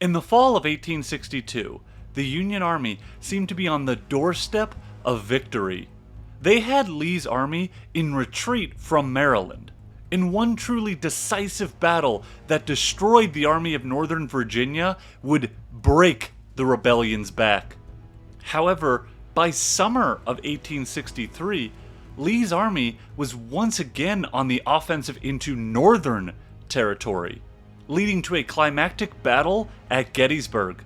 In the fall of 1862, the Union Army seemed to be on the doorstep of victory. They had Lee's army in retreat from Maryland, in one truly decisive battle that destroyed the Army of Northern Virginia would break the rebellion's back. However, by summer of 1863, Lee's army was once again on the offensive into Northern territory, leading to a climactic battle at Gettysburg.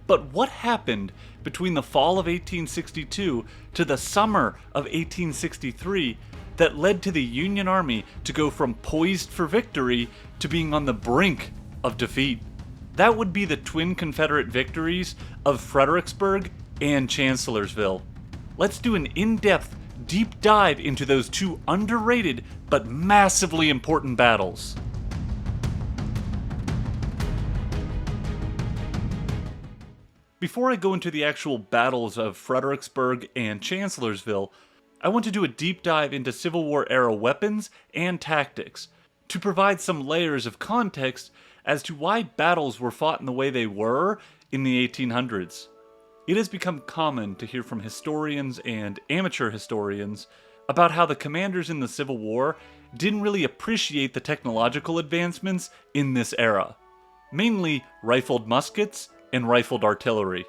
But what happened between the fall of 1862 to the summer of 1863 that led to the Union Army to go from poised for victory to being on the brink of defeat? That would be the twin Confederate victories of Fredericksburg and Chancellorsville. Let's do an in-depth, deep dive into those two underrated but massively important battles. Before I go into the actual battles of Fredericksburg and Chancellorsville, I want to do a deep dive into Civil War era weapons and tactics to provide some layers of context as to why battles were fought in the way they were in the 1800s. It has become common to hear from historians and amateur historians about how the commanders in the Civil War didn't really appreciate the technological advancements in this era, mainly rifled muskets and rifled artillery.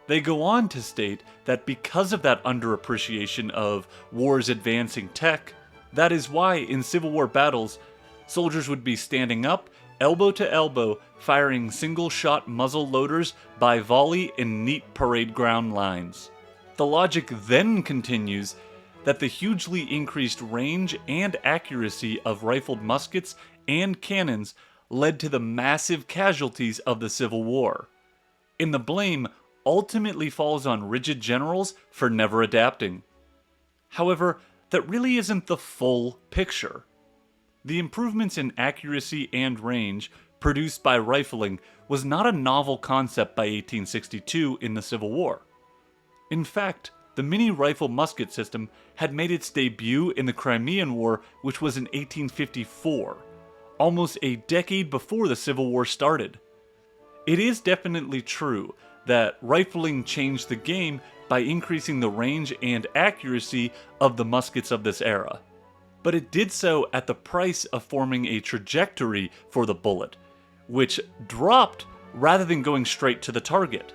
They go on to state that because of that underappreciation of war's advancing tech, that is why in Civil War battles, soldiers would be standing up, elbow to elbow, firing single-shot muzzle loaders by volley in neat parade ground lines. The logic then continues that the hugely increased range and accuracy of rifled muskets and cannons led to the massive casualties of the Civil War. And the blame ultimately falls on rigid generals for never adapting. However, that really isn't the full picture. The improvements in accuracy and range produced by rifling was not a novel concept by 1862 in the Civil War. In fact, the mini-rifle musket system had made its debut in the Crimean War, which was in 1854, almost a decade before the Civil War started. It is definitely true that rifling changed the game by increasing the range and accuracy of the muskets of this era. But it did so at the price of forming a trajectory for the bullet, which dropped rather than going straight to the target.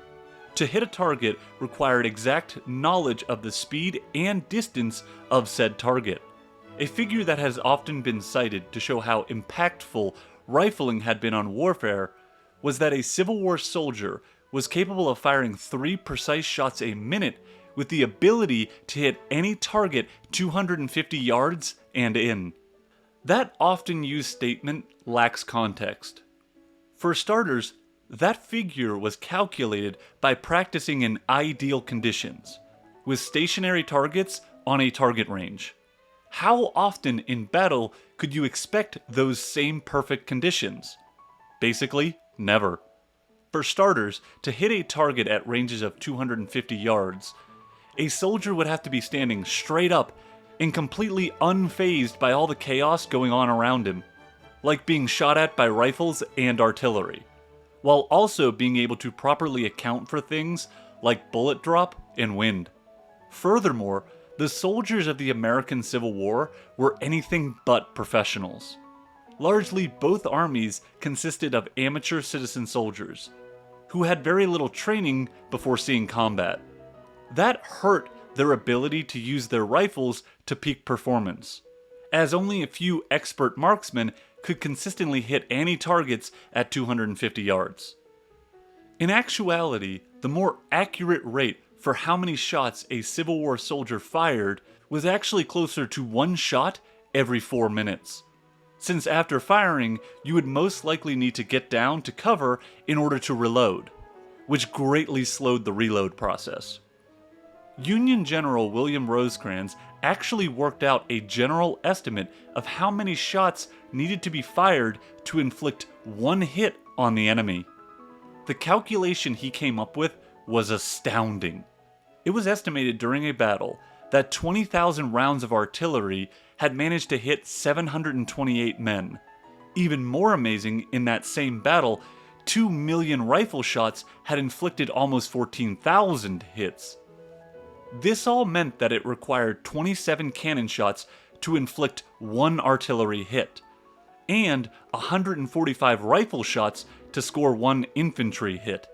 To hit a target required exact knowledge of the speed and distance of said target, a figure that has often been cited to show how impactful rifling had been on warfare was that a Civil War soldier was capable of firing 3 precise shots a minute with the ability to hit any target 250 yards and in. That often used statement lacks context. For starters, that figure was calculated by practicing in ideal conditions, with stationary targets on a target range. How often in battle could you expect those same perfect conditions? Basically, never. For starters, to hit a target at ranges of 250 yards, a soldier would have to be standing straight up and completely unfazed by all the chaos going on around him, like being shot at by rifles and artillery, while also being able to properly account for things like bullet drop and wind. Furthermore, the soldiers of the American Civil War were anything but professionals. Largely, both armies consisted of amateur citizen soldiers, who had very little training before seeing combat. That hurt their ability to use their rifles to peak performance, as only a few expert marksmen could consistently hit any targets at 250 yards. In actuality, the more accurate rate for how many shots a Civil War soldier fired was actually closer to 1 shot every 4 minutes, since after firing, you would most likely need to get down to cover in order to reload, which greatly slowed the reload process. Union General William Rosecrans actually worked out a general estimate of how many shots needed to be fired to inflict 1 hit on the enemy. The calculation he came up with was astounding. It was estimated during a battle that 20,000 rounds of artillery had managed to hit 728 men. Even more amazing, in that same battle, 2 million rifle shots had inflicted almost 14,000 hits. This all meant that it required 27 cannon shots to inflict one artillery hit, and 145 rifle shots to score one infantry hit.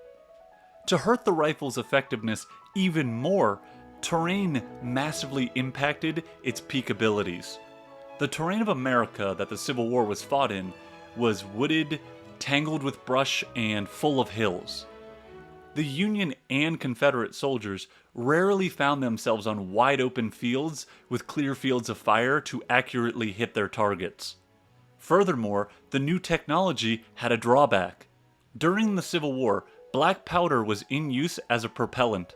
To hurt the rifle's effectiveness even more, terrain massively impacted its peak abilities. The terrain of America that the Civil War was fought in was wooded, tangled with brush, and full of hills. The Union and Confederate soldiers rarely found themselves on wide open fields with clear fields of fire to accurately hit their targets. Furthermore, the new technology had a drawback. During the Civil War, black powder was in use as a propellant.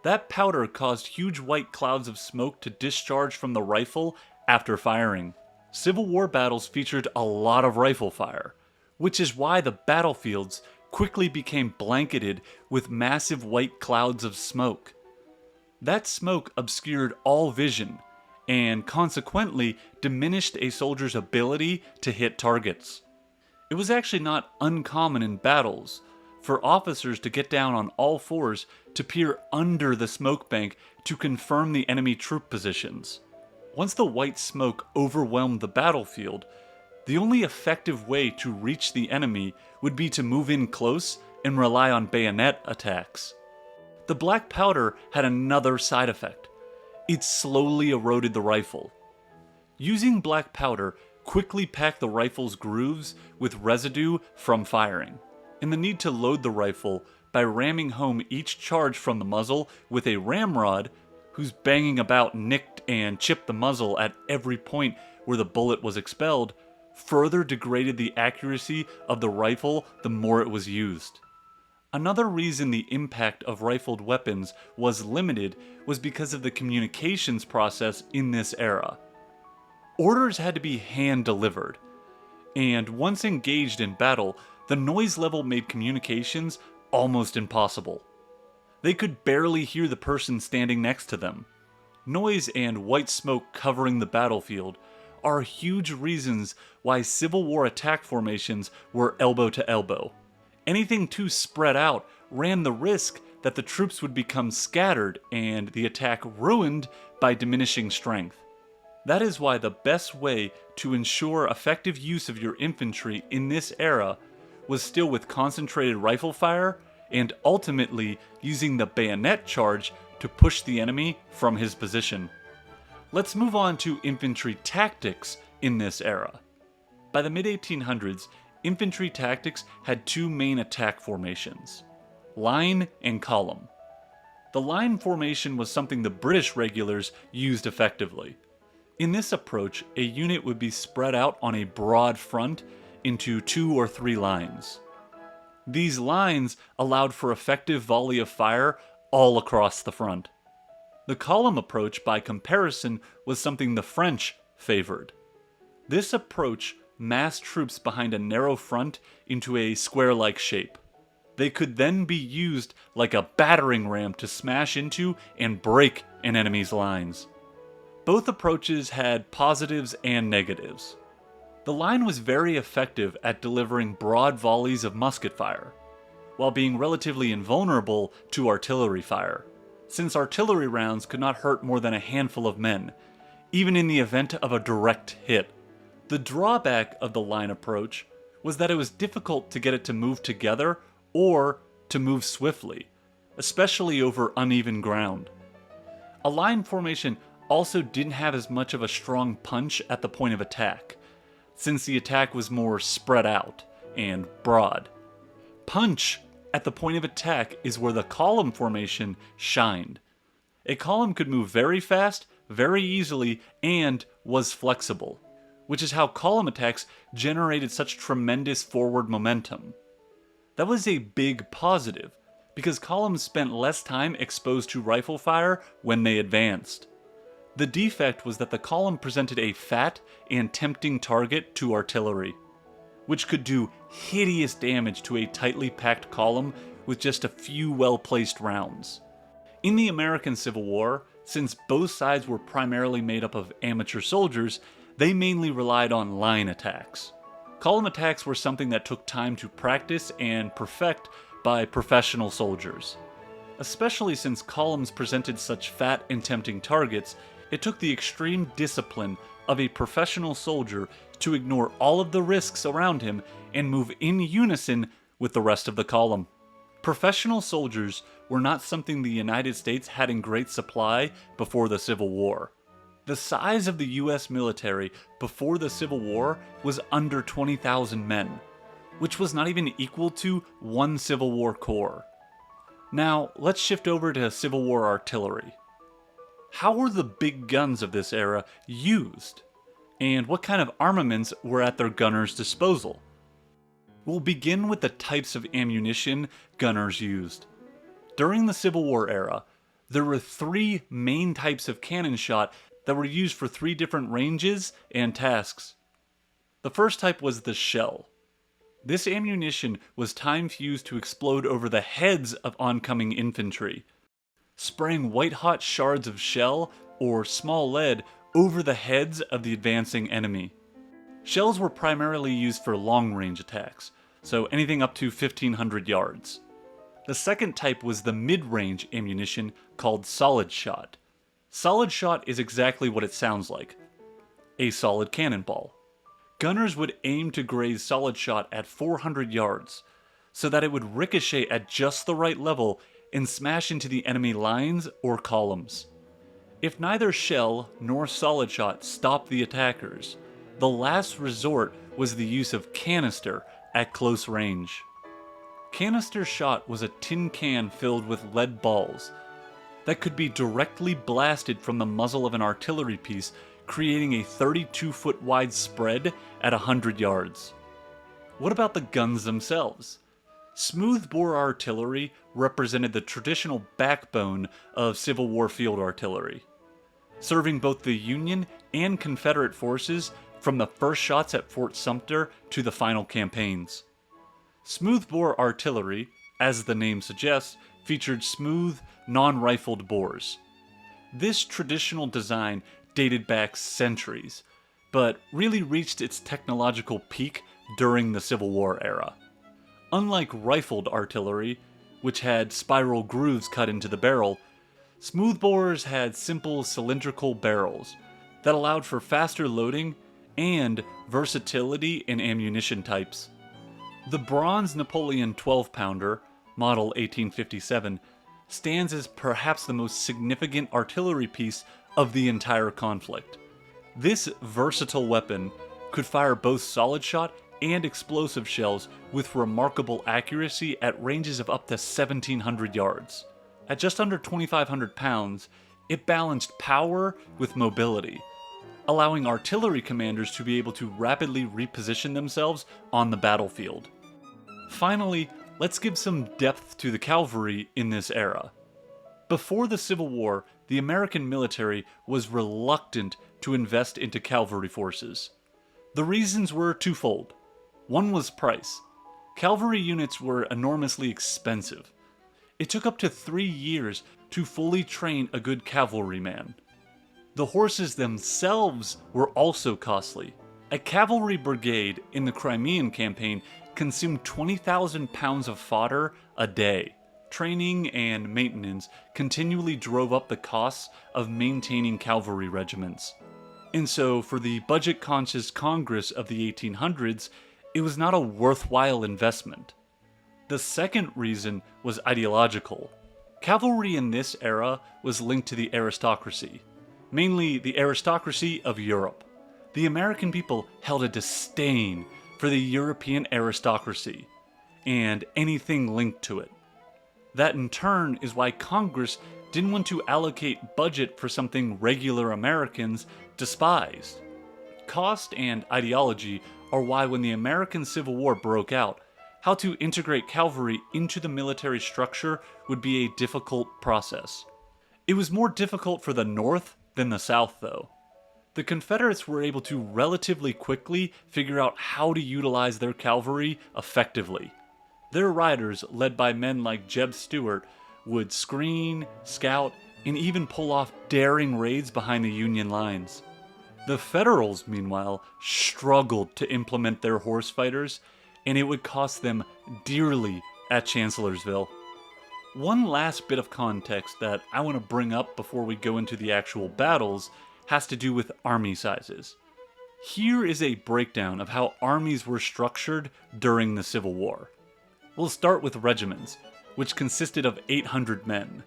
That powder caused huge white clouds of smoke to discharge from the rifle after firing. Civil War battles featured a lot of rifle fire, which is why the battlefields quickly became blanketed with massive white clouds of smoke. That smoke obscured all vision, and consequently diminished a soldier's ability to hit targets. It was actually not uncommon in battles for officers to get down on all fours to peer under the smoke bank to confirm the enemy troop positions. Once the white smoke overwhelmed the battlefield, the only effective way to reach the enemy would be to move in close and rely on bayonet attacks. The black powder had another side effect. It slowly eroded the rifle. Using black powder quickly packed the rifle's grooves with residue from firing, and the need to load the rifle by ramming home each charge from the muzzle with a ramrod whose banging about nicked and chipped the muzzle at every point where the bullet was expelled further degraded the accuracy of the rifle the more it was used. Another reason the impact of rifled weapons was limited was because of the communications process in this era. Orders had to be hand-delivered, and once engaged in battle, the noise level made communications almost impossible. They could barely hear the person standing next to them. Noise and white smoke covering the battlefield are huge reasons why Civil War attack formations were elbow to elbow. Anything too spread out ran the risk that the troops would become scattered and the attack ruined by diminishing strength. That is why the best way to ensure effective use of your infantry in this era was still with concentrated rifle fire and ultimately using the bayonet charge to push the enemy from his position. Let's move on to infantry tactics in this era. By the mid-1800s, infantry tactics had two main attack formations: line and column. The line formation was something the British regulars used effectively. In this approach, a unit would be spread out on a broad front into 2 or 3 lines. These lines allowed for effective volley of fire all across the front. The column approach, by comparison, was something the French favored. This approach massed troops behind a narrow front into a square-like shape. They could then be used like a battering ram to smash into and break an enemy's lines. Both approaches had positives and negatives. The line was very effective at delivering broad volleys of musket fire, while being relatively invulnerable to artillery fire, since artillery rounds could not hurt more than a handful of men, even in the event of a direct hit. The drawback of the line approach was that it was difficult to get it to move together or to move swiftly, especially over uneven ground. A line formation also didn't have as much of a strong punch at the point of attack, since the attack was more spread out and broad. Punch at the point of attack is where the column formation shined. A column could move very fast, very easily, and was flexible, which is how column attacks generated such tremendous forward momentum. That was a big positive, because columns spent less time exposed to rifle fire when they advanced. The defect was that the column presented a fat and tempting target to artillery, which could do hideous damage to a tightly packed column with just a few well-placed rounds. In the American Civil War, since both sides were primarily made up of amateur soldiers, they mainly relied on line attacks. Column attacks were something that took time to practice and perfect by professional soldiers. Especially since columns presented such fat and tempting targets, it took the extreme discipline of a professional soldier to ignore all of the risks around him and move in unison with the rest of the column. Professional soldiers were not something the United States had in great supply before the Civil War. The size of the US military before the Civil War was under 20,000 men, which was not even equal to one Civil War corps. Now, let's shift over to Civil War artillery. How were the big guns of this era used? And what kind of armaments were at their gunners' disposal? We'll begin with the types of ammunition gunners used. During the Civil War era, there were three main types of cannon shot that were used for three different ranges and tasks. The first type was the shell. This ammunition was time-fused to explode over the heads of oncoming infantry, spraying white-hot shards of shell or small lead over the heads of the advancing enemy. Shells were primarily used for long-range attacks, so anything up to 1,500 yards. The second type was the mid-range ammunition called solid shot. Solid shot is exactly what it sounds like: a solid cannonball. Gunners would aim to graze solid shot at 400 yards, so that it would ricochet at just the right level and smash into the enemy lines or columns. If neither shell nor solid shot stopped the attackers, the last resort was the use of canister at close range. Canister shot was a tin can filled with lead balls that could be directly blasted from the muzzle of an artillery piece, creating a 32-foot wide spread at 100 yards. What about the guns themselves? Smoothbore artillery represented the traditional backbone of Civil War field artillery, serving both the Union and Confederate forces from the first shots at Fort Sumter to the final campaigns. Smoothbore artillery, as the name suggests, featured smooth, non-rifled bores. This traditional design dated back centuries, but really reached its technological peak during the Civil War era. Unlike rifled artillery, which had spiral grooves cut into the barrel, smoothbores had simple cylindrical barrels that allowed for faster loading and versatility in ammunition types. The bronze Napoleon 12-pounder, model 1857, stands as perhaps the most significant artillery piece of the entire conflict. This versatile weapon could fire both solid shot and explosive shells with remarkable accuracy at ranges of up to 1,700 yards. At just under 2,500 pounds, it balanced power with mobility, allowing artillery commanders to be able to rapidly reposition themselves on the battlefield. Finally, let's give some depth to the cavalry in this era. Before the Civil War, the American military was reluctant to invest into cavalry forces. The reasons were twofold. One was price. Cavalry units were enormously expensive. It took up to 3 years to fully train a good cavalryman. The horses themselves were also costly. A cavalry brigade in the Crimean campaign consumed 20,000 pounds of fodder a day. Training and maintenance continually drove up the costs of maintaining cavalry regiments. And so, for the budget-conscious Congress of the 1800s, it was not a worthwhile investment. The second reason was ideological. Cavalry in this era was linked to the aristocracy, mainly the aristocracy of Europe. The American people held a disdain for the European aristocracy and anything linked to it. That in turn is why Congress didn't want to allocate budget for something regular Americans despised. Cost and ideology are why when the American Civil War broke out, how to integrate cavalry into the military structure would be a difficult process. It was more difficult for the North than the South, though. The Confederates were able to relatively quickly figure out how to utilize their cavalry effectively. Their riders, led by men like Jeb Stuart, would screen, scout, and even pull off daring raids behind the Union lines. The Federals, meanwhile, struggled to implement their horse fighters, and it would cost them dearly at Chancellorsville. One last bit of context that I want to bring up before we go into the actual battles has to do with army sizes. Here is a breakdown of how armies were structured during the Civil War. We'll start with regiments, which consisted of 800 men.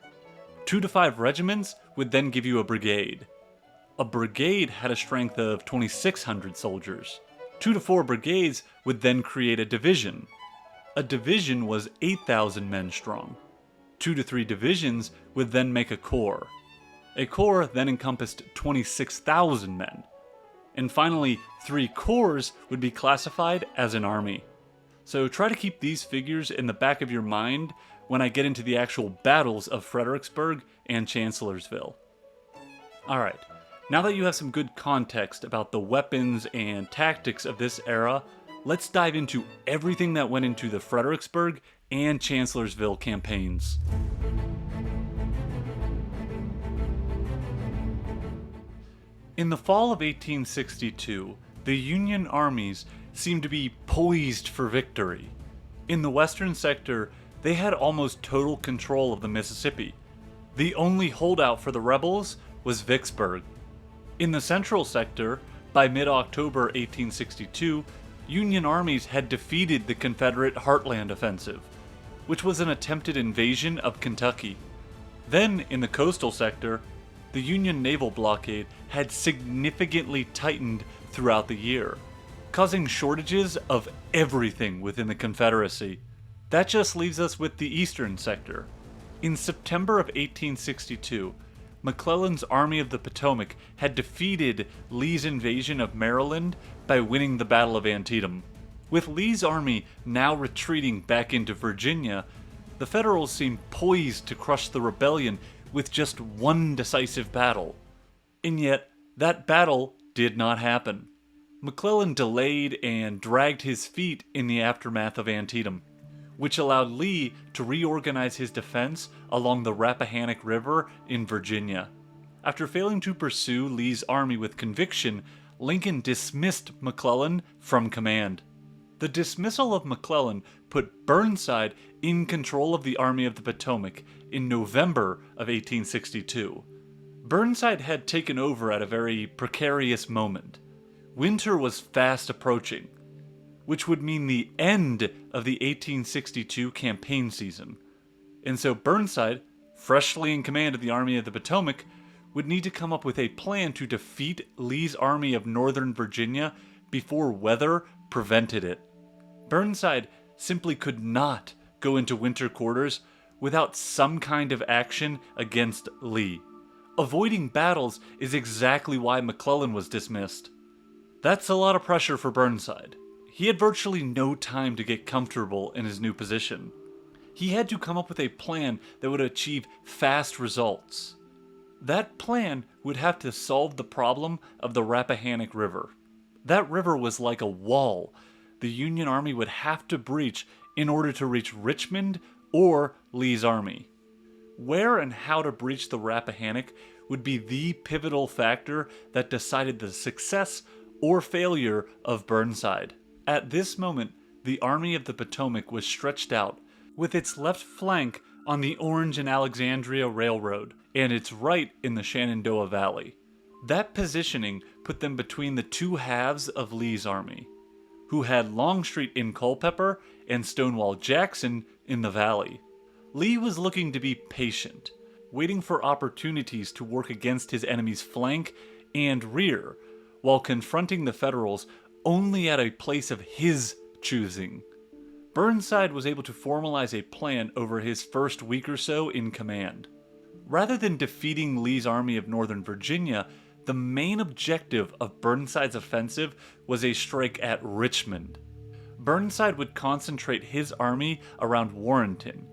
2 to 5 regiments would then give you a brigade. A brigade had a strength of 2,600 soldiers. 2 to 4 brigades would then create a division. A division was 8,000 men strong. 2 to 3 divisions would then make a corps. A corps then encompassed 26,000 men. And finally, 3 corps would be classified as an army. So try to keep these figures in the back of your mind when I get into the actual battles of Fredericksburg and Chancellorsville. Alright, now that you have some good context about the weapons and tactics of this era, let's dive into everything that went into the Fredericksburg and Chancellorsville campaigns. In the fall of 1862, the Union armies seemed to be poised for victory. In the western sector, they had almost total control of the Mississippi. The only holdout for the rebels was Vicksburg. In the central sector, by mid-October 1862, Union armies had defeated the Confederate Heartland Offensive, which was an attempted invasion of Kentucky. Then, in the coastal sector, the Union naval blockade had significantly tightened throughout the year, causing shortages of everything within the Confederacy. That just leaves us with the eastern sector. In September of 1862, McClellan's Army of the Potomac had defeated Lee's invasion of Maryland by winning the Battle of Antietam. With Lee's army now retreating back into Virginia, the Federals seemed poised to crush the rebellion with just one decisive battle. And yet, that battle did not happen. McClellan delayed and dragged his feet in the aftermath of Antietam, which allowed Lee to reorganize his defense along the Rappahannock River in Virginia. After failing to pursue Lee's army with conviction, Lincoln dismissed McClellan from command. The dismissal of McClellan put Burnside in control of the Army of the Potomac in November of 1862. Burnside had taken over at a very precarious moment. Winter was fast approaching, which would mean the end of the 1862 campaign season. And so Burnside, freshly in command of the Army of the Potomac, would need to come up with a plan to defeat Lee's Army of Northern Virginia before weather prevented it. Burnside simply could not go into winter quarters without some kind of action against Lee. Avoiding battles is exactly why McClellan was dismissed. That's a lot of pressure for Burnside. He had virtually no time to get comfortable in his new position. He had to come up with a plan that would achieve fast results. That plan would have to solve the problem of the Rappahannock River. That river was like a wall the Union Army would have to breach in order to reach Richmond or Lee's army. Where and how to breach the Rappahannock would be the pivotal factor that decided the success or failure of Burnside. At this moment, the Army of the Potomac was stretched out, with its left flank on the Orange and Alexandria Railroad, and its right in the Shenandoah Valley. That positioning put them between the two halves of Lee's army, who had Longstreet in Culpeper and Stonewall Jackson in the valley. Lee was looking to be patient, waiting for opportunities to work against his enemy's flank and rear, while confronting the Federals only at a place of his choosing. Burnside was able to formalize a plan over his first week or so in command. Rather than defeating Lee's Army of Northern Virginia, the main objective of Burnside's offensive was a strike at Richmond. Burnside would concentrate his army around Warrenton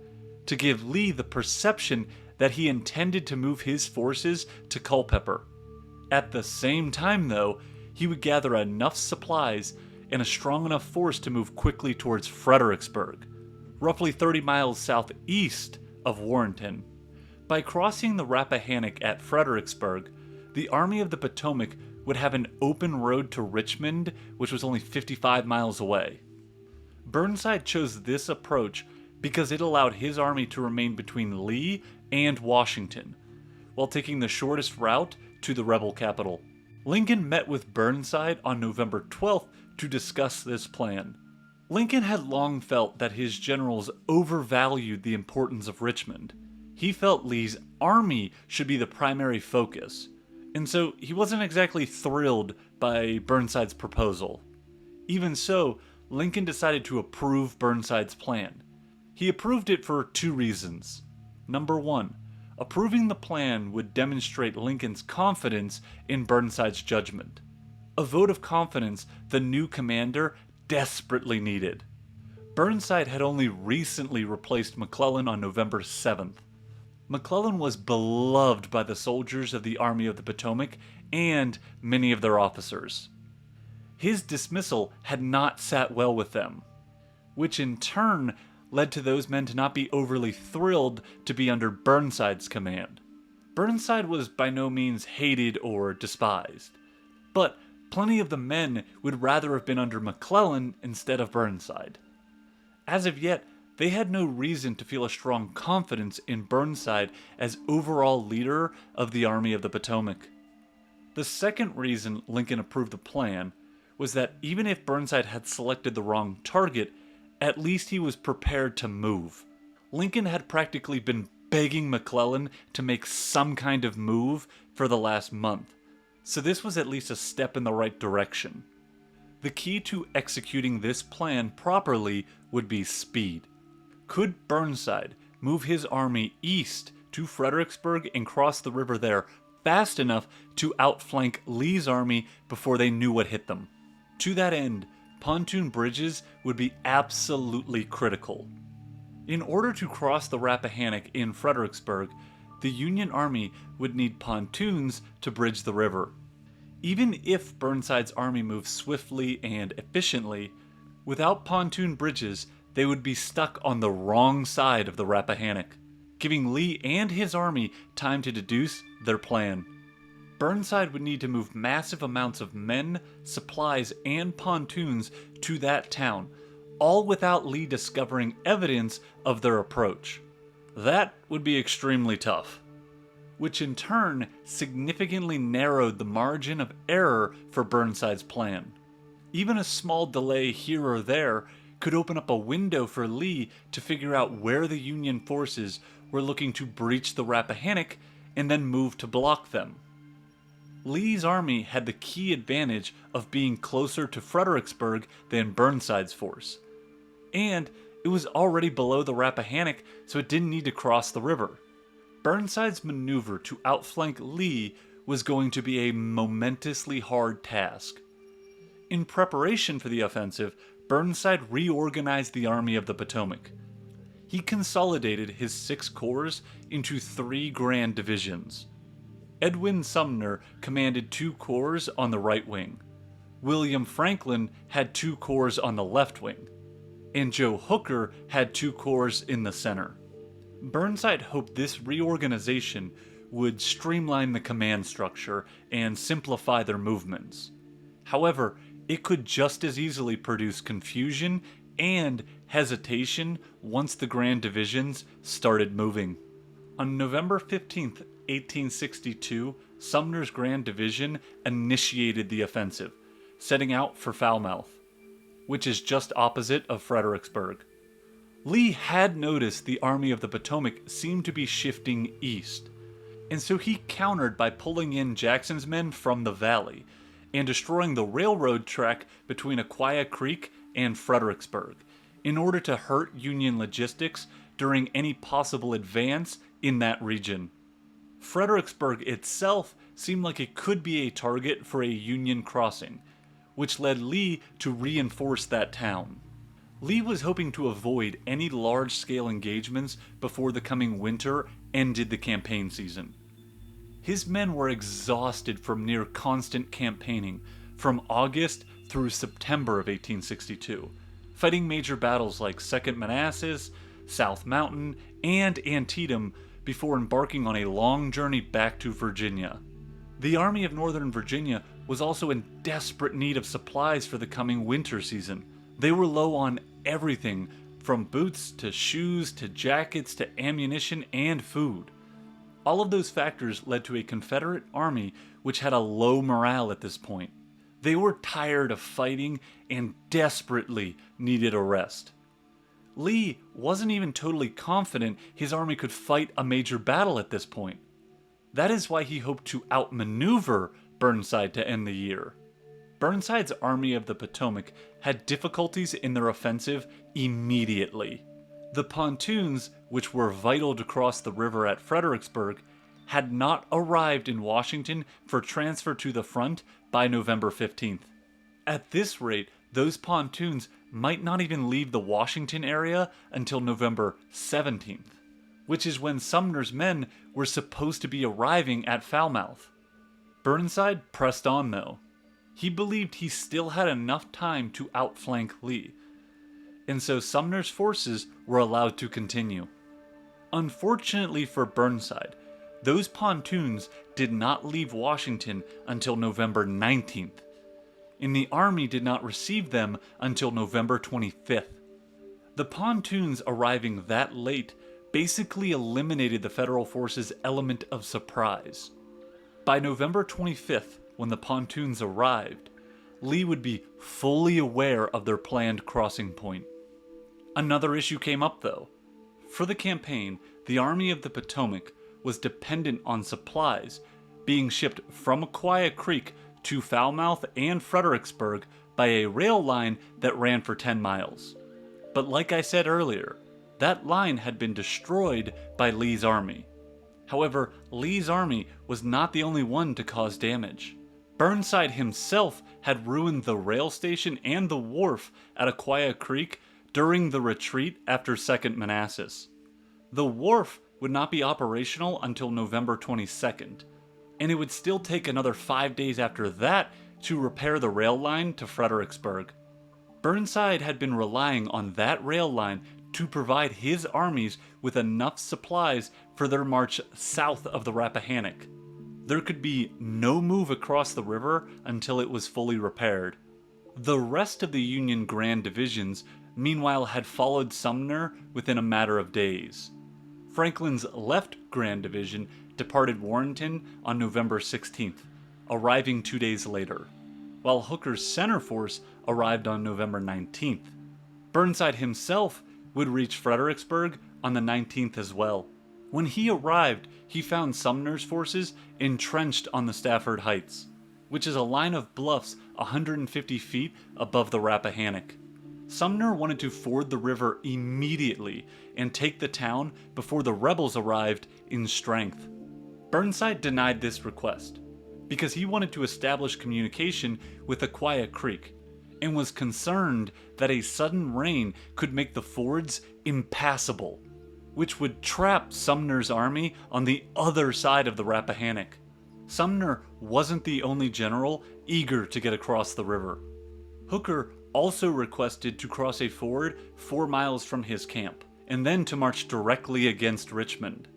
to give Lee the perception that he intended to move his forces to Culpeper. At the same time, though, he would gather enough supplies and a strong enough force to move quickly towards Fredericksburg, roughly 30 miles southeast of Warrenton. By crossing the Rappahannock at Fredericksburg, the Army of the Potomac would have an open road to Richmond, which was only 55 miles away. Burnside chose this approach because it allowed his army to remain between Lee and Washington, while taking the shortest route to the rebel capital. Lincoln met with Burnside on November 12th to discuss this plan. Lincoln had long felt that his generals overvalued the importance of Richmond. He felt Lee's army should be the primary focus, and so he wasn't exactly thrilled by Burnside's proposal. Even so, Lincoln decided to approve Burnside's plan. He approved it for two reasons. Number one, approving the plan would demonstrate Lincoln's confidence in Burnside's judgment. A vote of confidence the new commander desperately needed. Burnside had only recently replaced McClellan on November 7th. McClellan was beloved by the soldiers of the Army of the Potomac and many of their officers. His dismissal had not sat well with them, which in turn led to those men to not be overly thrilled to be under Burnside's command. Burnside was by no means hated or despised, but plenty of the men would rather have been under McClellan instead of Burnside. As of yet, they had no reason to feel a strong confidence in Burnside as overall leader of the Army of the Potomac. The second reason Lincoln approved the plan was that even if Burnside had selected the wrong target, at least he was prepared to move. Lincoln had practically been begging McClellan to make some kind of move for the last month, so this was at least a step in the right direction. The key to executing this plan properly would be speed. Could Burnside move his army east to Fredericksburg and cross the river there fast enough to outflank Lee's army before they knew what hit them? To that end, pontoon bridges would be absolutely critical. In order to cross the Rappahannock in Fredericksburg, the Union Army would need pontoons to bridge the river. Even if Burnside's army moved swiftly and efficiently, without pontoon bridges, they would be stuck on the wrong side of the Rappahannock, giving Lee and his army time to deduce their plan. Burnside would need to move massive amounts of men, supplies, and pontoons to that town, all without Lee discovering evidence of their approach. That would be extremely tough, which in turn significantly narrowed the margin of error for Burnside's plan. Even a small delay here or there could open up a window for Lee to figure out where the Union forces were looking to breach the Rappahannock and then move to block them. Lee's army had the key advantage of being closer to Fredericksburg than Burnside's force, and it was already below the Rappahannock, so it didn't need to cross the river. Burnside's maneuver to outflank Lee was going to be a momentously hard task. In preparation for the offensive, Burnside reorganized the Army of the Potomac. He consolidated his 6 corps into 3 grand divisions. Edwin Sumner commanded 2 corps on the right wing. William Franklin had 2 corps on the left wing, and Joe Hooker had 2 corps in the center. Burnside hoped this reorganization would streamline the command structure and simplify their movements. However, it could just as easily produce confusion and hesitation once the grand divisions started moving. On November 15th, 1862, Sumner's Grand Division initiated the offensive, setting out for Falmouth, which is just opposite of Fredericksburg. Lee had noticed the Army of the Potomac seemed to be shifting east, and so he countered by pulling in Jackson's men from the valley and destroying the railroad track between Aquia Creek and Fredericksburg in order to hurt Union logistics during any possible advance in that region. Fredericksburg itself seemed like it could be a target for a Union crossing, which led Lee to reinforce that town. Lee was hoping to avoid any large-scale engagements before the coming winter ended the campaign season. His men were exhausted from near constant campaigning from August through September of 1862, fighting major battles like Second Manassas, South Mountain, and Antietam before embarking on a long journey back to Virginia. The Army of Northern Virginia was also in desperate need of supplies for the coming winter season. They were low on everything, from boots to shoes to jackets to ammunition and food. All of those factors led to a Confederate army which had a low morale at this point. They were tired of fighting and desperately needed a rest. Lee wasn't even totally confident his army could fight a major battle at this point. That is why he hoped to outmaneuver Burnside to end the year. Burnside's Army of the Potomac had difficulties in their offensive immediately. The pontoons, which were vital to cross the river at Fredericksburg, had not arrived in Washington for transfer to the front by November 15th. At this rate, those pontoons might not even leave the Washington area until November 17th, which is when Sumner's men were supposed to be arriving at Falmouth. Burnside pressed on though. He believed he still had enough time to outflank Lee, and so Sumner's forces were allowed to continue. Unfortunately for Burnside, those pontoons did not leave Washington until November 19th, and the army did not receive them until November 25th. The pontoons arriving that late basically eliminated the Federal forces' element of surprise. By November 25th, when the pontoons arrived, Lee would be fully aware of their planned crossing point. Another issue came up though. For the campaign, the Army of the Potomac was dependent on supplies being shipped from Aquia Creek to Falmouth and Fredericksburg by a rail line that ran for 10 miles. But like I said earlier, that line had been destroyed by Lee's army. However, Lee's army was not the only one to cause damage. Burnside himself had ruined the rail station and the wharf at Aquia Creek during the retreat after 2nd Manassas. The wharf would not be operational until November 22nd, and it would still take another 5 days after that to repair the rail line to Fredericksburg. Burnside had been relying on that rail line to provide his armies with enough supplies for their march south of the Rappahannock. There could be no move across the river until it was fully repaired. The rest of the Union Grand Divisions, meanwhile, had followed Sumner within a matter of days. Franklin's left Grand Division departed Warrenton on November 16th, arriving 2 days later, while Hooker's center force arrived on November 19th. Burnside himself would reach Fredericksburg on the 19th as well. When he arrived, he found Sumner's forces entrenched on the Stafford Heights, which is a line of bluffs 150 feet above the Rappahannock. Sumner wanted to ford the river immediately and take the town before the rebels arrived in strength. Burnside denied this request because he wanted to establish communication with Aquia Creek and was concerned that a sudden rain could make the fords impassable, which would trap Sumner's army on the other side of the Rappahannock. Sumner wasn't the only general eager to get across the river. Hooker also requested to cross a ford 4 miles from his camp, and then to march directly against Richmond.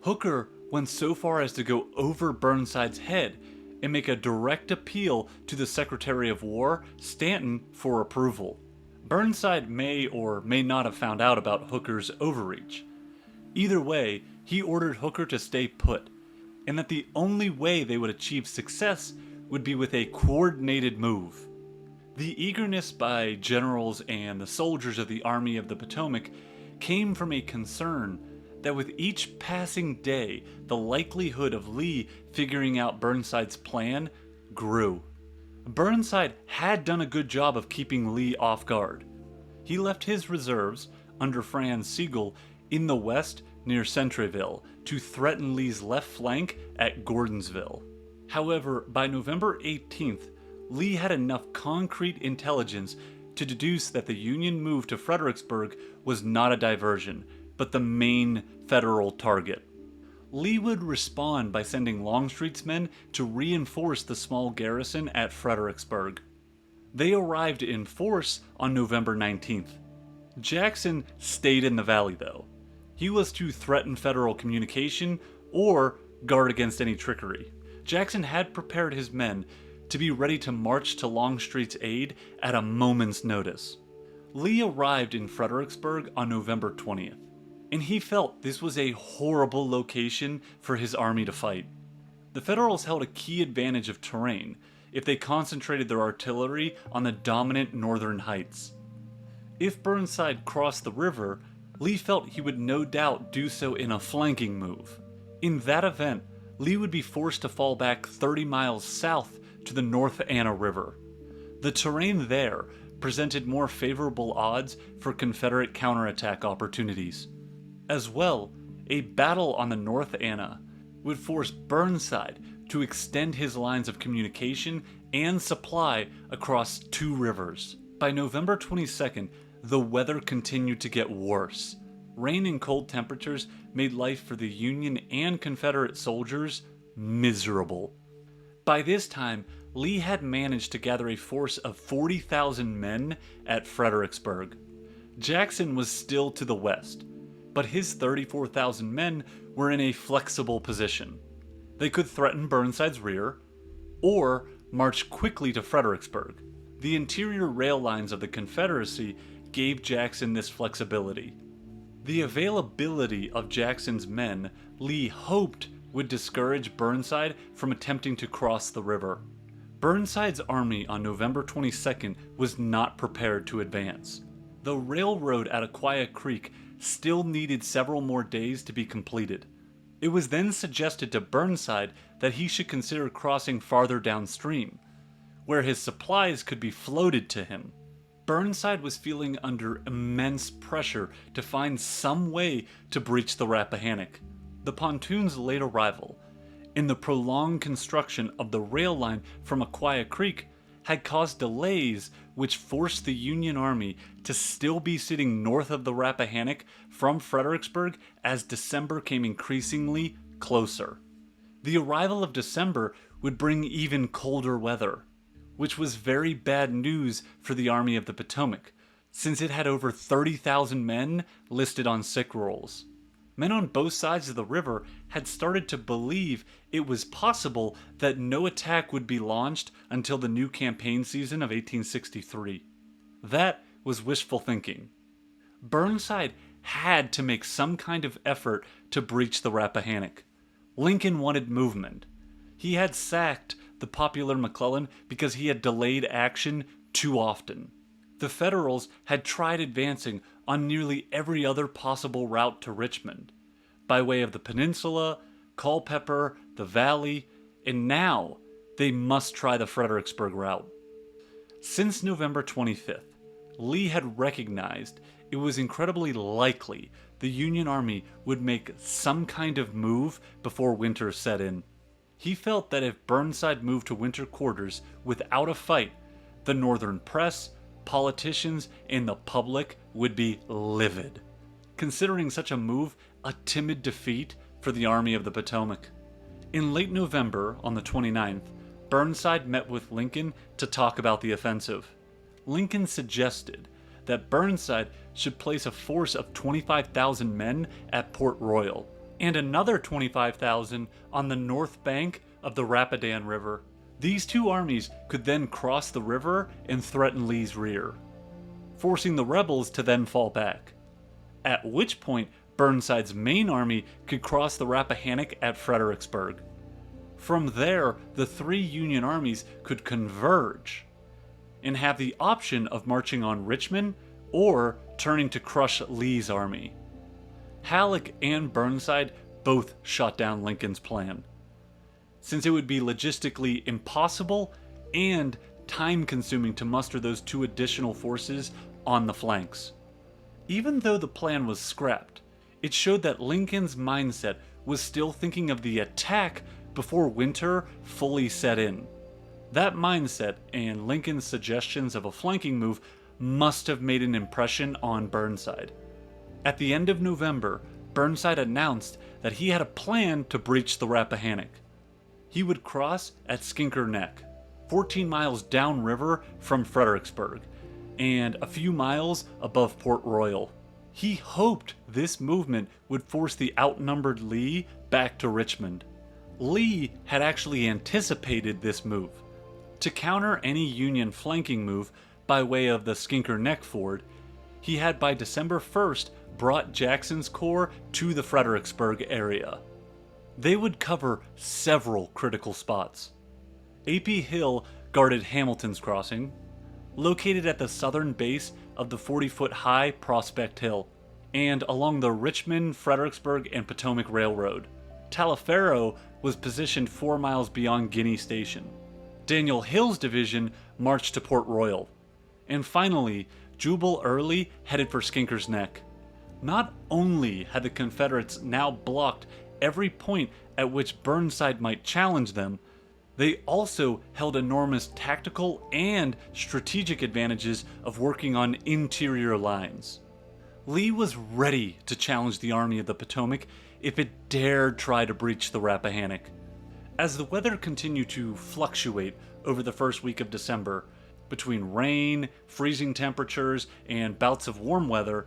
Hooker went so far as to go over Burnside's head and make a direct appeal to the Secretary of War, Stanton, for approval. Burnside may or may not have found out about Hooker's overreach. Either way, he ordered Hooker to stay put, and that the only way they would achieve success would be with a coordinated move. The eagerness by generals and the soldiers of the Army of the Potomac came from a concern that with each passing day, the likelihood of Lee figuring out Burnside's plan grew. Burnside had done a good job of keeping Lee off guard. He left his reserves, under Franz Sigel, in the west near Centreville to threaten Lee's left flank at Gordonsville. However, by November 18th, Lee had enough concrete intelligence to deduce that the Union move to Fredericksburg was not a diversion, but the main Federal target. Lee would respond by sending Longstreet's men to reinforce the small garrison at Fredericksburg. They arrived in force on November 19th. Jackson stayed in the valley though. He was to threaten Federal communication or guard against any trickery. Jackson had prepared his men to be ready to march to Longstreet's aid at a moment's notice. Lee arrived in Fredericksburg on November 20th, and he felt this was a horrible location for his army to fight. The Federals held a key advantage of terrain if they concentrated their artillery on the dominant northern heights. If Burnside crossed the river, Lee felt he would no doubt do so in a flanking move. In that event, Lee would be forced to fall back 30 miles south to the North Anna River. The terrain there presented more favorable odds for Confederate counterattack opportunities. As well, a battle on the North Anna would force Burnside to extend his lines of communication and supply across two rivers. By November 22nd, the weather continued to get worse. Rain and cold temperatures made life for the Union and Confederate soldiers miserable. By this time, Lee had managed to gather a force of 40,000 men at Fredericksburg. Jackson was still to the west, but his 34,000 men were in a flexible position. They could threaten Burnside's rear, or march quickly to Fredericksburg. The interior rail lines of the Confederacy gave Jackson this flexibility. The availability of Jackson's men, Lee hoped, would discourage Burnside from attempting to cross the river. Burnside's army on November 22nd was not prepared to advance. The railroad at Aquia Creek still needed several more days to be completed. It was then suggested to Burnside that he should consider crossing farther downstream, where his supplies could be floated to him. Burnside was feeling under immense pressure to find some way to breach the Rappahannock. The pontoon's late arrival and the prolonged construction of the rail line from Aquia Creek had caused delays which forced the Union Army to still be sitting north of the Rappahannock from Fredericksburg as December came increasingly closer. The arrival of December would bring even colder weather, which was very bad news for the Army of the Potomac, since it had over 30,000 men listed on sick rolls. Men on both sides of the river had started to believe it was possible that no attack would be launched until the new campaign season of 1863. That was wishful thinking. Burnside had to make some kind of effort to breach the Rappahannock. Lincoln wanted movement. He had sacked the popular McClellan because he had delayed action too often. The Federals had tried advancing on nearly every other possible route to Richmond, by way of the Peninsula, Culpeper, the Valley, and now they must try the Fredericksburg route. Since November 25th, Lee had recognized it was incredibly likely the Union Army would make some kind of move before winter set in. He felt that if Burnside moved to winter quarters without a fight, the Northern press, politicians, and the public would be livid, considering such a move a timid defeat for the Army of the Potomac. In late November, on the 29th, Burnside met with Lincoln to talk about the offensive. Lincoln suggested that Burnside should place a force of 25,000 men at Port Royal, and another 25,000 on the north bank of the Rapidan River. These two armies could then cross the river and threaten Lee's rear, forcing the rebels to then fall back, at which point Burnside's main army could cross the Rappahannock at Fredericksburg. From there, the three Union armies could converge and have the option of marching on Richmond or turning to crush Lee's army. Halleck and Burnside both shot down Lincoln's plan, since it would be logistically impossible and time-consuming to muster those two additional forces on the flanks. Even though the plan was scrapped, it showed that Lincoln's mindset was still thinking of the attack before winter fully set in. That mindset and Lincoln's suggestions of a flanking move must have made an impression on Burnside. At the end of November, Burnside announced that he had a plan to breach the Rappahannock. He would cross at Skinker Neck, 14 miles downriver from Fredericksburg, and a few miles above Port Royal. He hoped this movement would force the outnumbered Lee back to Richmond. Lee had actually anticipated this move. To counter any Union flanking move by way of the Skinker Neck Ford, he had by December 1st brought Jackson's corps to the Fredericksburg area. They would cover several critical spots. A.P. Hill guarded Hamilton's Crossing, located at the southern base of the 40-foot-high Prospect Hill, and along the Richmond, Fredericksburg, and Potomac Railroad. Taliaferro was positioned 4 miles beyond Guinea Station. Daniel Hill's division marched to Port Royal. And finally, Jubal Early headed for Skinker's Neck. Not only had the Confederates now blocked every point at which Burnside might challenge them, they also held enormous tactical and strategic advantages of working on interior lines. Lee was ready to challenge the Army of the Potomac if it dared try to breach the Rappahannock. As the weather continued to fluctuate over the first week of December, between rain, freezing temperatures, and bouts of warm weather,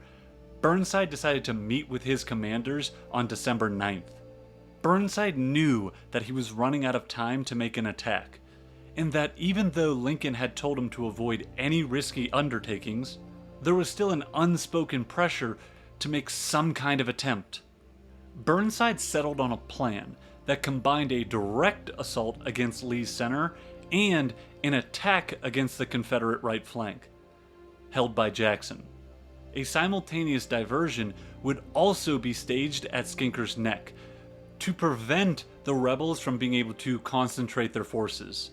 Burnside decided to meet with his commanders on December 9th. Burnside knew that he was running out of time to make an attack, and that even though Lincoln had told him to avoid any risky undertakings, there was still an unspoken pressure to make some kind of attempt. Burnside settled on a plan that combined a direct assault against Lee's center and an attack against the Confederate right flank, held by Jackson. A simultaneous diversion would also be staged at Skinker's Neck to prevent the rebels from being able to concentrate their forces.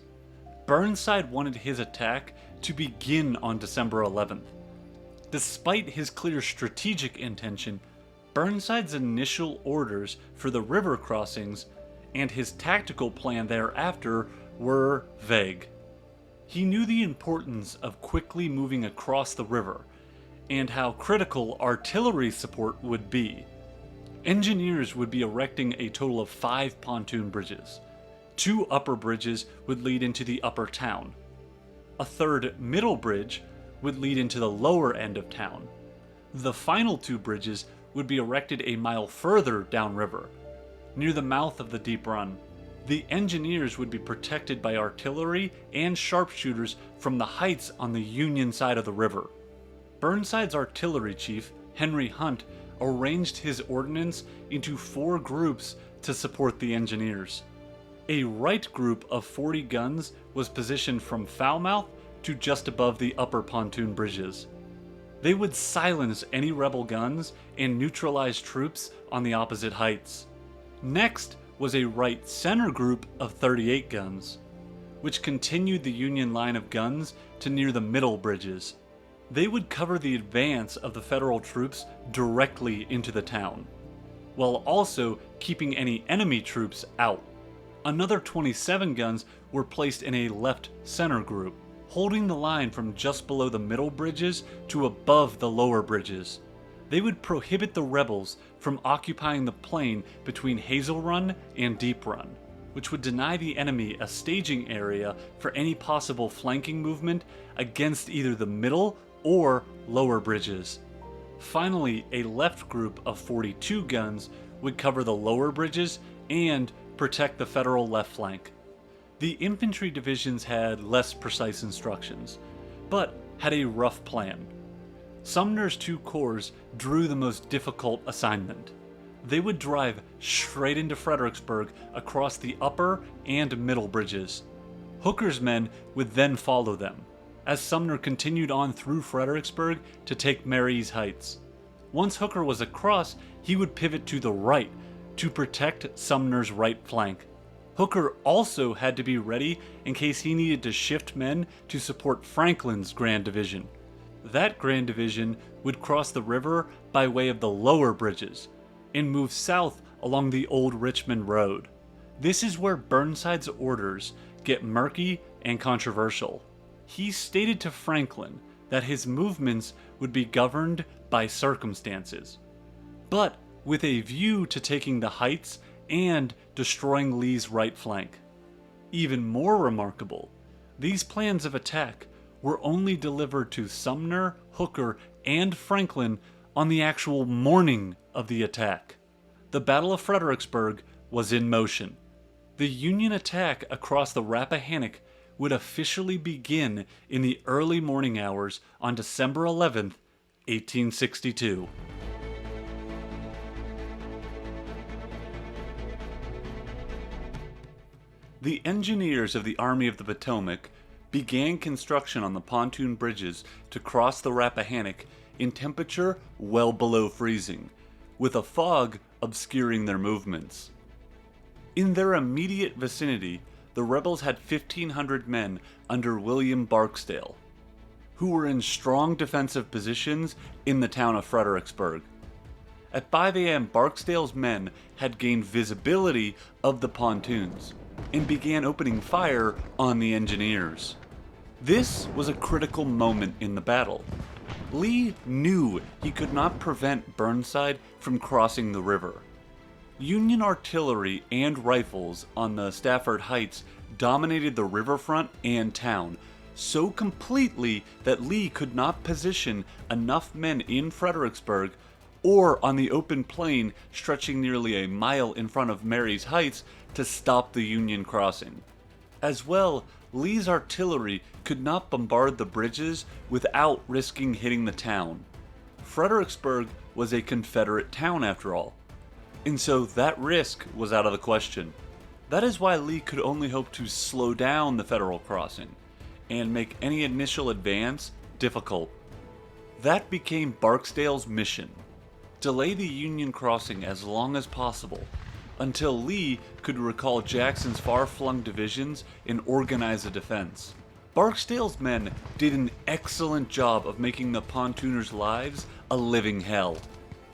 Burnside wanted his attack to begin on December 11th. Despite his clear strategic intention, Burnside's initial orders for the river crossings and his tactical plan thereafter were vague. He knew the importance of quickly moving across the river and how critical artillery support would be. Engineers would be erecting a total of 5 pontoon bridges. 2 upper bridges would lead into the upper town. A third middle bridge would lead into the lower end of town. The final 2 bridges would be erected a mile further downriver, near the mouth of the Deep Run. The engineers would be protected by artillery and sharpshooters from the heights on the Union side of the river. Burnside's artillery chief, Henry Hunt, arranged his ordnance into 4 groups to support the engineers. A right group of 40 guns was positioned from Falmouth to just above the upper pontoon bridges. They would silence any rebel guns and neutralize troops on the opposite heights. Next was a right center group of 38 guns, which continued the Union line of guns to near the middle bridges. They would cover the advance of the Federal troops directly into the town, while also keeping any enemy troops out. Another 27 guns were placed in a left center group, holding the line from just below the middle bridges to above the lower bridges. They would prohibit the rebels from occupying the plain between Hazel Run and Deep Run, which would deny the enemy a staging area for any possible flanking movement against either the middle or lower bridges. Finally, a left group of 42 guns would cover the lower bridges and protect the Federal left flank. The infantry divisions had less precise instructions, but had a rough plan. Sumner's 2 corps drew the most difficult assignment. They would drive straight into Fredericksburg across the upper and middle bridges. Hooker's men would then follow them, as Sumner continued on through Fredericksburg to take Marye's Heights. Once Hooker was across, he would pivot to the right to protect Sumner's right flank. Hooker also had to be ready in case he needed to shift men to support Franklin's Grand Division. That Grand Division would cross the river by way of the lower bridges and move south along the old Richmond Road. This is where Burnside's orders get murky and controversial. He stated to Franklin that his movements would be governed by circumstances, but with a view to taking the heights and destroying Lee's right flank. Even more remarkable, these plans of attack were only delivered to Sumner, Hooker, and Franklin on the actual morning of the attack. The Battle of Fredericksburg was in motion. The Union attack across the Rappahannock would officially begin in the early morning hours on December 11th, 1862. The engineers of the Army of the Potomac began construction on the pontoon bridges to cross the Rappahannock in temperature well below freezing, with a fog obscuring their movements. In their immediate vicinity, the rebels had 1,500 men under William Barksdale, who were in strong defensive positions in the town of Fredericksburg. At 5 a.m., Barksdale's men had gained visibility of the pontoons and began opening fire on the engineers. This was a critical moment in the battle. Lee knew he could not prevent Burnside from crossing the river. Union artillery and rifles on the Stafford Heights dominated the riverfront and town so completely that Lee could not position enough men in Fredericksburg or on the open plain stretching nearly a mile in front of Mary's Heights to stop the Union crossing. As well, Lee's artillery could not bombard the bridges without risking hitting the town. Fredericksburg was a Confederate town after all, and so that risk was out of the question. That is why Lee could only hope to slow down the Federal crossing and make any initial advance difficult. That became Barksdale's mission: delay the Union crossing as long as possible, until Lee could recall Jackson's far-flung divisions and organize a defense. Barksdale's men did an excellent job of making the pontooners' lives a living hell.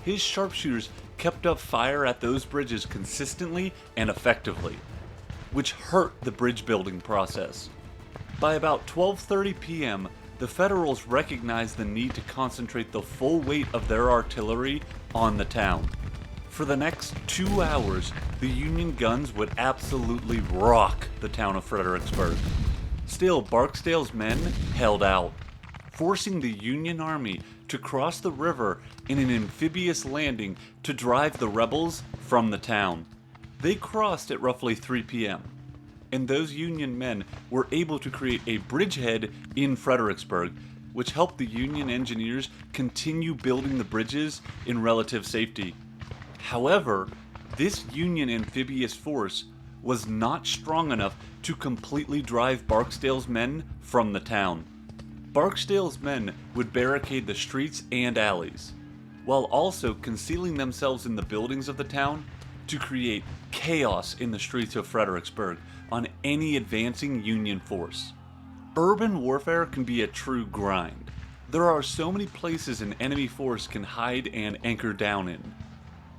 His sharpshooters kept up fire at those bridges consistently and effectively, which hurt the bridge-building process. By about 12:30 p.m., the Federals recognized the need to concentrate the full weight of their artillery on the town. For the next 2 hours, the Union guns would absolutely rock the town of Fredericksburg. Still, Barksdale's men held out, forcing the Union Army to cross the river in an amphibious landing to drive the rebels from the town. They crossed at roughly 3 p.m., and those Union men were able to create a bridgehead in Fredericksburg, which helped the Union engineers continue building the bridges in relative safety. However, this Union amphibious force was not strong enough to completely drive Barksdale's men from the town. Barksdale's men would barricade the streets and alleys, while also concealing themselves in the buildings of the town to create chaos in the streets of Fredericksburg on any advancing Union force. Urban warfare can be a true grind. There are so many places an enemy force can hide and anchor down in.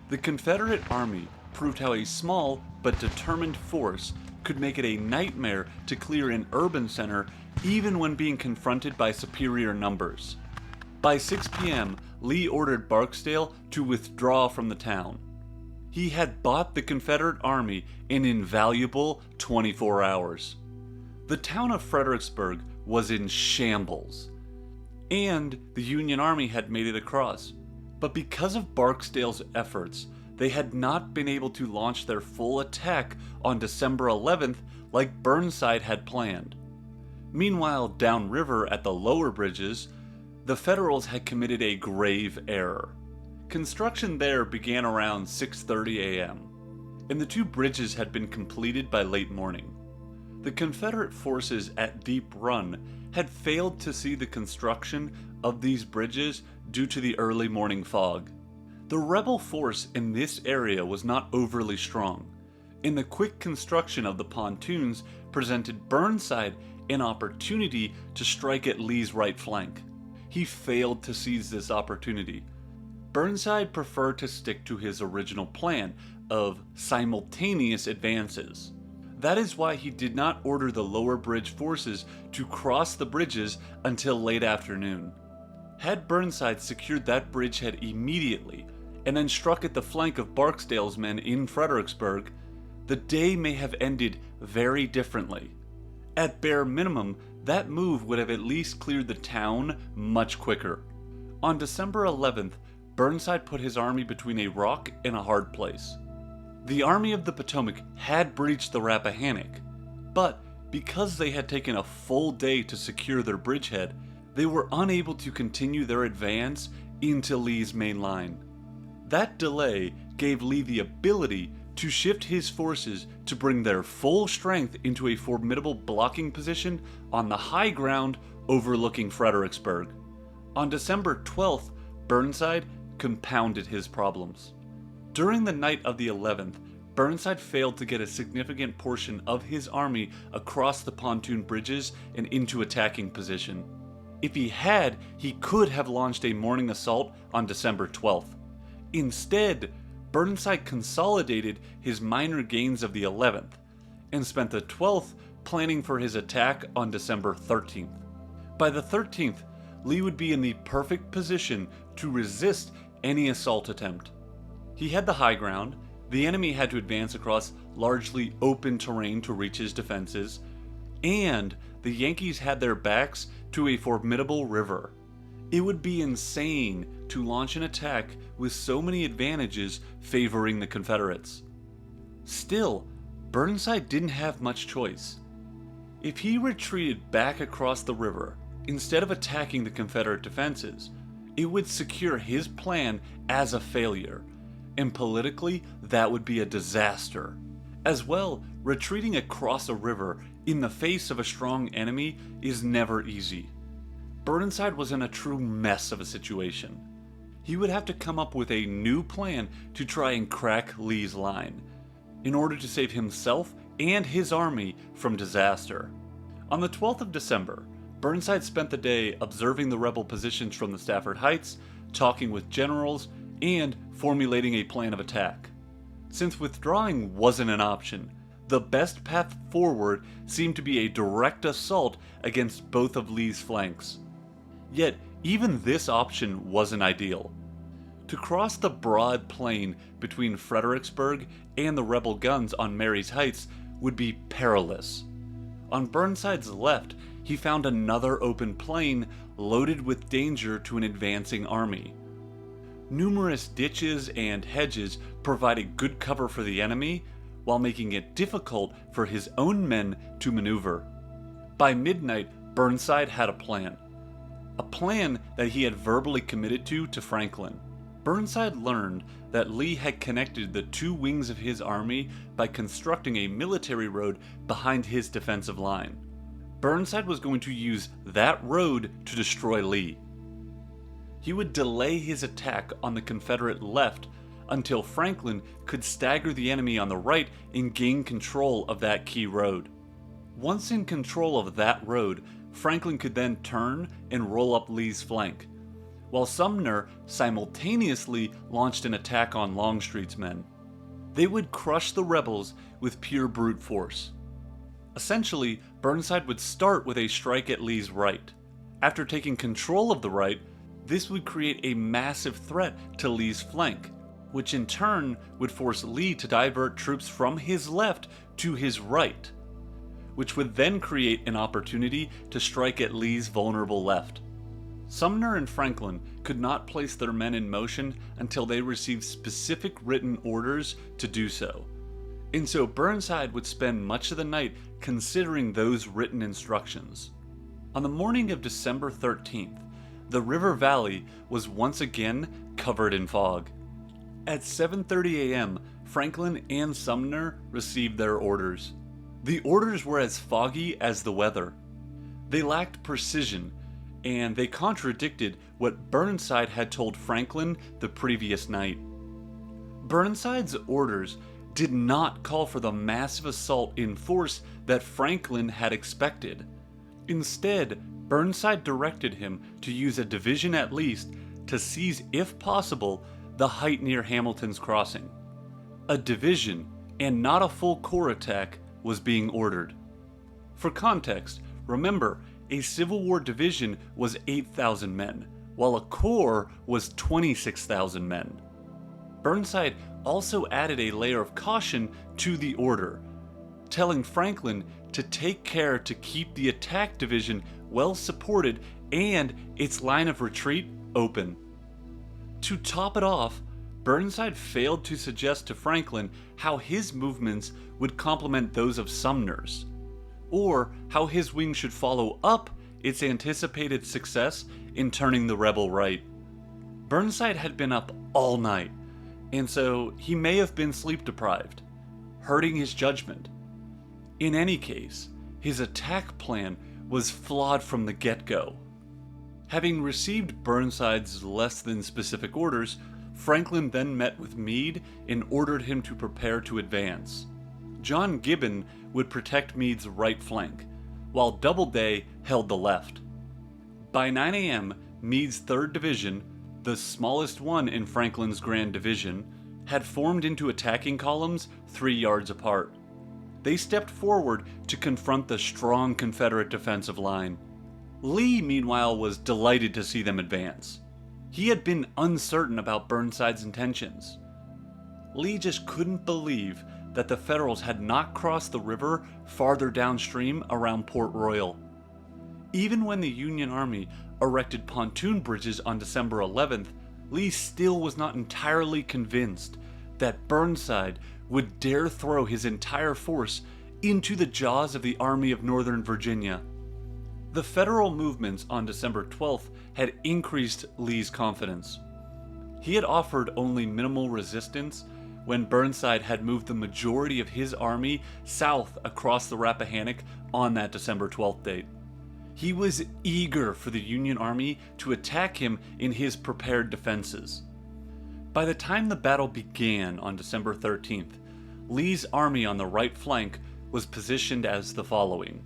The Confederate Army proved how a small but determined force could make it a nightmare to clear an urban center even when being confronted by superior numbers. By 6 p.m., Lee ordered Barksdale to withdraw from the town. He had bought the Confederate Army an invaluable 24 hours. The town of Fredericksburg was in shambles, and the Union Army had made it across. But because of Barksdale's efforts, they had not been able to launch their full attack on December 11th like Burnside had planned. Meanwhile, downriver at the lower bridges, the Federals had committed a grave error. Construction there began around 6:30 a.m., and the two bridges had been completed by late morning. The Confederate forces at Deep Run had failed to see the construction of these bridges due to the early morning fog. The rebel force in this area was not overly strong, and the quick construction of the pontoons presented Burnside an opportunity to strike at Lee's right flank. He failed to seize this opportunity. Burnside preferred to stick to his original plan of simultaneous advances. That is why he did not order the lower bridge forces to cross the bridges until late afternoon. Had Burnside secured that bridgehead immediately and then struck at the flank of Barksdale's men in Fredericksburg, the day may have ended very differently. At bare minimum, that move would have at least cleared the town much quicker. On December 11th, Burnside put his army between a rock and a hard place. The Army of the Potomac had breached the Rappahannock, but Because they had taken a full day to secure their bridgehead, they were unable to continue their advance into Lee's main line. That delay gave Lee the ability to shift his forces to bring their full strength into a formidable blocking position on the high ground overlooking Fredericksburg. On December 12th, Burnside compounded his problems. During the night of the 11th, Burnside failed to get a significant portion of his army across the pontoon bridges and into attacking position. If he had, he could have launched a morning assault on December 12th. Instead, Burnside consolidated his minor gains of the 11th and spent the 12th planning for his attack on December 13th. By the 13th, Lee would be in the perfect position to resist any assault attempt. He had the high ground, the enemy had to advance across largely open terrain to reach his defenses, and the Yankees had their backs to a formidable river. It would be insane to launch an attack with so many advantages favoring the Confederates. Still, Burnside didn't have much choice. If he retreated back across the river, instead of attacking the Confederate defenses, it would secure his plan as a failure, and politically, that would be a disaster. As well, retreating across a river in the face of a strong enemy is never easy. Burnside was in a true mess of a situation. He would have to come up with a new plan to try and crack Lee's line, in order to save himself and his army from disaster. On the 12th of December, Burnside spent the day observing the rebel positions from the Stafford Heights, talking with generals, and formulating a plan of attack. Since withdrawing wasn't an option, the best path forward seemed to be a direct assault against both of Lee's flanks. Yet, even this option wasn't ideal. To cross the broad plain between Fredericksburg and the rebel guns on Marye's Heights would be perilous. On Burnside's left, he found another open plain loaded with danger to an advancing army. Numerous ditches and hedges provided good cover for the enemy, while making it difficult for his own men to maneuver. By midnight, Burnside had a plan that he had verbally committed to Franklin. Burnside learned that Lee had connected the two wings of his army by constructing a military road behind his defensive line. Burnside was going to use that road to destroy Lee. He would delay his attack on the Confederate left until Franklin could stagger the enemy on the right and gain control of that key road. Once in control of that road, Franklin could then turn and roll up Lee's flank, while Sumner simultaneously launched an attack on Longstreet's men. They would crush the rebels with pure brute force. Essentially, Burnside would start with a strike at Lee's right. After taking control of the right, this would create a massive threat to Lee's flank, which in turn would force Lee to divert troops from his left to his right, which would then create an opportunity to strike at Lee's vulnerable left. Sumner and Franklin could not place their men in motion until they received specific written orders to do so, and so Burnside would spend much of the night considering those written instructions. On the morning of December 13th, the river valley was once again covered in fog. At 7:30 a.m., Franklin and Sumner received their orders. The orders were as foggy as the weather. They lacked precision, and they contradicted what Burnside had told Franklin the previous night. Burnside's orders did not call for the massive assault in force that Franklin had expected. Instead, Burnside directed him to use a division at least to seize, if possible, the height near Hamilton's Crossing. A division, and not a full corps attack, was being ordered. For context, remember, a Civil War division was 8,000 men, while a corps was 26,000 men. Burnside also added a layer of caution to the order, telling Franklin to take care to keep the attack division well supported and its line of retreat open. To top it off, Burnside failed to suggest to Franklin how his movements would complement those of Sumner's. or how his wing should follow up its anticipated success in turning the rebel right. Burnside had been up all night, and so he may have been sleep deprived, hurting his judgment. In any case, his attack plan was flawed from the get-go. Having received Burnside's less than specific orders, Franklin then met with Meade and ordered him to prepare to advance. John Gibbon would protect Meade's right flank, while Doubleday held the left. By 9 a.m., Meade's 3rd Division, the smallest one in Franklin's Grand Division, had formed into attacking columns 3 yards apart. They stepped forward to confront the strong Confederate defensive line. Lee, meanwhile, was delighted to see them advance. He had been uncertain about Burnside's intentions. Lee just couldn't believe that the Federals had not crossed the river farther downstream around Port Royal. Even when the Union Army erected pontoon bridges on December 11th, Lee still was not entirely convinced that Burnside would dare throw his entire force into the jaws of the Army of Northern Virginia. The Federal movements on December 12th had increased Lee's confidence. He had offered only minimal resistance when Burnside had moved the majority of his army south across the Rappahannock on that December 12th date. He was eager for the Union Army to attack him in his prepared defenses. By the time the battle began on December 13th, Lee's army on the right flank was positioned as the following.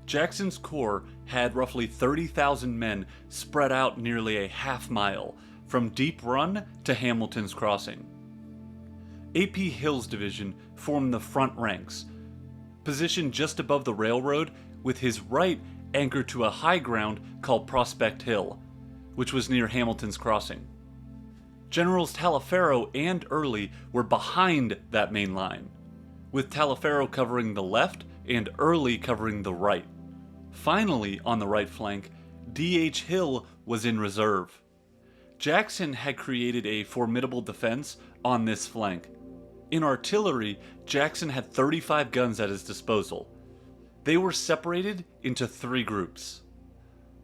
Jackson's corps had roughly 30,000 men spread out nearly a half mile from Deep Run to Hamilton's Crossing. A.P. Hill's division formed the front ranks, positioned just above the railroad with his right anchored to a high ground called Prospect Hill, which was near Hamilton's Crossing. Generals Taliaferro and Early were behind that main line, with Taliaferro covering the left and Early covering the right. Finally, on the right flank, D.H. Hill was in reserve. Jackson had created a formidable defense on this flank. In artillery, Jackson had 35 guns at his disposal. They were separated into 3 groups.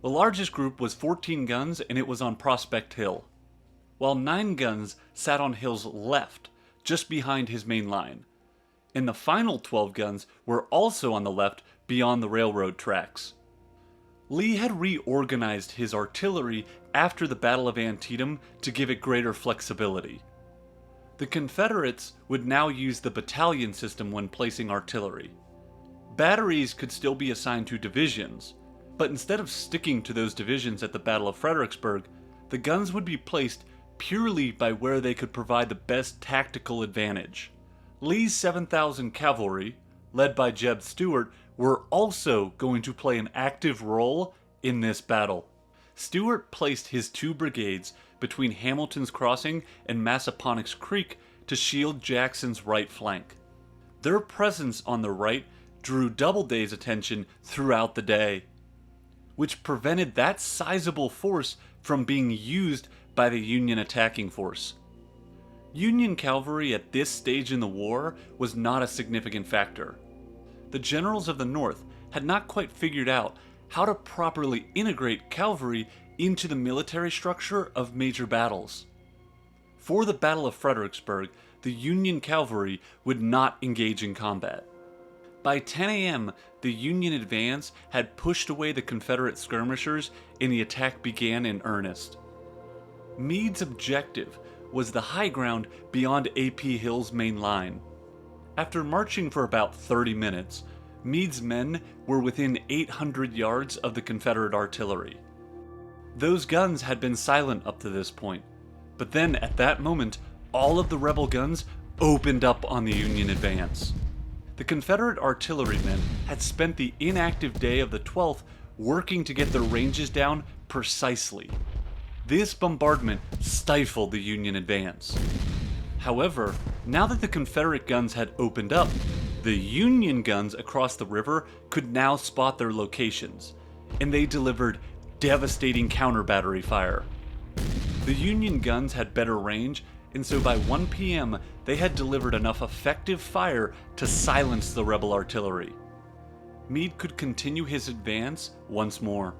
The largest group was 14 guns and it was on Prospect Hill, while 9 guns sat on Hill's left, just behind his main line, and the final 12 guns were also on the left beyond the railroad tracks. Lee had reorganized his artillery after the Battle of Antietam to give it greater flexibility. The Confederates would now use the battalion system when placing artillery. Batteries could still be assigned to divisions, but instead of sticking to those divisions at the Battle of Fredericksburg, the guns would be placed purely by where they could provide the best tactical advantage. Lee's 7,000 cavalry, led by Jeb Stuart, were also going to play an active role in this battle. Stuart placed his 2 brigades between Hamilton's Crossing and Massaponax Creek to shield Jackson's right flank. Their presence on the right drew Doubleday's attention throughout the day, which prevented that sizable force from being used by the Union attacking force. Union cavalry at this stage in the war was not a significant factor. The generals of the North had not quite figured out how to properly integrate cavalry into the military structure of major battles. For the Battle of Fredericksburg, the Union cavalry would not engage in combat. By 10 a.m., the Union advance had pushed away the Confederate skirmishers and the attack began in earnest. Meade's objective was the high ground beyond A.P. Hill's main line. After marching for about 30 minutes, Meade's men were within 800 yards of the Confederate artillery. Those guns had been silent up to this point, but then at that moment, all of the rebel guns opened up on the Union advance. The Confederate artillerymen had spent the inactive day of the 12th working to get their ranges down precisely. This bombardment stifled the Union advance. However, now that the Confederate guns had opened up, the Union guns across the river could now spot their locations, and they delivered devastating counter-battery fire. The Union guns had better range, and so by 1 p.m. they had delivered enough effective fire to silence the rebel artillery. Meade could continue his advance once more.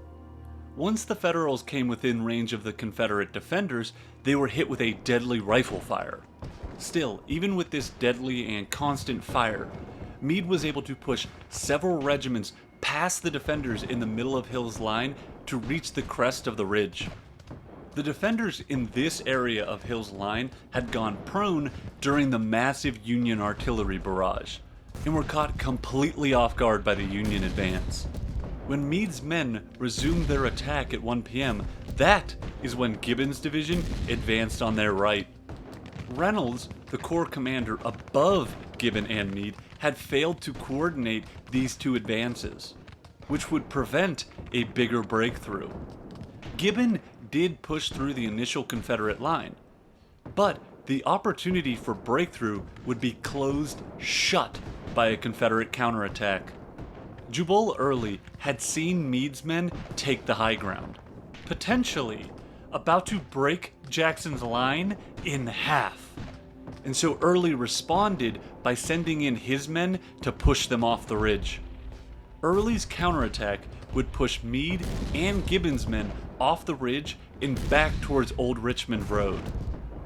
Once the Federals came within range of the Confederate defenders, they were hit with a deadly rifle fire. Still, even with this deadly and constant fire, Meade was able to push several regiments past the defenders in the middle of Hill's line to reach the crest of the ridge. The defenders in this area of Hill's line had gone prone during the massive Union artillery barrage, and were caught completely off guard by the Union advance. When Meade's men resumed their attack at 1 p.m., that is when Gibbon's division advanced on their right. Reynolds, the corps commander above Gibbon and Meade, had failed to coordinate these two advances, which would prevent a bigger breakthrough. Gibbon did push through the initial Confederate line, but the opportunity for breakthrough would be closed shut by a Confederate counterattack. Jubal Early had seen Meade's men take the high ground, potentially about to break Jackson's line in half, and so Early responded by sending in his men to push them off the ridge. Early's counterattack would push Meade and Gibbon's men off the ridge and back towards Old Richmond Road.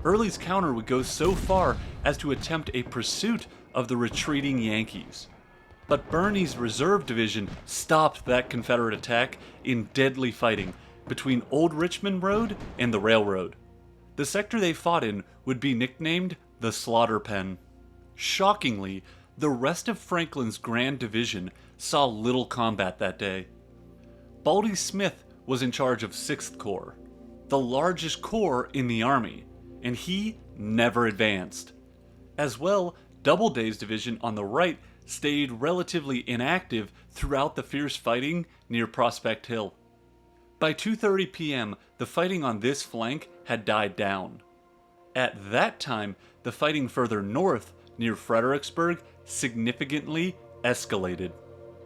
Early's counter would go so far as to attempt a pursuit of the retreating Yankees. But Birney's reserve division stopped that Confederate attack in deadly fighting between Old Richmond Road and the railroad. The sector they fought in would be nicknamed the Slaughter Pen. Shockingly, the rest of Franklin's Grand Division saw little combat that day. Baldy Smith was in charge of 6th Corps, the largest corps in the Army, and he never advanced. As well, Doubleday's division on the right stayed relatively inactive throughout the fierce fighting near Prospect Hill. By 2:30 p.m., the fighting on this flank had died down. At that time, the fighting further north, near Fredericksburg, significantly escalated.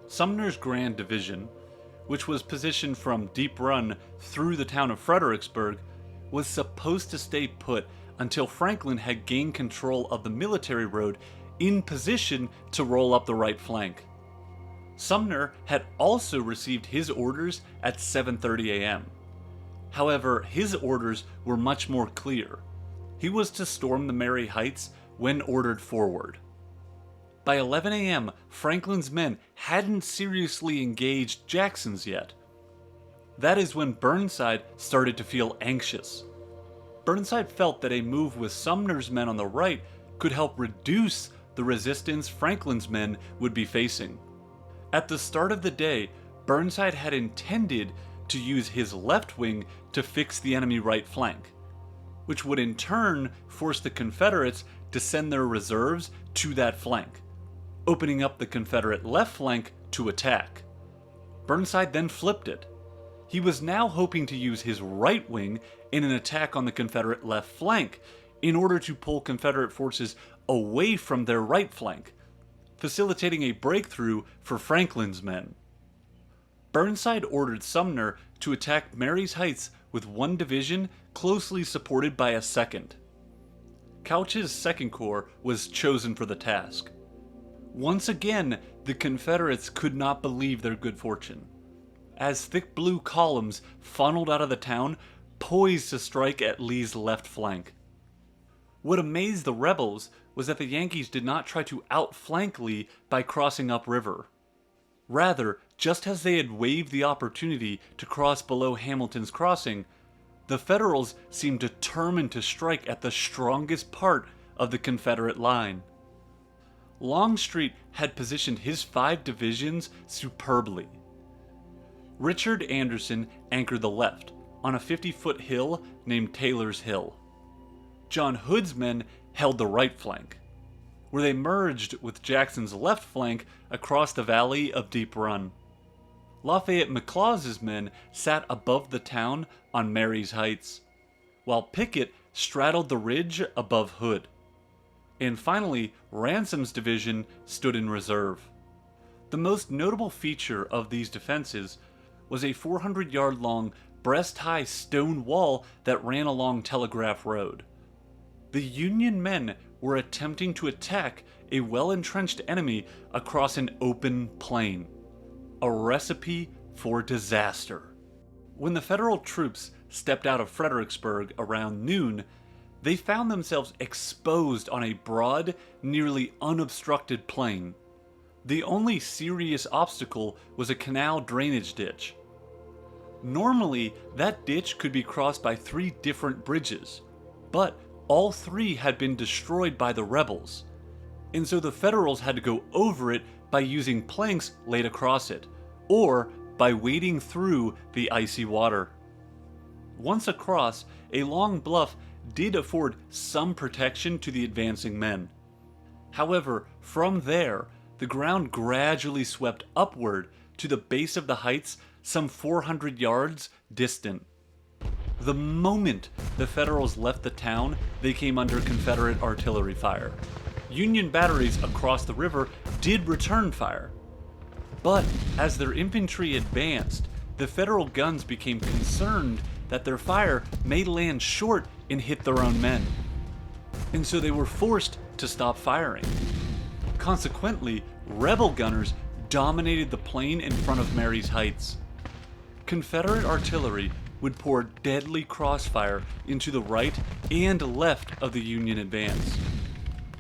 Sumner's Grand Division, which was positioned from Deep Run through the town of Fredericksburg, was supposed to stay put until Franklin had gained control of the military road in position to roll up the right flank. Sumner had also received his orders at 7:30 a.m. However, his orders were much more clear. He was to storm the Mary Heights when ordered forward. By 11 a.m., Franklin's men hadn't seriously engaged Jackson's yet. That is when Burnside started to feel anxious. Burnside felt that a move with Sumner's men on the right could help reduce the resistance Franklin's men would be facing. At the start of the day, Burnside had intended to use his left wing to fix the enemy right flank, which would in turn force the Confederates to send their reserves to that flank, opening up the Confederate left flank to attack. Burnside then flipped it. He was now hoping to use his right wing in an attack on the Confederate left flank in order to pull Confederate forces away from their right flank, facilitating a breakthrough for Franklin's men. Burnside ordered Sumner to attack Mary's Heights with one division closely supported by a second. Couch's 2nd Corps was chosen for the task. Once again, the Confederates could not believe their good fortune, as thick blue columns funneled out of the town, poised to strike at Lee's left flank. What amazed the rebels was that the Yankees did not try to outflank Lee by crossing upriver. Rather, just as they had waived the opportunity to cross below Hamilton's Crossing, the Federals seemed determined to strike at the strongest part of the Confederate line. Longstreet had positioned his 5 divisions superbly. Richard Anderson anchored the left, on a 50-foot hill named Taylor's Hill. John Hood's men held the right flank, where they merged with Jackson's left flank across the valley of Deep Run. Lafayette McLaws's men sat above the town on Mary's Heights, while Pickett straddled the ridge above Hood. And finally, Ransom's division stood in reserve. The most notable feature of these defenses was a 400-yard-long, breast-high stone wall that ran along Telegraph Road. The Union men were attempting to attack a well-entrenched enemy across an open plain. a recipe for disaster. When the Federal troops stepped out of Fredericksburg around noon, they found themselves exposed on a broad, nearly unobstructed plain. The only serious obstacle was a canal drainage ditch. Normally, that ditch could be crossed by 3 different bridges, but all 3 had been destroyed by the rebels, and so the Federals had to go over it by using planks laid across it, or by wading through the icy water. Once across, a long bluff did afford some protection to the advancing men. However, from there, the ground gradually swept upward to the base of the heights some 400 yards distant. The moment the Federals left the town, they came under Confederate artillery fire. Union batteries across the river did return fire. But as their infantry advanced, the Federal guns became concerned that their fire may land short and hit their own men. And so they were forced to stop firing. Consequently, rebel gunners dominated the plain in front of Mary's Heights. Confederate artillery would pour deadly crossfire into the right and left of the Union advance.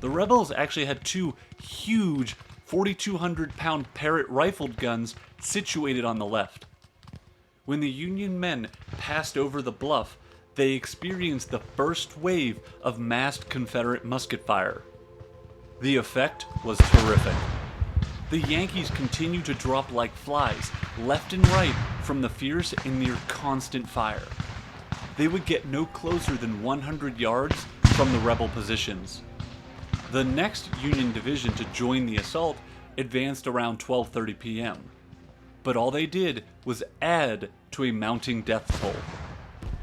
The rebels actually had 2 huge 4,200-pound Parrott rifled guns situated on the left. When the Union men passed over the bluff, they experienced the first wave of massed Confederate musket fire. The effect was terrific. The Yankees continued to drop like flies, left and right, from the fierce and near constant fire. They would get no closer than 100 yards from the rebel positions. The next Union division to join the assault advanced around 12:30 p.m., but all they did was add to a mounting death toll.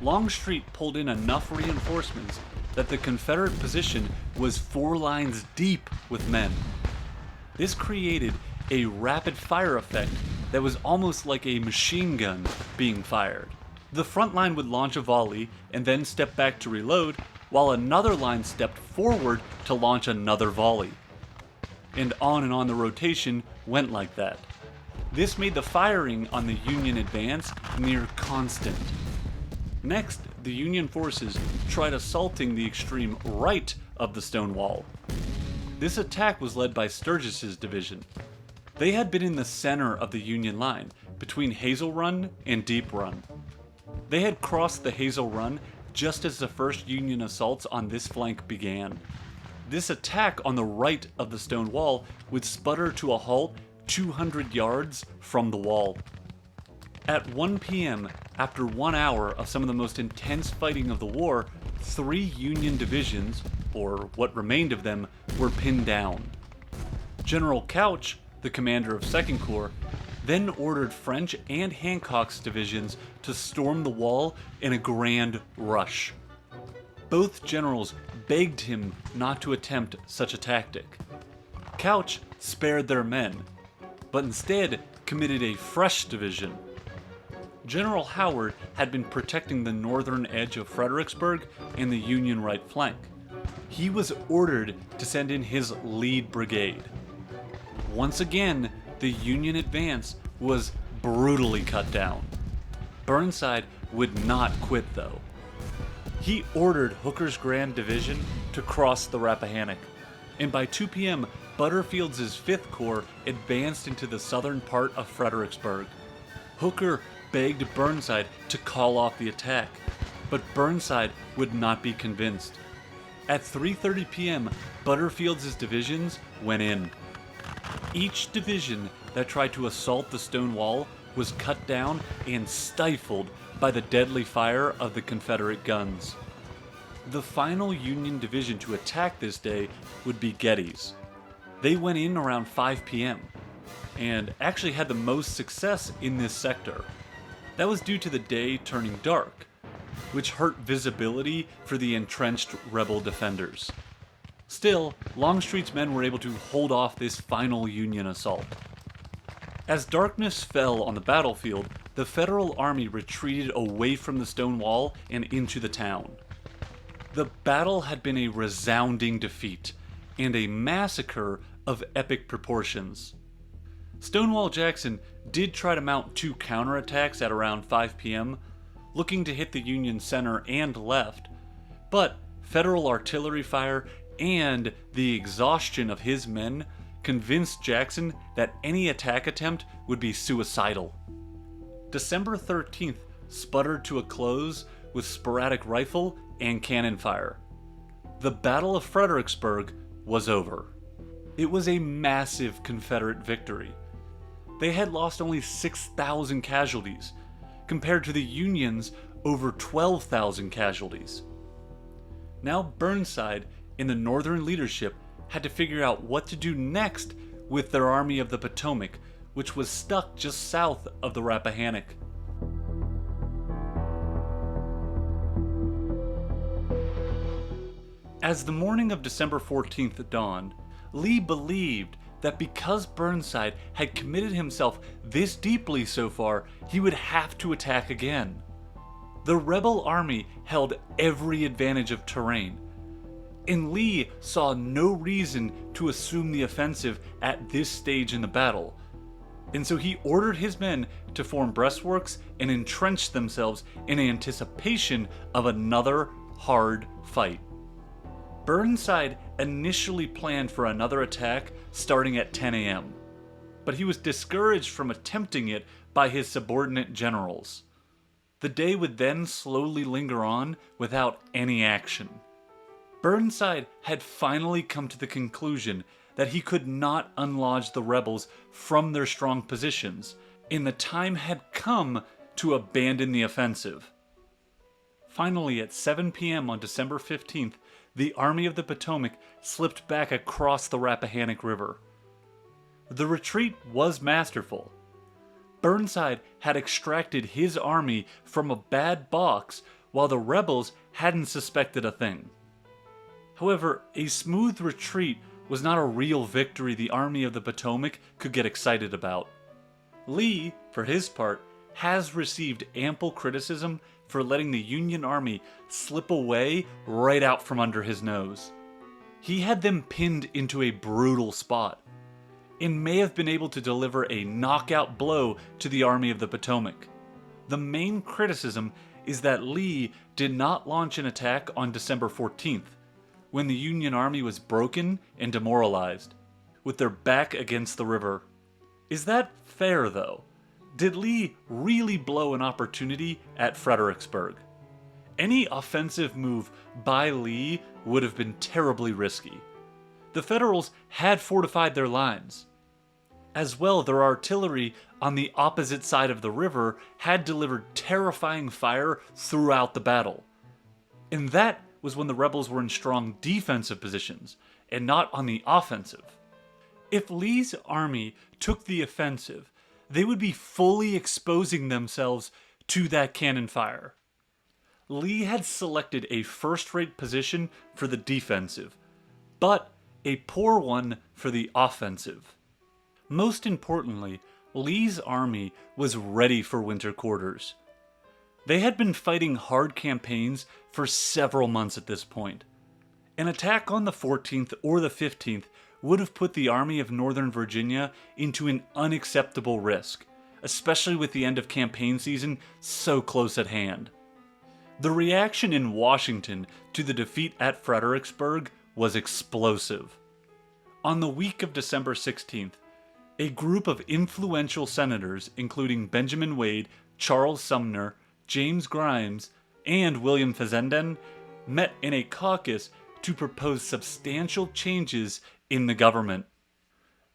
Longstreet pulled in enough reinforcements that the Confederate position was 4 lines deep with men. This created a rapid fire effect that was almost like a machine gun being fired. The front line would launch a volley and then step back to reload, while another line stepped forward to launch another volley. And on the rotation went like that. This made the firing on the Union advance near constant. Next, the Union forces tried assaulting the extreme right of the stone wall. This attack was led by Sturgis's division. They had been in the center of the Union line, between Hazel Run and Deep Run. They had crossed the Hazel Run just as the first Union assaults on this flank began. This attack on the right of the stone wall would sputter to a halt 200 yards from the wall. At 1 p.m., after 1 hour of some of the most intense fighting of the war, 3 Union divisions, or what remained of them, were pinned down. General Couch, the commander of 2nd Corps, then ordered French and Hancock's divisions to storm the wall in a grand rush. Both generals begged him not to attempt such a tactic. Couch spared their men, but instead committed a fresh division. General Howard had been protecting the northern edge of Fredericksburg and the Union right flank. He was ordered to send in his lead brigade. Once again, the Union advance was brutally cut down. Burnside would not quit though. He ordered Hooker's Grand Division to cross the Rappahannock, and by 2 p.m., Butterfield's 5th Corps advanced into the southern part of Fredericksburg. Hooker begged Burnside to call off the attack, but Burnside would not be convinced. At 3:30 p.m., Butterfield's divisions went in. Each division that tried to assault the stone wall was cut down and stifled by the deadly fire of the Confederate guns. The final Union division to attack this day would be Getty's. They went in around 5 p.m. and actually had the most success in this sector. That was due to the day turning dark, which hurt visibility for the entrenched rebel defenders. Still, Longstreet's men were able to hold off this final Union assault. As darkness fell on the battlefield, the Federal Army retreated away from the stone wall and into the town. The battle had been a resounding defeat and a massacre of epic proportions. Stonewall Jackson did try to mount 2 counterattacks at around 5 p.m., looking to hit the Union center and left, but Federal artillery fire and the exhaustion of his men convinced Jackson that any attack attempt would be suicidal. December 13th sputtered to a close with sporadic rifle and cannon fire. The Battle of Fredericksburg was over. It was a massive Confederate victory. They had lost only 6,000 casualties, compared to the Union's over 12,000 casualties. Now Burnside and the Northern leadership had to figure out what to do next with their Army of the Potomac, which was stuck just south of the Rappahannock. As the morning of December 14th dawned, Lee believed that because Burnside had committed himself this deeply so far, he would have to attack again. The rebel army held every advantage of terrain, and Lee saw no reason to assume the offensive at this stage in the battle, and so he ordered his men to form breastworks and entrench themselves in anticipation of another hard fight. Burnside initially planned for another attack starting at 10 a.m., but he was discouraged from attempting it by his subordinate generals. The day would then slowly linger on without any action. Burnside had finally come to the conclusion that he could not unlodge the rebels from their strong positions, and the time had come to abandon the offensive. Finally, at 7 p.m. on December 15th, the Army of the Potomac slipped back across the Rappahannock River. The retreat was masterful. Burnside had extracted his army from a bad box while the rebels hadn't suspected a thing. However, a smooth retreat was not a real victory the Army of the Potomac could get excited about. Lee, for his part, has received ample criticism for letting the Union Army slip away right out from under his nose. He had them pinned into a brutal spot, and may have been able to deliver a knockout blow to the Army of the Potomac. The main criticism is that Lee did not launch an attack on December 14th, when the Union Army was broken and demoralized, with their back against the river. Is that fair, though? Did Lee really blow an opportunity at Fredericksburg? Any offensive move by Lee would have been terribly risky. The Federals had fortified their lines. As well, their artillery on the opposite side of the river had delivered terrifying fire throughout the battle. And that was when the rebels were in strong defensive positions, and not on the offensive. If Lee's army took the offensive, they would be fully exposing themselves to that cannon fire. Lee had selected a first-rate position for the defensive, but a poor one for the offensive. Most importantly, Lee's army was ready for winter quarters. They had been fighting hard campaigns for several months at this point. An attack on the 14th or the 15th would have put the Army of Northern Virginia into an unacceptable risk, especially with the end of campaign season so close at hand. The reaction in Washington to the defeat at Fredericksburg was explosive. On the week of December 16th, a group of influential senators, including Benjamin Wade, Charles Sumner, James Grimes, and William Fessenden, met in a caucus to propose substantial changes in the government.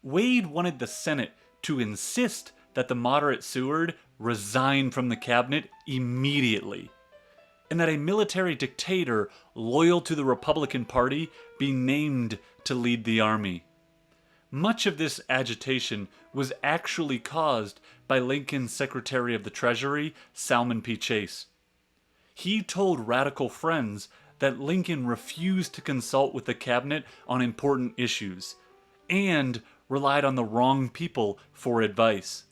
Wade wanted the Senate to insist that the moderate Seward resign from the cabinet immediately, and that a military dictator loyal to the Republican Party be named to lead the army. Much of this agitation was actually caused by Lincoln's Secretary of the Treasury, Salmon P. Chase. He told radical friends that Lincoln refused to consult with the cabinet on important issues, and relied on the wrong people for advice.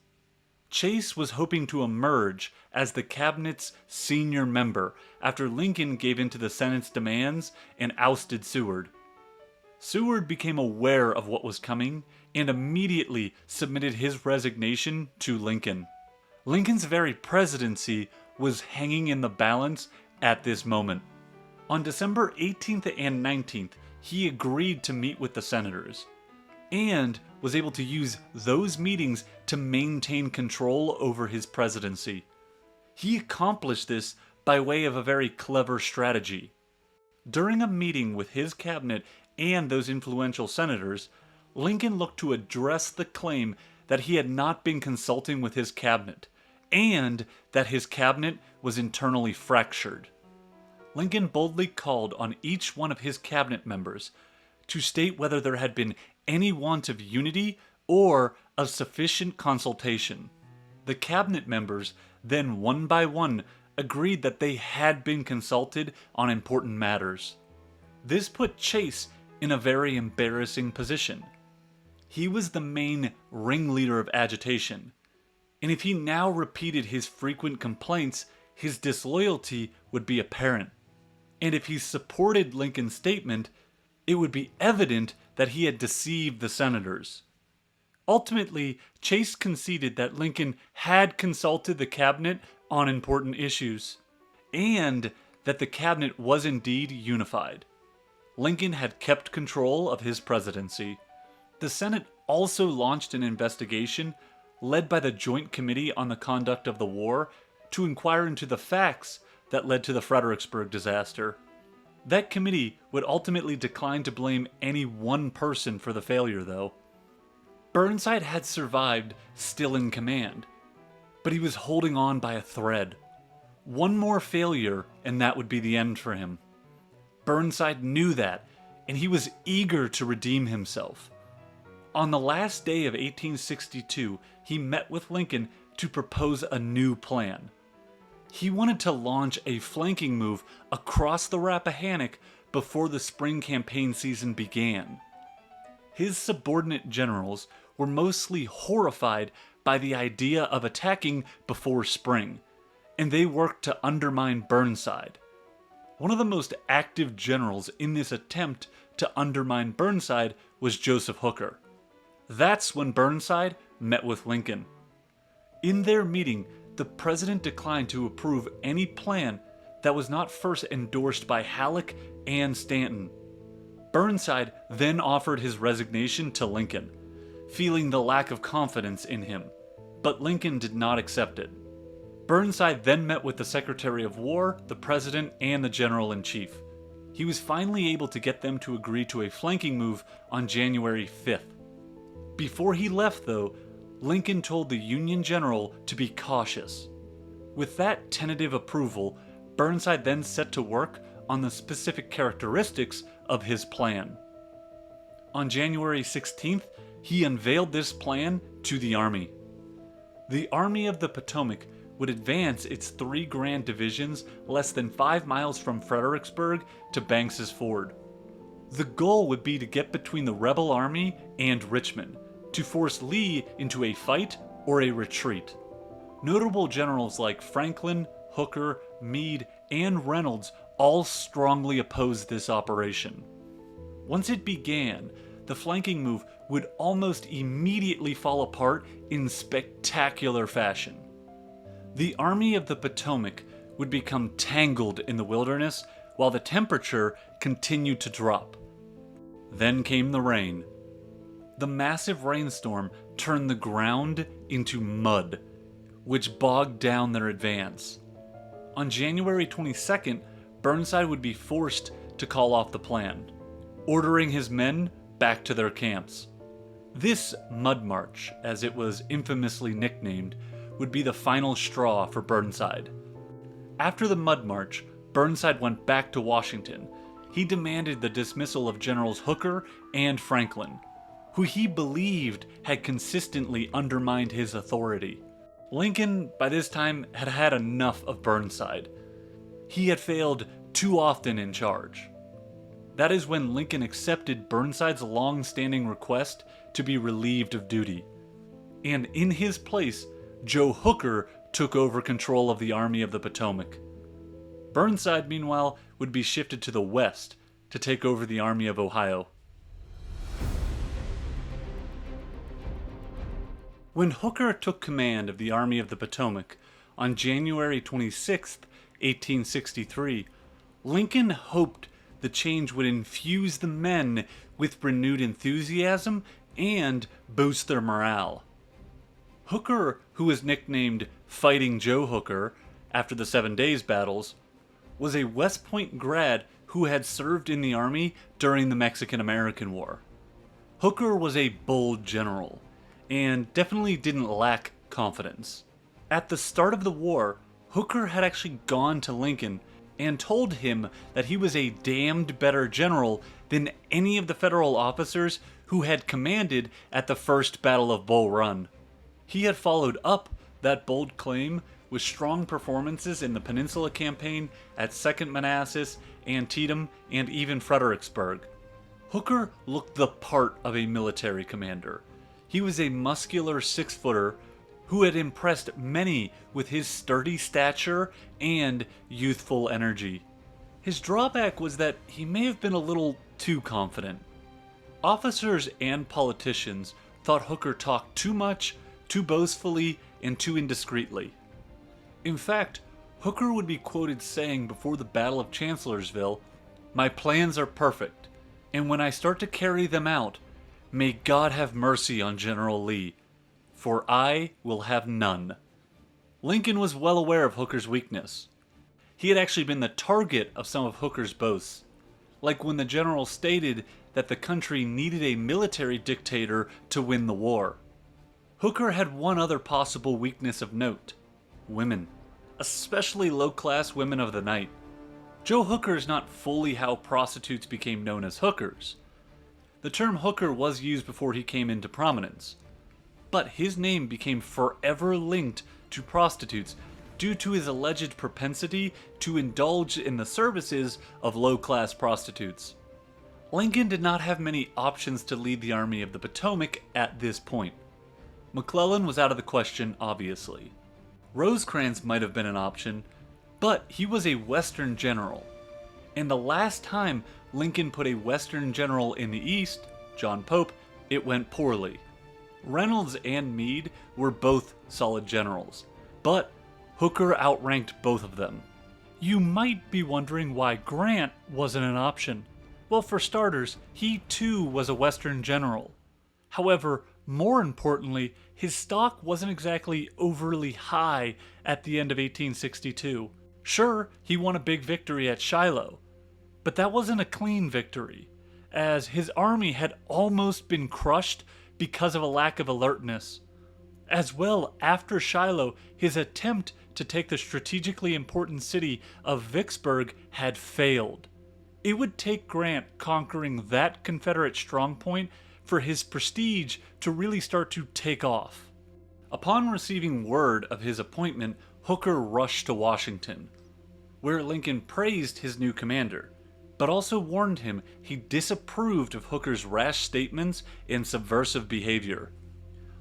Chase was hoping to emerge as the cabinet's senior member after Lincoln gave in to the Senate's demands and ousted Seward. Seward became aware of what was coming and immediately submitted his resignation to Lincoln. Lincoln's very presidency was hanging in the balance at this moment. On December 18th and 19th, he agreed to meet with the senators, and was able to use those meetings to maintain control over his presidency. He accomplished this by way of a very clever strategy. During a meeting with his cabinet and those influential senators, Lincoln looked to address the claim that he had not been consulting with his cabinet, and that his cabinet was internally fractured. Lincoln boldly called on each one of his cabinet members to state whether there had been any want of unity or of sufficient consultation. The cabinet members then, one by one, agreed that they had been consulted on important matters. This put Chase in a very embarrassing position. He was the main ringleader of agitation, and if he now repeated his frequent complaints, his disloyalty would be apparent. And if he supported Lincoln's statement, it would be evident that he had deceived the senators. Ultimately, Chase conceded that Lincoln had consulted the cabinet on important issues, and that the cabinet was indeed unified. Lincoln had kept control of his presidency. The Senate also launched an investigation led by the Joint Committee on the Conduct of the War to inquire into the facts that led to the Fredericksburg disaster. That committee would ultimately decline to blame any one person for the failure, though. Burnside had survived still in command, but he was holding on by a thread. One more failure, and that would be the end for him. Burnside knew that, and he was eager to redeem himself. On the last day of 1862, he met with Lincoln to propose a new plan. He wanted to launch a flanking move across the Rappahannock before the spring campaign season began. His subordinate generals were mostly horrified by the idea of attacking before spring, and they worked to undermine Burnside. One of the most active generals in this attempt to undermine Burnside was Joseph Hooker. That's when Burnside met with Lincoln. In their meeting, the president declined to approve any plan that was not first endorsed by Halleck and Stanton. Burnside then offered his resignation to Lincoln, feeling the lack of confidence in him, but Lincoln did not accept it. Burnside then met with the Secretary of War, the President, and the General-in-Chief. He was finally able to get them to agree to a flanking move on January 5th. Before he left, though, Lincoln told the Union general to be cautious. With that tentative approval, Burnside then set to work on the specific characteristics of his plan. On January 16th, he unveiled this plan to the Army. The Army of the Potomac would advance its 3 grand divisions less than 5 miles from Fredericksburg to Banks's Ford. The goal would be to get between the rebel army and Richmond, to force Lee into a fight or a retreat. Notable generals like Franklin, Hooker, Meade, and Reynolds all strongly opposed this operation. Once it began, the flanking move would almost immediately fall apart in spectacular fashion. The Army of the Potomac would become tangled in the wilderness while the temperature continued to drop. Then came the rain. The massive rainstorm turned the ground into mud, which bogged down their advance. On January 22nd, Burnside would be forced to call off the plan, ordering his men back to their camps. This Mud March, as it was infamously nicknamed, would be the final straw for Burnside. After the Mud March, Burnside went back to Washington. He demanded the dismissal of Generals Hooker and Franklin, who he believed had consistently undermined his authority. Lincoln, by this time, had had enough of Burnside. He had failed too often in charge. That is when Lincoln accepted Burnside's long-standing request to be relieved of duty. And in his place, Joe Hooker took over control of the Army of the Potomac. Burnside, meanwhile, would be shifted to the west to take over the Army of Ohio. When Hooker took command of the Army of the Potomac on January 26, 1863, Lincoln hoped the change would infuse the men with renewed enthusiasm and boost their morale. Hooker, who was nicknamed Fighting Joe Hooker after the 7 Days battles, was a West Point grad who had served in the Army during the Mexican-American War. Hooker was a bold general, and definitely didn't lack confidence. At the start of the war, Hooker had actually gone to Lincoln and told him that he was a damned better general than any of the Federal officers who had commanded at the First Battle of Bull Run. He had followed up that bold claim with strong performances in the Peninsula Campaign, at 2nd Manassas, Antietam, and even Fredericksburg. Hooker looked the part of a military commander. He was a muscular 6-footer who had impressed many with his sturdy stature and youthful energy. His drawback was that he may have been a little too confident. Officers and politicians thought Hooker talked too much, too boastfully, and too indiscreetly. In fact, Hooker would be quoted saying before the Battle of Chancellorsville, "My plans are perfect, and when I start to carry them out, may God have mercy on General Lee, for I will have none." Lincoln was well aware of Hooker's weakness. He had actually been the target of some of Hooker's boasts, like when the general stated that the country needed a military dictator to win the war. Hooker had one other possible weakness of note: women, especially low-class women of the night. Joe Hooker is not fully how prostitutes became known as hookers. The term hooker was used before he came into prominence, but his name became forever linked to prostitutes due to his alleged propensity to indulge in the services of low-class prostitutes. Lincoln did not have many options to lead the Army of the Potomac at this point. McClellan was out of the question, obviously. Rosecrans might have been an option, but he was a Western general. And the last time Lincoln put a Western general in the East, John Pope, it went poorly. Reynolds and Meade were both solid generals, but Hooker outranked both of them. You might be wondering why Grant wasn't an option. Well, for starters, he too was a Western general. However, more importantly, his stock wasn't exactly overly high at the end of 1862. Sure, he won a big victory at Shiloh, but that wasn't a clean victory, as his army had almost been crushed because of a lack of alertness. As well, after Shiloh, his attempt to take the strategically important city of Vicksburg had failed. It would take Grant conquering that Confederate strongpoint for his prestige to really start to take off. Upon receiving word of his appointment, Hooker rushed to Washington, where Lincoln praised his new commander, but also warned him he disapproved of Hooker's rash statements and subversive behavior,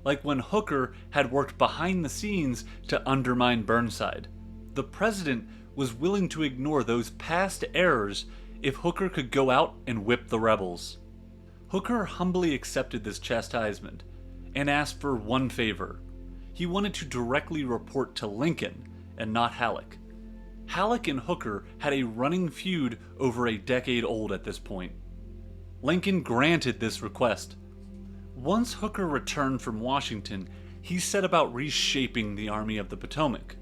like when Hooker had worked behind the scenes to undermine Burnside. The president was willing to ignore those past errors if Hooker could go out and whip the rebels. Hooker humbly accepted this chastisement and asked for one favor. He wanted to directly report to Lincoln and not Halleck. Halleck and Hooker had a running feud over a decade old at this point. Lincoln granted this request. Once Hooker returned from Washington, he set about reshaping the Army of the Potomac.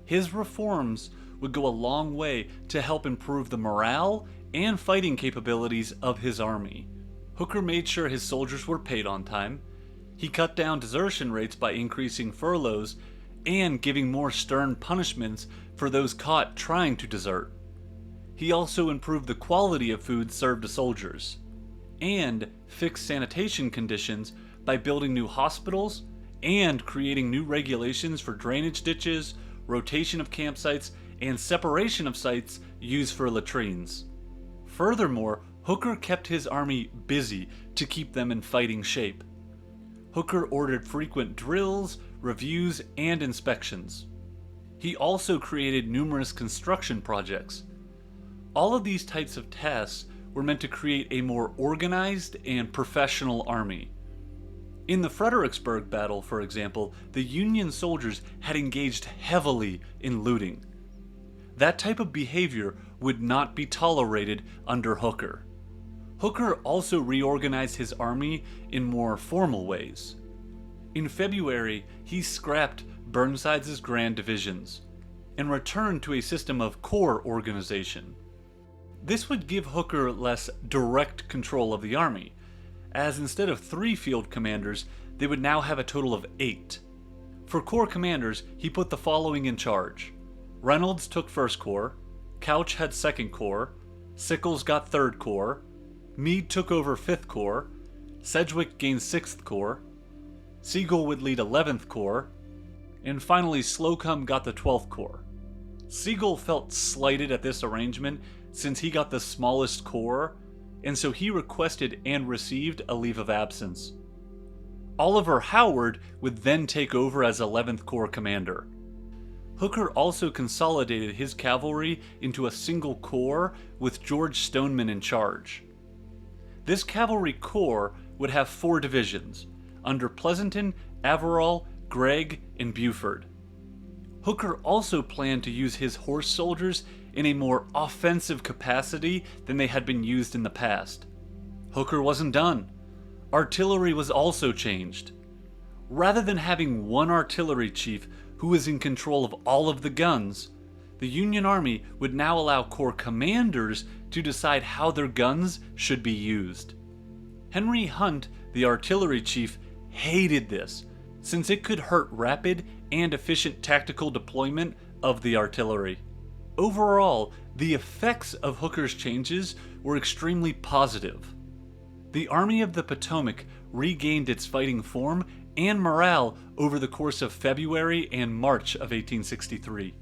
His reforms would go a long way to help improve the morale and fighting capabilities of his army. Hooker made sure his soldiers were paid on time. He cut down desertion rates by increasing furloughs and giving more stern punishments for those caught trying to desert. He also improved the quality of food served to soldiers and fixed sanitation conditions by building new hospitals and creating new regulations for drainage ditches, rotation of campsites, and separation of sites used for latrines. Furthermore, Hooker kept his army busy to keep them in fighting shape. Hooker ordered frequent drills, reviews, and inspections. He also created numerous construction projects. All of these types of tasks were meant to create a more organized and professional army. In the Fredericksburg battle, for example, the Union soldiers had engaged heavily in looting. That type of behavior would not be tolerated under Hooker. Hooker also reorganized his army in more formal ways. In February, he scrapped Burnside's grand divisions and returned to a system of corps organization. This would give Hooker less direct control of the army, as instead of 3 field commanders, they would now have a total of 8. For corps commanders, he put the following in charge. Reynolds took 1st Corps, Couch had 2nd Corps, Sickles got 3rd Corps, Meade took over 5th Corps, Sedgwick gained 6th Corps, Sigel would lead 11th Corps, and finally Slocum got the 12th Corps. Sigel felt slighted at this arrangement since he got the smallest corps, and so he requested and received a leave of absence. Oliver Howard would then take over as 11th Corps commander. Hooker also consolidated his cavalry into a single corps with George Stoneman in charge. This cavalry corps would have 4 divisions, under Pleasanton, Averell, Gregg, and Buford. Hooker also planned to use his horse soldiers in a more offensive capacity than they had been used in the past. Hooker wasn't done. Artillery was also changed. Rather than having one artillery chief who was in control of all of the guns, the Union Army would now allow corps commanders to decide how their guns should be used. Henry Hunt, the artillery chief, hated this, since it could hurt rapid and efficient tactical deployment of the artillery. Overall, the effects of Hooker's changes were extremely positive. The Army of the Potomac regained its fighting form and morale over the course of February and March of 1863.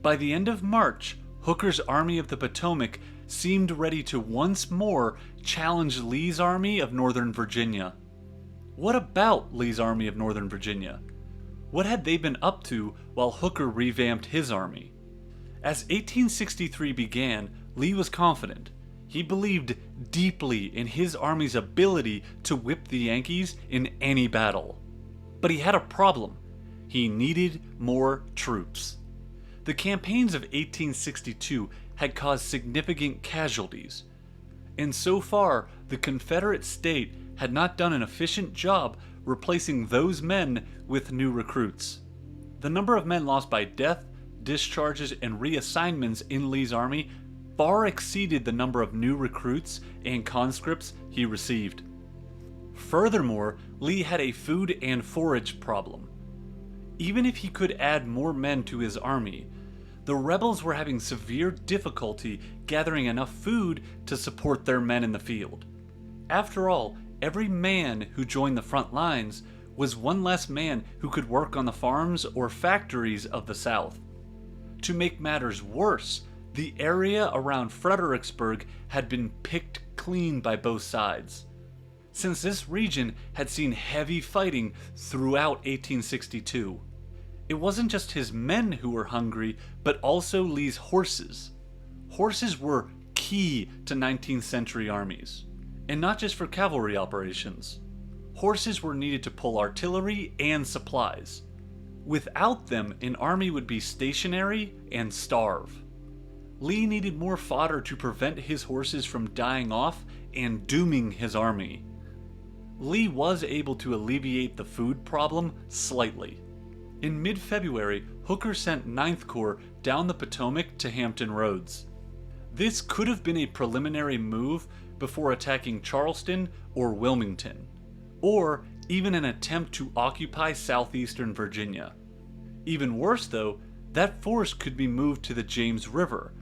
By the end of March, Hooker's Army of the Potomac seemed ready to once more challenge Lee's Army of Northern Virginia. What about Lee's Army of Northern Virginia? What had they been up to while Hooker revamped his army? As 1863 began, Lee was confident. He believed deeply in his army's ability to whip the Yankees in any battle. But he had a problem. He needed more troops. The campaigns of 1862 had caused significant casualties, and so far the Confederate state had not done an efficient job replacing those men with new recruits. The number of men lost by death, discharges, and reassignments in Lee's army far exceeded the number of new recruits and conscripts he received. Furthermore, Lee had a food and forage problem. Even if he could add more men to his army, the rebels were having severe difficulty gathering enough food to support their men in the field. After all, every man who joined the front lines was one less man who could work on the farms or factories of the South. To make matters worse, the area around Fredericksburg had been picked clean by both sides. Since this region had seen heavy fighting throughout 1862, it wasn't just his men who were hungry, but also Lee's horses. Horses were key to 19th century armies, and not just for cavalry operations. Horses were needed to pull artillery and supplies. Without them, an army would be stationary and starve. Lee needed more fodder to prevent his horses from dying off and dooming his army. Lee was able to alleviate the food problem slightly. In mid-February, Hooker sent 9th Corps down the Potomac to Hampton Roads. This could have been a preliminary move before attacking Charleston or Wilmington, or even an attempt to occupy southeastern Virginia. Even worse though, that force could be moved to the James River,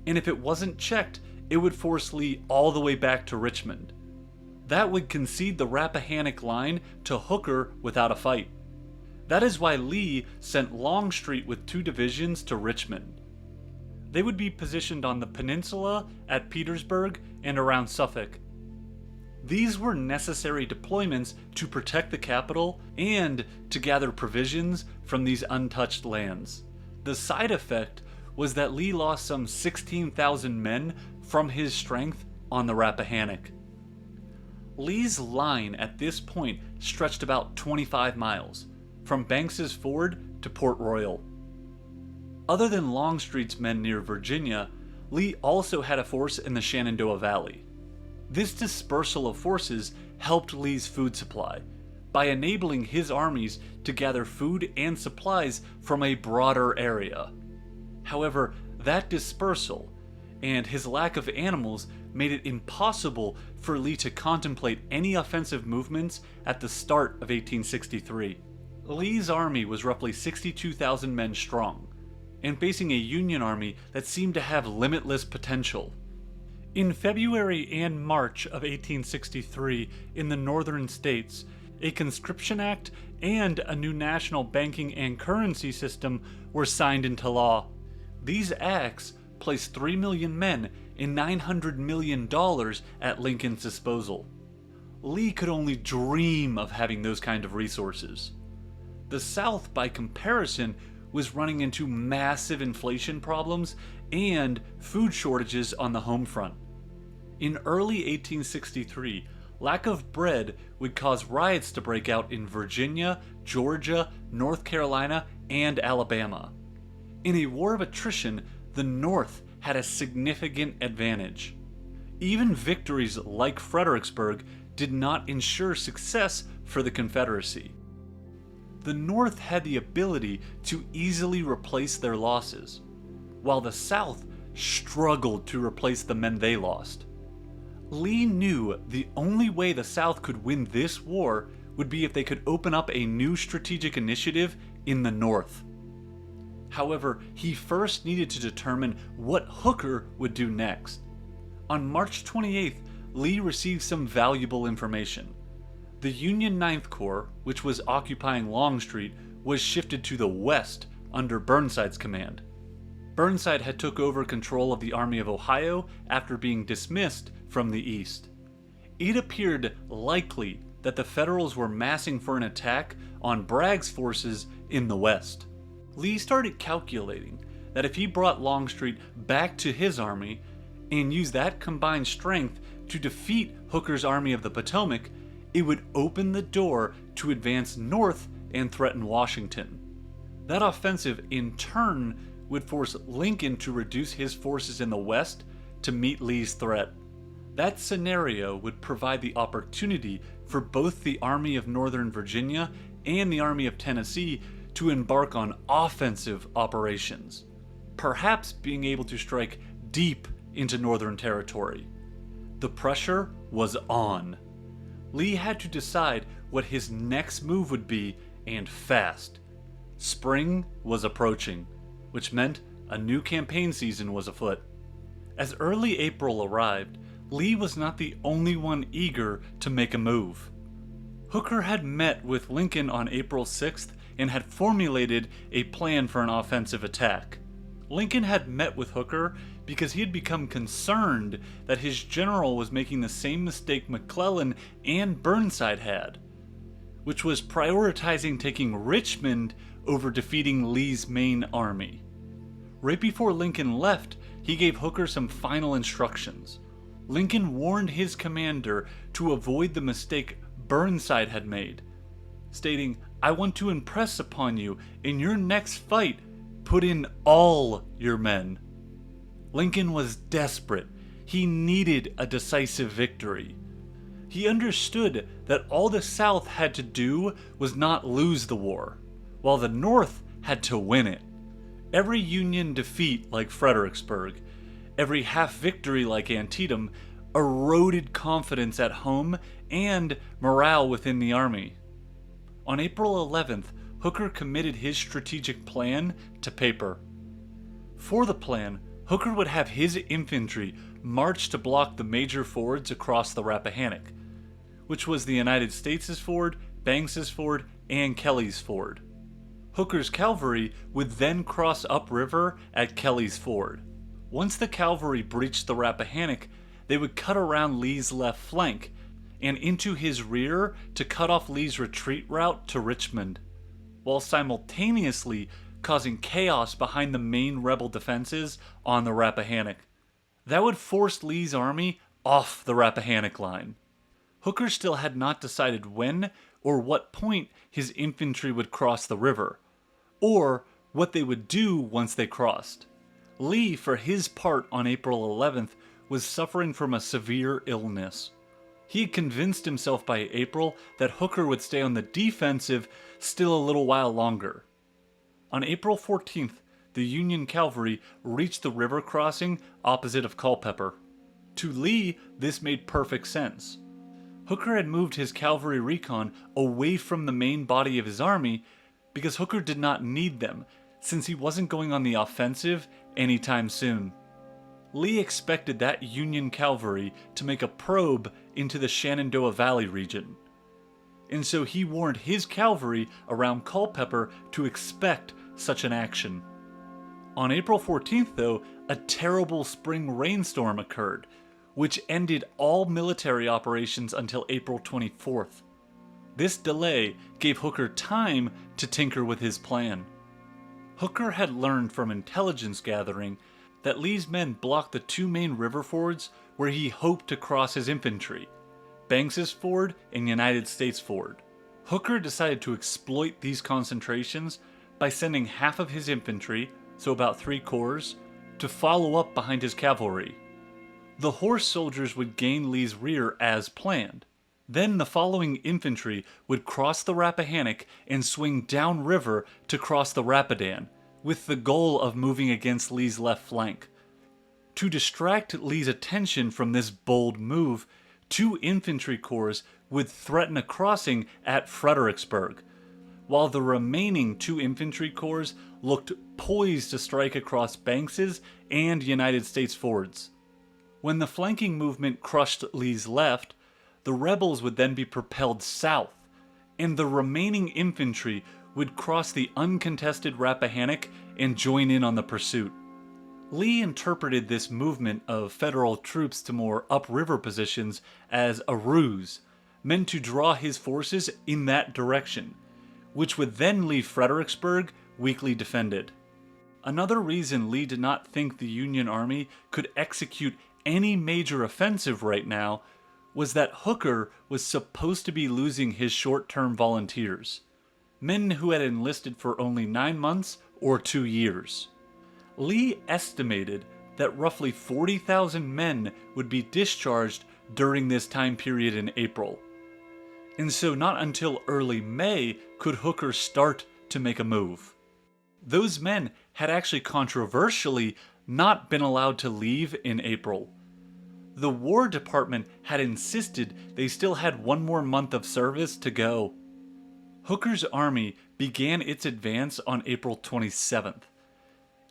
and if it wasn't checked, it would force Lee all the way back to Richmond. That would concede the Rappahannock line to Hooker without a fight. That is why Lee sent Longstreet with 2 divisions to Richmond. They would be positioned on the peninsula at Petersburg and around Suffolk. These were necessary deployments to protect the capital and to gather provisions from these untouched lands. The side effect was that Lee lost some 16,000 men from his strength on the Rappahannock. Lee's line at this point stretched about 25 miles, from Banks's Ford to Port Royal. Other than Longstreet's men near Virginia, Lee also had a force in the Shenandoah Valley. This dispersal of forces helped Lee's food supply, by enabling his armies to gather food and supplies from a broader area. However, that dispersal and his lack of animals made it impossible for Lee to contemplate any offensive movements at the start of 1863. Lee's army was roughly 62,000 men strong, and facing a Union army that seemed to have limitless potential. In February and March of 1863, in the northern states, a conscription act and a new national banking and currency system were signed into law. These acts placed 3 million men and $900 million at Lincoln's disposal. Lee could only dream of having those kind of resources. The South, by comparison, was running into massive inflation problems and food shortages on the home front. In early 1863, lack of bread would cause riots to break out in Virginia, Georgia, North Carolina, and Alabama. In a war of attrition, the North had a significant advantage. Even victories like Fredericksburg did not ensure success for the Confederacy. The North had the ability to easily replace their losses, while the South struggled to replace the men they lost. Lee knew the only way the South could win this war would be if they could open up a new strategic initiative in the North. However, he first needed to determine what Hooker would do next. On March 28th, Lee received some valuable information. The Union Ninth Corps, which was occupying Longstreet, was shifted to the west under Burnside's command. Burnside had took over control of the Army of Ohio after being dismissed from the east. It appeared likely that the Federals were massing for an attack on Bragg's forces in the west. Lee started calculating that if he brought Longstreet back to his army and used that combined strength to defeat Hooker's Army of the Potomac, it would open the door to advance north and threaten Washington. That offensive, in turn, would force Lincoln to reduce his forces in the west to meet Lee's threat. That scenario would provide the opportunity for both the Army of Northern Virginia and the Army of Tennessee to embark on offensive operations, perhaps being able to strike deep into Northern territory. The pressure was on. Lee had to decide what his next move would be, and fast. Spring was approaching, which meant a new campaign season was afoot. As early April arrived, Lee was not the only one eager to make a move. Hooker had met with Lincoln on April 6th and had formulated a plan for an offensive attack. Lincoln had met with Hooker because he had become concerned that his general was making the same mistake McClellan and Burnside had, which was prioritizing taking Richmond over defeating Lee's main army. Right before Lincoln left, he gave Hooker some final instructions. Lincoln warned his commander to avoid the mistake Burnside had made, stating, "I want to impress upon you, in your next fight, put in all your men." Lincoln was desperate. He needed a decisive victory. He understood that all the South had to do was not lose the war, while the North had to win it. Every Union defeat like Fredericksburg, every half victory like Antietam, eroded confidence at home and morale within the army. On April 11th, Hooker committed his strategic plan to paper. For the plan, Hooker would have his infantry march to block the major fords across the Rappahannock, which was the United States' Ford, Banks's Ford, and Kelly's Ford. Hooker's cavalry would then cross upriver at Kelly's Ford. Once the cavalry breached the Rappahannock, they would cut around Lee's left flank and into his rear to cut off Lee's retreat route to Richmond, while simultaneously causing chaos behind the main rebel defenses on the Rappahannock. That would force Lee's army off the Rappahannock line. Hooker still had not decided when or what point his infantry would cross the river, or what they would do once they crossed. Lee, for his part on April 11th, was suffering from a severe illness. He had convinced himself by April that Hooker would stay on the defensive still a little while longer. On April 14th, the Union cavalry reached the river crossing opposite of Culpeper. To Lee, this made perfect sense. Hooker had moved his cavalry recon away from the main body of his army because Hooker did not need them, since he wasn't going on the offensive anytime soon. Lee expected that Union cavalry to make a probe into the Shenandoah Valley region, and so he warned his cavalry around Culpeper to expect such an action. On April 14th, though, a terrible spring rainstorm occurred, which ended all military operations until April 24th. This delay gave Hooker time to tinker with his plan. Hooker had learned from intelligence gathering that Lee's men blocked the two main river fords where he hoped to cross his infantry, Banks's Ford and United States Ford. Hooker decided to exploit these concentrations by sending half of his infantry, so about 3 corps, to follow up behind his cavalry. The horse soldiers would gain Lee's rear as planned. Then the following infantry would cross the Rappahannock and swing downriver to cross the Rapidan, with the goal of moving against Lee's left flank. To distract Lee's attention from this bold move, 2 infantry corps would threaten a crossing at Fredericksburg, while the remaining 2 infantry corps looked poised to strike across Banks's and United States fords. When the flanking movement crushed Lee's left, the rebels would then be propelled south, and the remaining infantry would cross the uncontested Rappahannock and join in on the pursuit. Lee interpreted this movement of Federal troops to more upriver positions as a ruse, meant to draw his forces in that direction, which would then leave Fredericksburg weakly defended. Another reason Lee did not think the Union Army could execute any major offensive right now was that Hooker was supposed to be losing his short-term volunteers, men who had enlisted for only 9 months or 2 years. Lee estimated that roughly 40,000 men would be discharged during this time period in April. And so not until early May could Hooker start to make a move. Those men had actually controversially not been allowed to leave in April. The War Department had insisted they still had 1 more month of service to go. Hooker's army began its advance on April 27th,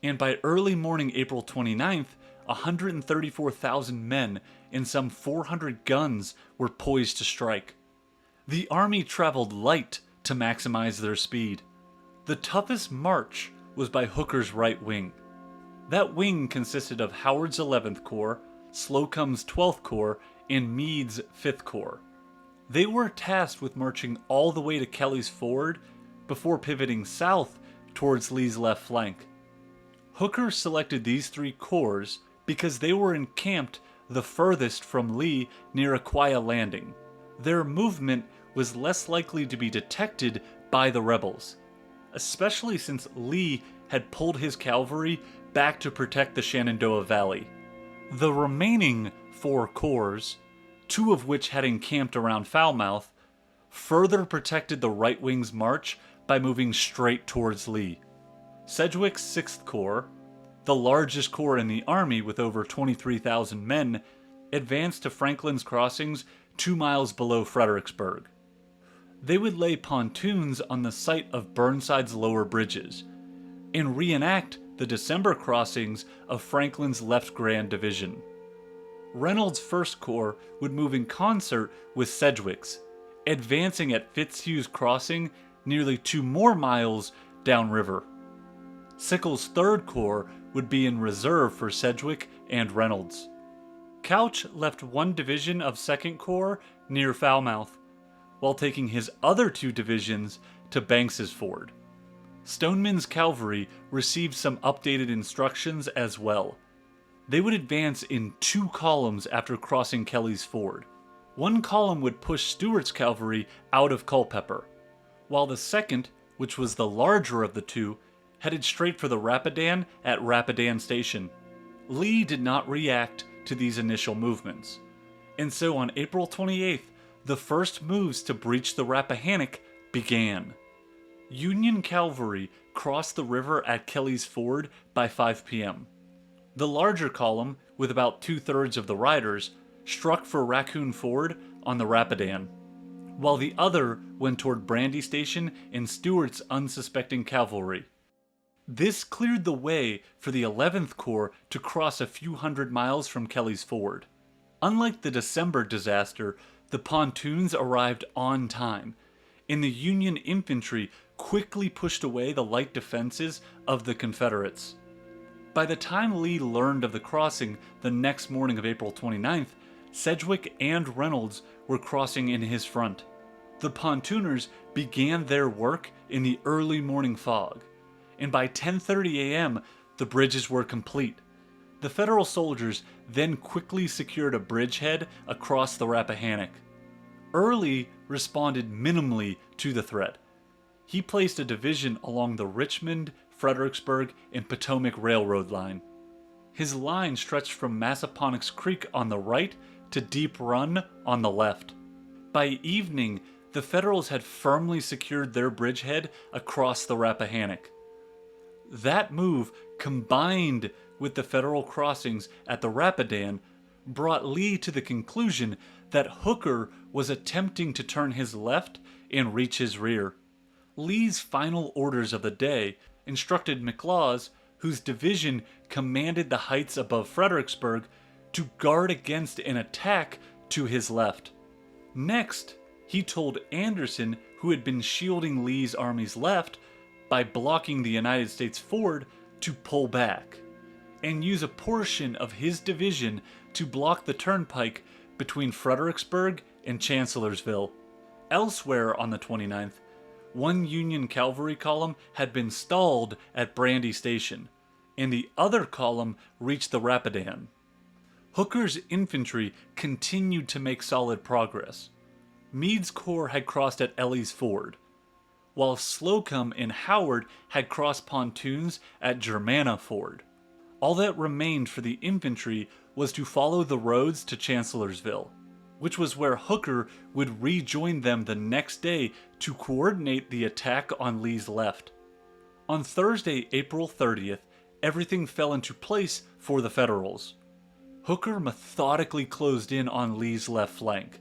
and by early morning April 29th, 134,000 men and some 400 guns were poised to strike. The army traveled light to maximize their speed. The toughest march was by Hooker's right wing. That wing consisted of Howard's 11th Corps, Slocum's 12th Corps, and Meade's 5th Corps. They were tasked with marching all the way to Kelly's Ford before pivoting south towards Lee's left flank. Hooker selected these 3 corps because they were encamped the furthest from Lee near Aquia Landing. Their movement was less likely to be detected by the rebels, especially since Lee had pulled his cavalry back to protect the Shenandoah Valley. The remaining 4 corps, 2 of which had encamped around Falmouth, further protected the right wing's march by moving straight towards Lee. Sedgwick's 6th Corps, the largest corps in the army with over 23,000 men, advanced to Franklin's Crossings 2 miles below Fredericksburg. They would lay pontoons on the site of Burnside's lower bridges and reenact the December crossings of Franklin's left Grand Division. Reynolds' 1st Corps would move in concert with Sedgwick's, advancing at Fitzhugh's Crossing nearly 2 more miles downriver. Sickles' 3rd Corps would be in reserve for Sedgwick and Reynolds. Couch left 1 division of 2nd Corps near Falmouth, while taking his other 2 divisions to Banks's Ford. Stoneman's cavalry received some updated instructions as well. They would advance in 2 columns after crossing Kelly's Ford. One column would push Stuart's cavalry out of Culpeper, while the second, which was the larger of the two, headed straight for the Rapidan at Rapidan Station. Lee did not react to these initial movements, and so on April 28th, the first moves to breach the Rappahannock began. Union cavalry crossed the river at Kelly's Ford by 5 p.m. The larger column, with about 2/3 of the riders, struck for Raccoon Ford on the Rapidan, while the other went toward Brandy Station and Stuart's unsuspecting cavalry. This cleared the way for the 11th Corps to cross a few hundred miles from Kelly's Ford. Unlike the December disaster, the pontoons arrived on time, and the Union infantry quickly pushed away the light defenses of the Confederates. By the time Lee learned of the crossing the next morning of April 29th, Sedgwick and Reynolds were crossing in his front. The pontooners began their work in the early morning fog, and by 10:30 a.m. the bridges were complete. The Federal soldiers then quickly secured a bridgehead across the Rappahannock. Early responded minimally to the threat. He placed a division along the Richmond, Fredericksburg, and Potomac Railroad line. His line stretched from Massaponax Creek on the right to Deep Run on the left. By evening, the Federals had firmly secured their bridgehead across the Rappahannock. That move, combined with the Federal crossings at the Rapidan, brought Lee to the conclusion that Hooker was attempting to turn his left and reach his rear. Lee's final orders of the day instructed McLaws, whose division commanded the heights above Fredericksburg, to guard against an attack to his left. Next, he told Anderson, who had been shielding Lee's army's left by blocking the United States Ford, to pull back and use a portion of his division to block the turnpike between Fredericksburg and Chancellorsville. Elsewhere on the 29th, one Union cavalry column had been stalled at Brandy Station, and the other column reached the Rapidan. Hooker's infantry continued to make solid progress. Meade's corps had crossed at Elley's Ford, while Slocum and Howard had crossed pontoons at Germanna Ford. All that remained for the infantry was to follow the roads to Chancellorsville, which was where Hooker would rejoin them the next day to coordinate the attack on Lee's left. On Thursday, April 30th, everything fell into place for the Federals. Hooker methodically closed in on Lee's left flank.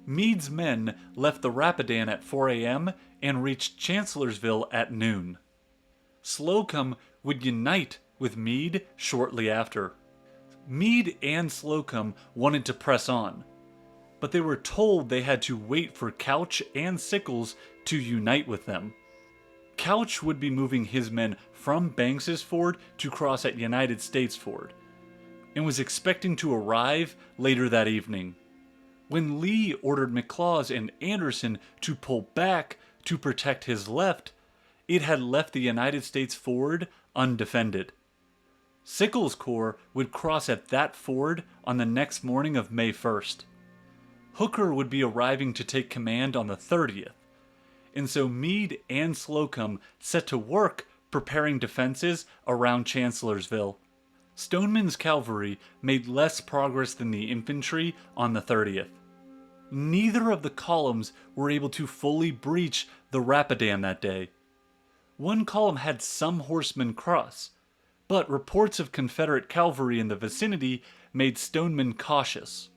Meade's men left the Rapidan at 4 a.m. and reached Chancellorsville at noon. Slocum would unite with Meade shortly after. Meade and Slocum wanted to press on, but they were told they had to wait for Couch and Sickles to unite with them. Couch would be moving his men from Banks's Ford to cross at United States Ford, and was expecting to arrive later that evening. When Lee ordered McLaws and Anderson to pull back to protect his left, it had left the United States Ford undefended. Sickles' corps would cross at that ford on the next morning of May 1st. Hooker would be arriving to take command on the 30th, and so Meade and Slocum set to work preparing defenses around Chancellorsville. Stoneman's cavalry made less progress than the infantry on the 30th. Neither of the columns were able to fully breach the Rapidan that day. One column had some horsemen cross, but reports of Confederate cavalry in the vicinity made Stoneman cautious.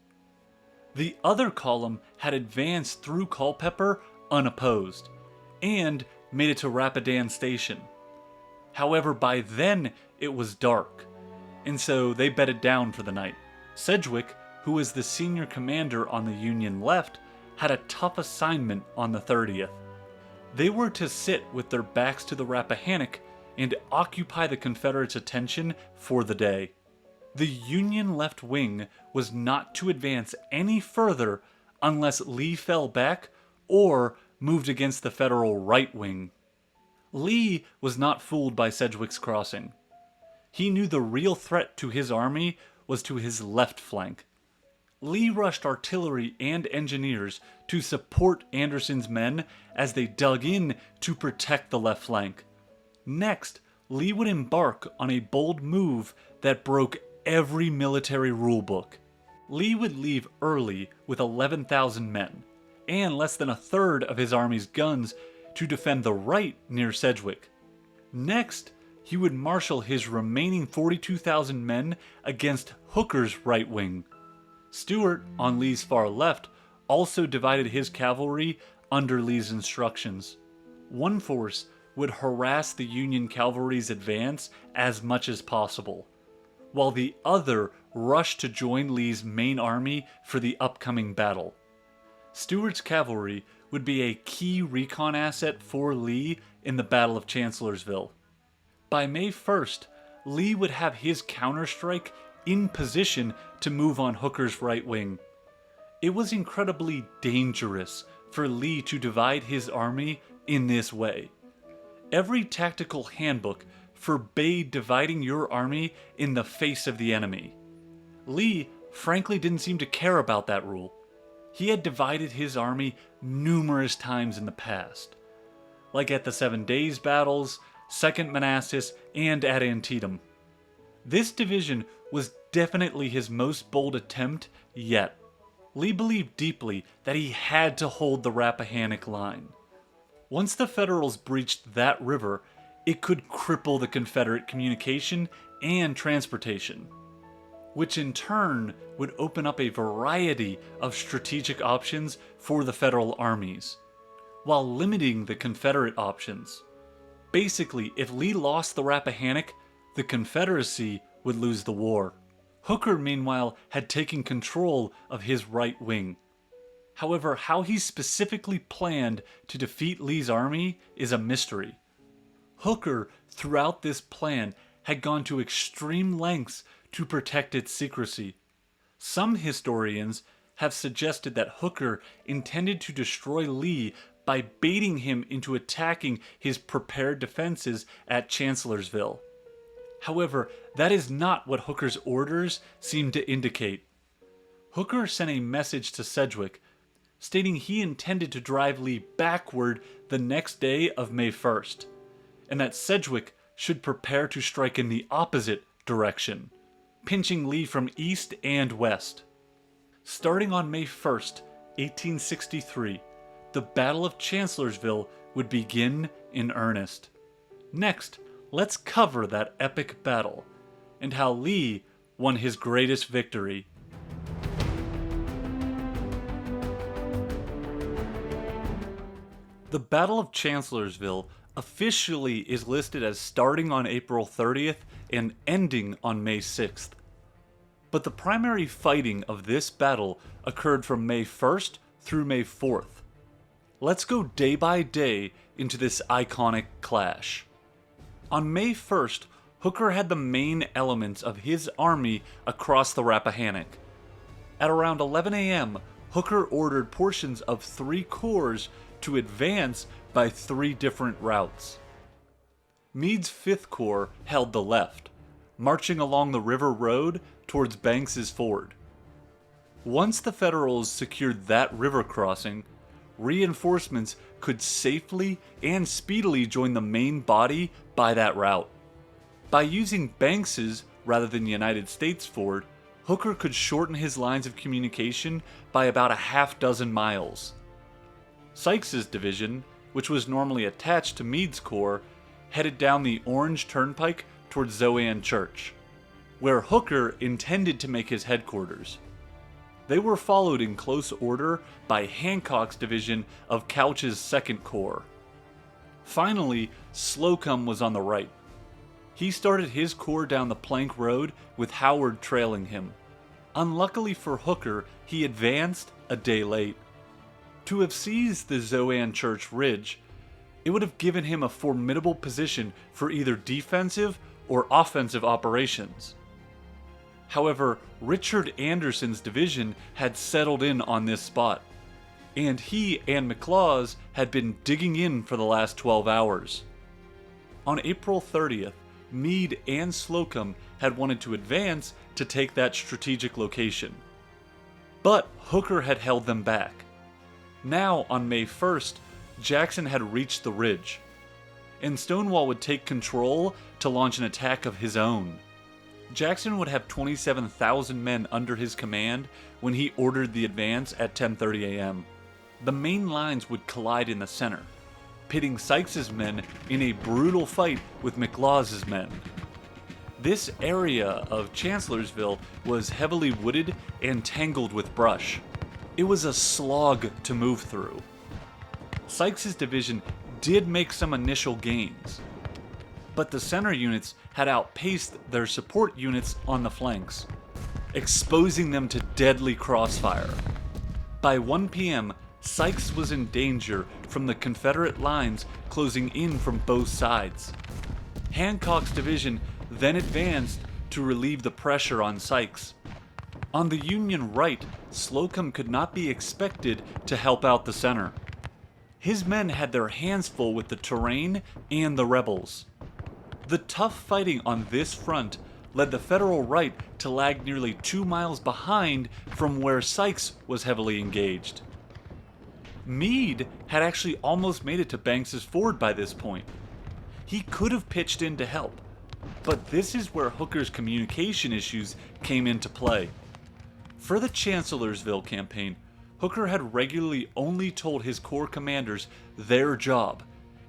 The other column had advanced through Culpeper unopposed, and made it to Rapidan Station. However, by then it was dark, and so they bedded down for the night. Sedgwick, who was the senior commander on the Union left, had a tough assignment on the 30th. They were to sit with their backs to the Rappahannock and occupy the Confederates' attention for the day. The Union left wing was not to advance any further unless Lee fell back or moved against the Federal right wing. Lee was not fooled by Sedgwick's crossing. He knew the real threat to his army was to his left flank. Lee rushed artillery and engineers to support Anderson's men as they dug in to protect the left flank. Next, Lee would embark on a bold move that broke every military rulebook. Lee would leave early with 11,000 men, and less than a third of his army's guns to defend the right near Sedgwick. Next, he would marshal his remaining 42,000 men against Hooker's right wing. Stuart, on Lee's far left, also divided his cavalry under Lee's instructions. One force would harass the Union cavalry's advance as much as possible, while the other rushed to join Lee's main army for the upcoming battle. Stuart's cavalry would be a key recon asset for Lee in the Battle of Chancellorsville. By May 1st, Lee would have his counterstrike in position to move on Hooker's right wing. It was incredibly dangerous for Lee to divide his army in this way. Every tactical handbook forbade dividing your army in the face of the enemy. Lee frankly didn't seem to care about that rule. He had divided his army numerous times in the past, like at the 7 Days battles, Second Manassas, and at Antietam. This division was definitely his most bold attempt yet. Lee believed deeply that he had to hold the Rappahannock line. Once the Federals breached that river, it could cripple the Confederate communication and transportation, which in turn would open up a variety of strategic options for the Federal armies, while limiting the Confederate options. Basically, if Lee lost the Rappahannock, the Confederacy would lose the war. Hooker, meanwhile, had taken control of his right wing. However, how he specifically planned to defeat Lee's army is a mystery. Hooker, throughout this plan, had gone to extreme lengths to protect its secrecy. Some historians have suggested that Hooker intended to destroy Lee by baiting him into attacking his prepared defenses at Chancellorsville. However, that is not what Hooker's orders seem to indicate. Hooker sent a message to Sedgwick stating he intended to drive Lee backward the next day of May 1st, and that Sedgwick should prepare to strike in the opposite direction, pinching Lee from east and west. Starting on May 1st, 1863, the Battle of Chancellorsville would begin in earnest. Next, let's cover that epic battle and how Lee won his greatest victory. The Battle of Chancellorsville officially is listed as starting on April 30th and ending on May 6th. But the primary fighting of this battle occurred from May 1st through May 4th. Let's go day by day into this iconic clash. On May 1st, Hooker had the main elements of his army across the Rappahannock. At around 11 a.m., Hooker ordered portions of 3 corps to advance by 3 different routes. Meade's 5th Corps held the left, marching along the river road towards Banks's Ford. Once the Federals secured that river crossing, reinforcements could safely and speedily join the main body by that route. By using Banks's rather than United States Ford, Hooker could shorten his lines of communication by about a half dozen miles. Sykes's division, which was normally attached to Meade's corps, headed down the Orange Turnpike towards Zoan Church, where Hooker intended to make his headquarters. They were followed in close order by Hancock's division of Couch's 2nd Corps. Finally, Slocum was on the right. He started his corps down the Plank Road with Howard trailing him. Unluckily for Hooker, he advanced a day late. To have seized the Zoan Church Ridge, it would have given him a formidable position for either defensive or offensive operations. However, Richard Anderson's division had settled in on this spot, and he and McLaws had been digging in for the last 12 hours. On April 30th, Meade and Slocum had wanted to advance to take that strategic location. But Hooker had held them back. Now, on May 1st, Jackson had reached the ridge, and Stonewall would take control to launch an attack of his own. Jackson would have 27,000 men under his command when he ordered the advance at 10:30 a.m. The main lines would collide in the center, pitting Sykes' men in a brutal fight with McLaws' men. This area of Chancellorsville was heavily wooded and tangled with brush. It was a slog to move through. Sykes' division did make some initial gains, but the center units had outpaced their support units on the flanks, exposing them to deadly crossfire. By 1 p.m., Sykes was in danger from the Confederate lines closing in from both sides. Hancock's division then advanced to relieve the pressure on Sykes. On the Union right, Slocum could not be expected to help out the center. His men had their hands full with the terrain and the rebels. The tough fighting on this front led the Federal right to lag nearly 2 miles behind from where Sykes was heavily engaged. Meade had actually almost made it to Banks's Ford by this point. He could have pitched in to help, but this is where Hooker's communication issues came into play. For the Chancellorsville campaign, Hooker had regularly only told his corps commanders their job,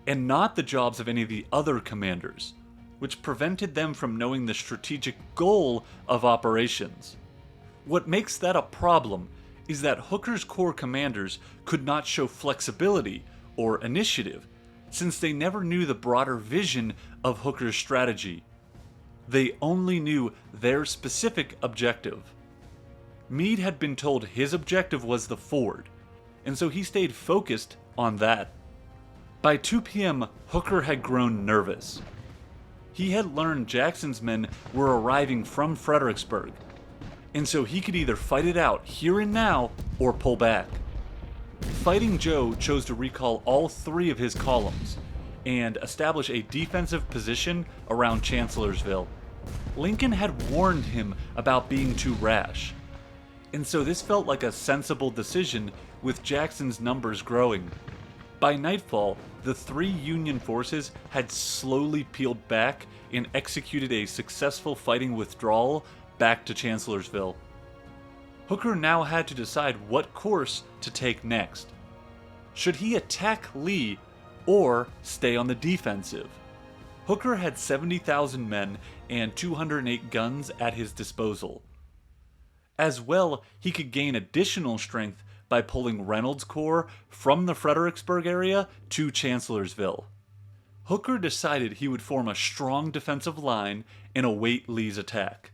and not the jobs of any of the other commanders, which prevented them from knowing the strategic goal of operations. What makes that a problem is that Hooker's corps commanders could not show flexibility or initiative, since they never knew the broader vision of Hooker's strategy. They only knew their specific objective. Meade had been told his objective was the ford, and so he stayed focused on that. By 2 p.m., Hooker had grown nervous. He had learned Jackson's men were arriving from Fredericksburg, and so he could either fight it out here and now or pull back. Fighting Joe chose to recall all 3 of his columns and establish a defensive position around Chancellorsville. Lincoln had warned him about being too rash, and so this felt like a sensible decision with Jackson's numbers growing. By nightfall, the 3 Union forces had slowly peeled back and executed a successful fighting withdrawal back to Chancellorsville. Hooker now had to decide what course to take next. Should he attack Lee or stay on the defensive? Hooker had 70,000 men and 208 guns at his disposal. As well, he could gain additional strength by pulling Reynolds' corps from the Fredericksburg area to Chancellorsville. Hooker decided he would form a strong defensive line and await Lee's attack.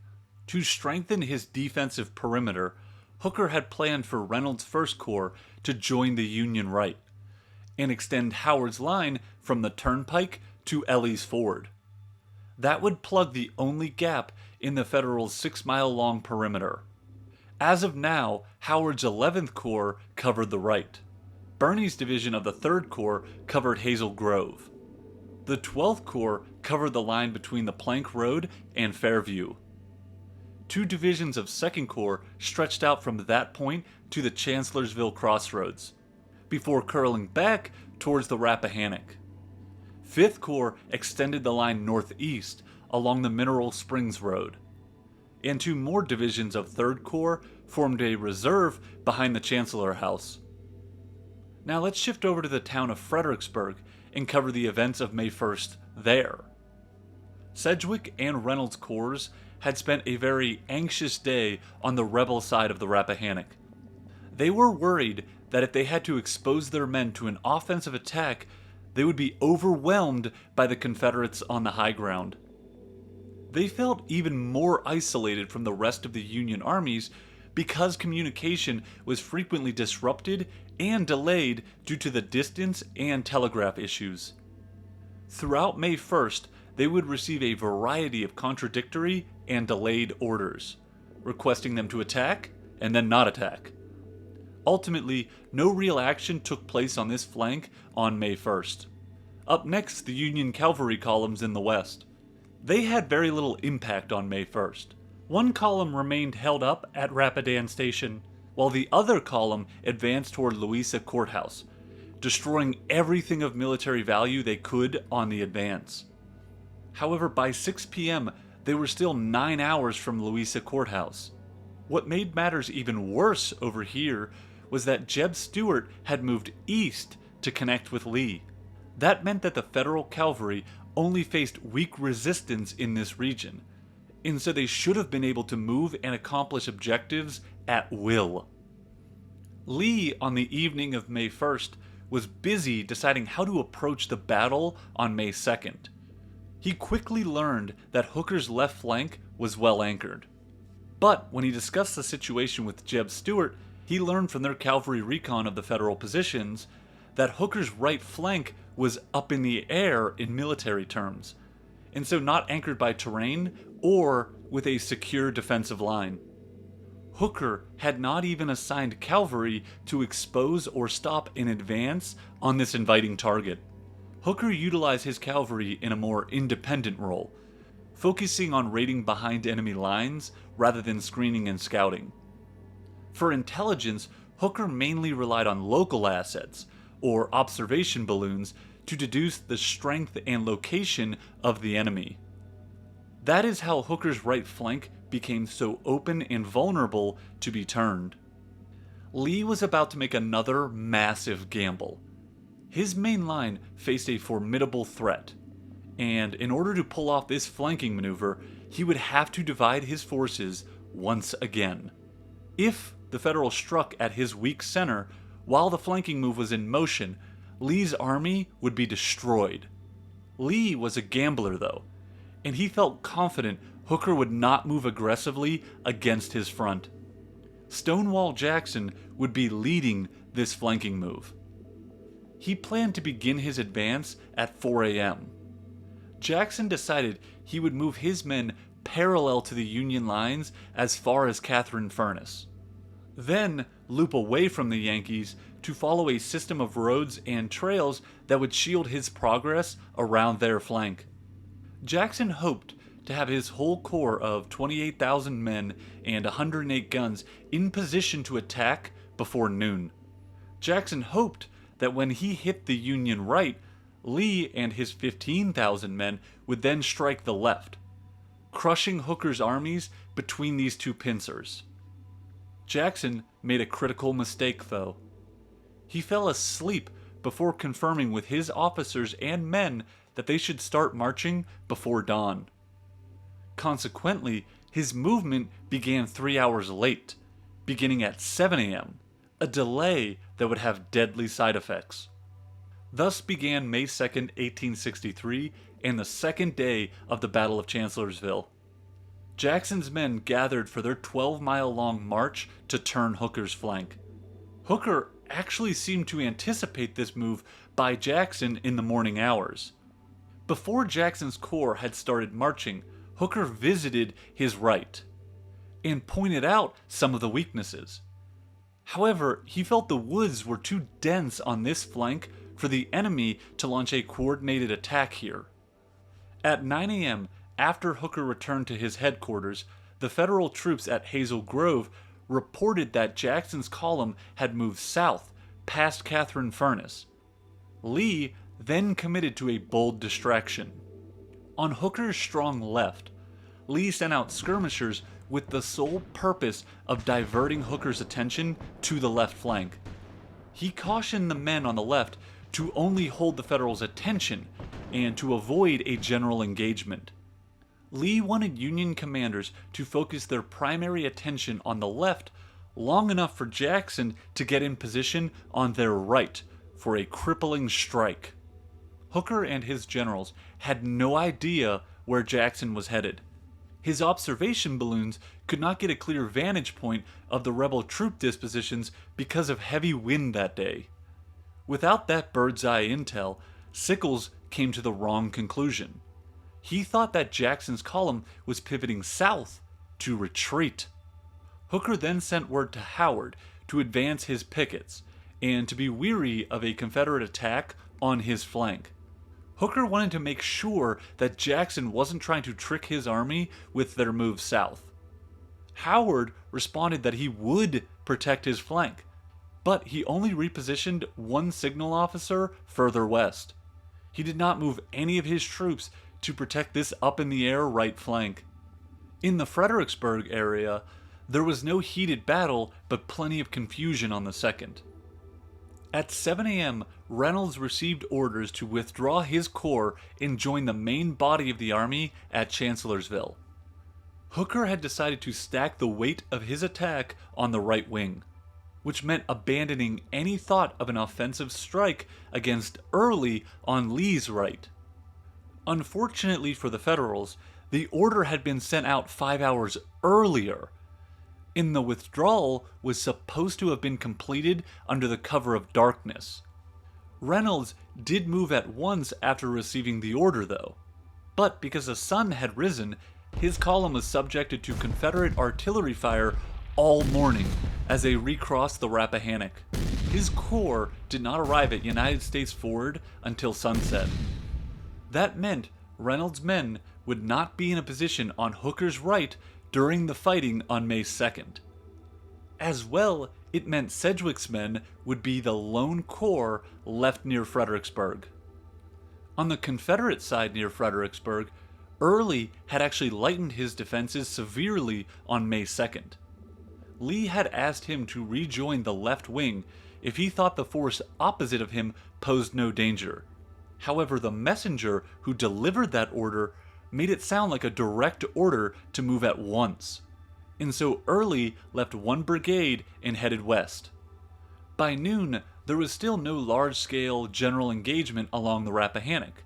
To strengthen his defensive perimeter, Hooker had planned for Reynolds' First Corps to join the Union right and extend Howard's line from the Turnpike to Ellie's Ford. That would plug the only gap in the Federals' 6-mile-long perimeter. As of now, Howard's 11th Corps covered the right. Birney's division of the 3rd Corps covered Hazel Grove. The 12th Corps covered the line between the Plank Road and Fairview. 2 divisions of 2nd Corps stretched out from that point to the Chancellorsville Crossroads, before curling back towards the Rappahannock. 5th Corps extended the line northeast along the Mineral Springs Road, and 2 more divisions of 3rd Corps formed a reserve behind the Chancellor House. Now let's shift over to the town of Fredericksburg and cover the events of May 1st there. Sedgwick and Reynolds' corps had spent a very anxious day on the rebel side of the Rappahannock. They were worried that if they had to expose their men to an offensive attack, they would be overwhelmed by the Confederates on the high ground. They felt even more isolated from the rest of the Union armies because communication was frequently disrupted and delayed due to the distance and telegraph issues. Throughout May 1st, they would receive a variety of contradictory and delayed orders, requesting them to attack and then not attack. Ultimately, no real action took place on this flank on May 1st. Up next, the Union cavalry columns in the west. They had very little impact on May 1st. One column remained held up at Rapidan Station, while the other column advanced toward Louisa Courthouse, destroying everything of military value they could on the advance. However, by 6 p.m., they were still 9 hours from Louisa Courthouse. What made matters even worse over here was that Jeb Stuart had moved east to connect with Lee. That meant that the Federal cavalry only faced weak resistance in this region, and so they should have been able to move and accomplish objectives at will. Lee, on the evening of May 1st, was busy deciding how to approach the battle on May 2nd. He quickly learned that Hooker's left flank was well anchored. But when he discussed the situation with Jeb Stuart, he learned from their cavalry recon of the Federal positions that Hooker's right flank was up in the air in military terms, and so not anchored by terrain or with a secure defensive line. Hooker had not even assigned cavalry to expose or stop in advance on this inviting target. Hooker utilized his cavalry in a more independent role, focusing on raiding behind enemy lines rather than screening and scouting. For intelligence, Hooker mainly relied on local assets, or observation balloons, to deduce the strength and location of the enemy. That is how Hooker's right flank became so open and vulnerable to be turned. Lee was about to make another massive gamble. His main line faced a formidable threat, and in order to pull off this flanking maneuver, he would have to divide his forces once again. If the Federals struck at his weak center while the flanking move was in motion, Lee's army would be destroyed. Lee was a gambler though, and he felt confident Hooker would not move aggressively against his front. Stonewall Jackson would be leading this flanking move. He planned to begin his advance at 4 a.m. Jackson decided he would move his men parallel to the Union lines as far as Catherine Furnace, then loop away from the Yankees to follow a system of roads and trails that would shield his progress around their flank. Jackson hoped to have his whole corps of 28,000 men and 108 guns in position to attack before noon. Jackson hoped that when he hit the Union right, Lee and his 15,000 men would then strike the left, crushing Hooker's armies between these two pincers. Jackson made a critical mistake though. He fell asleep before confirming with his officers and men that they should start marching before dawn. Consequently, his movement began 3 hours late, beginning at 7 a.m., a delay that would have deadly side effects. Thus began May 2nd, 1863, and the second day of the Battle of Chancellorsville. Jackson's men gathered for their 12-mile-long march to turn Hooker's flank. Hooker actually seemed to anticipate this move by Jackson in the morning hours. Before Jackson's corps had started marching, Hooker visited his right and pointed out some of the weaknesses. However, he felt the woods were too dense on this flank for the enemy to launch a coordinated attack here. At 9 a.m., after Hooker returned to his headquarters, the Federal troops at Hazel Grove reported that Jackson's column had moved south past Catherine Furnace. Lee then committed to a bold distraction. On Hooker's strong left, Lee sent out skirmishers with the sole purpose of diverting Hooker's attention to the left flank. He cautioned the men on the left to only hold the Federals' attention and to avoid a general engagement. Lee wanted Union commanders to focus their primary attention on the left long enough for Jackson to get in position on their right for a crippling strike. Hooker and his generals had no idea where Jackson was headed. His observation balloons could not get a clear vantage point of the rebel troop dispositions because of heavy wind that day. Without that bird's eye intel, Sickles came to the wrong conclusion. He thought that Jackson's column was pivoting south to retreat. Hooker then sent word to Howard to advance his pickets and to be wary of a Confederate attack on his flank. Hooker wanted to make sure that Jackson wasn't trying to trick his army with their move south. Howard responded that he would protect his flank, but he only repositioned one signal officer further west. He did not move any of his troops to protect this up-in-the-air right flank. In the Fredericksburg area, there was no heated battle, but plenty of confusion on the 2nd. At 7 a.m., Reynolds received orders to withdraw his corps and join the main body of the army at Chancellorsville. Hooker had decided to stack the weight of his attack on the right wing, which meant abandoning any thought of an offensive strike against Early on Lee's right. Unfortunately for the Federals, the order had been sent out 5 hours earlier, and the withdrawal was supposed to have been completed under the cover of darkness. Reynolds did move at once after receiving the order, though, but because the sun had risen, his column was subjected to Confederate artillery fire all morning as they recrossed the Rappahannock. His corps did not arrive at United States Ford until sunset. That meant Reynolds' men would not be in a position on Hooker's right during the fighting on May 2nd. As well, it meant Sedgwick's men would be the lone corps left near Fredericksburg. On the Confederate side near Fredericksburg, Early had actually lightened his defenses severely on May 2nd. Lee had asked him to rejoin the left wing if he thought the force opposite of him posed no danger. However, the messenger who delivered that order made it sound like a direct order to move at once, and so Early left one brigade and headed west. By noon, there was still no large-scale general engagement along the Rappahannock.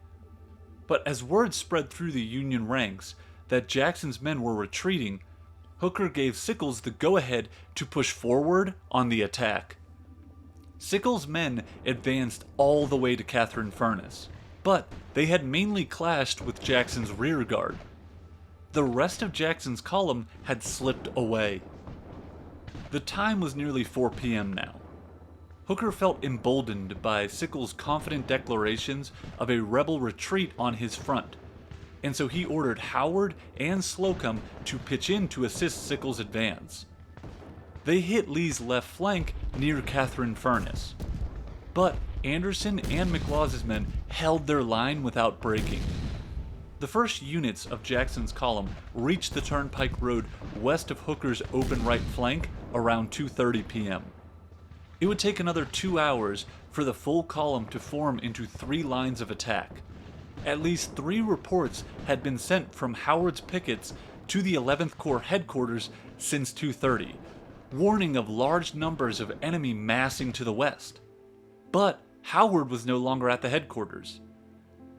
But as word spread through the Union ranks that Jackson's men were retreating, Hooker gave Sickles the go-ahead to push forward on the attack. Sickles' men advanced all the way to Catherine Furnace, but they had mainly clashed with Jackson's rear guard. The rest of Jackson's column had slipped away. The time was nearly 4 p.m. now. Hooker felt emboldened by Sickles' confident declarations of a rebel retreat on his front, and so he ordered Howard and Slocum to pitch in to assist Sickles' advance. They hit Lee's left flank near Catherine Furnace, but Anderson and McLaws's men held their line without breaking. The first units of Jackson's column reached the Turnpike Road west of Hooker's open right flank around 2:30 p.m. It would take another 2 hours for the full column to form into 3 lines of attack. At least 3 reports had been sent from Howard's pickets to the 11th Corps headquarters since 2:30, warning of large numbers of enemy massing to the west. But Howard was no longer at the headquarters.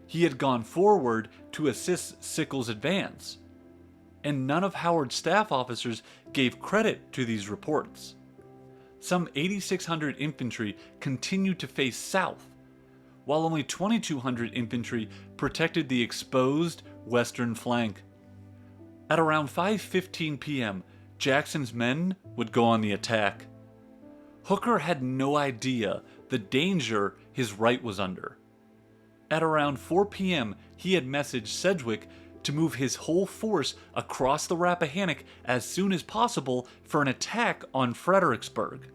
He had gone forward to assist Sickles' advance, and none of Howard's staff officers gave credit to these reports. Some 8,600 infantry continued to face south, while only 2,200 infantry protected the exposed western flank. At around 5:15 p.m., Jackson's men would go on the attack. Hooker had no idea the danger his right was under. At around 4 p.m., he had messaged Sedgwick to move his whole force across the Rappahannock as soon as possible for an attack on Fredericksburg.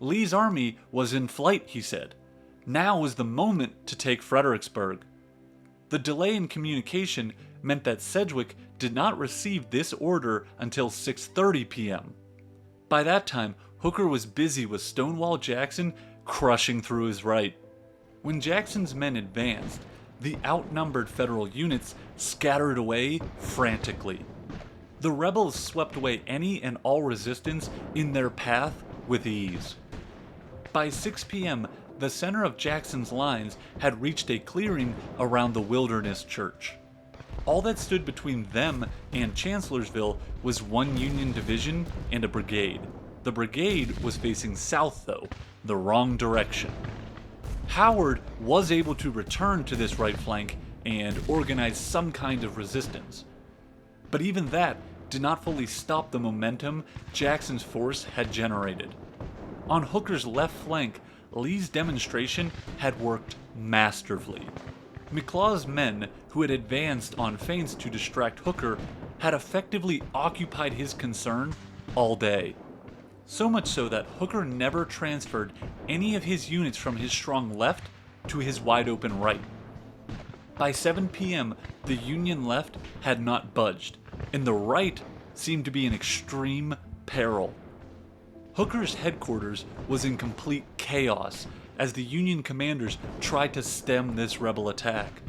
Lee's army was in flight, he said. Now was the moment to take Fredericksburg. The delay in communication meant that Sedgwick did not receive this order until 6:30 p.m. By that time, Hooker was busy with Stonewall Jackson crushing through his right. When Jackson's men advanced, the outnumbered Federal units scattered away frantically. The rebels swept away any and all resistance in their path with ease. By 6 p.m., the center of Jackson's lines had reached a clearing around the Wilderness Church. All that stood between them and Chancellorsville was one Union division and a brigade. The brigade was facing south, though, the wrong direction. Howard was able to return to this right flank and organize some kind of resistance. But even that did not fully stop the momentum Jackson's force had generated. On Hooker's left flank, Lee's demonstration had worked masterfully. McLaws's men, who had advanced on feints to distract Hooker, had effectively occupied his concern all day. so much so that Hooker never transferred any of his units from his strong left to his wide open right. By 7 p.m., the Union left had not budged, and the right seemed to be in extreme peril. Hooker's headquarters was in complete chaos as the Union commanders tried to stem this rebel attack.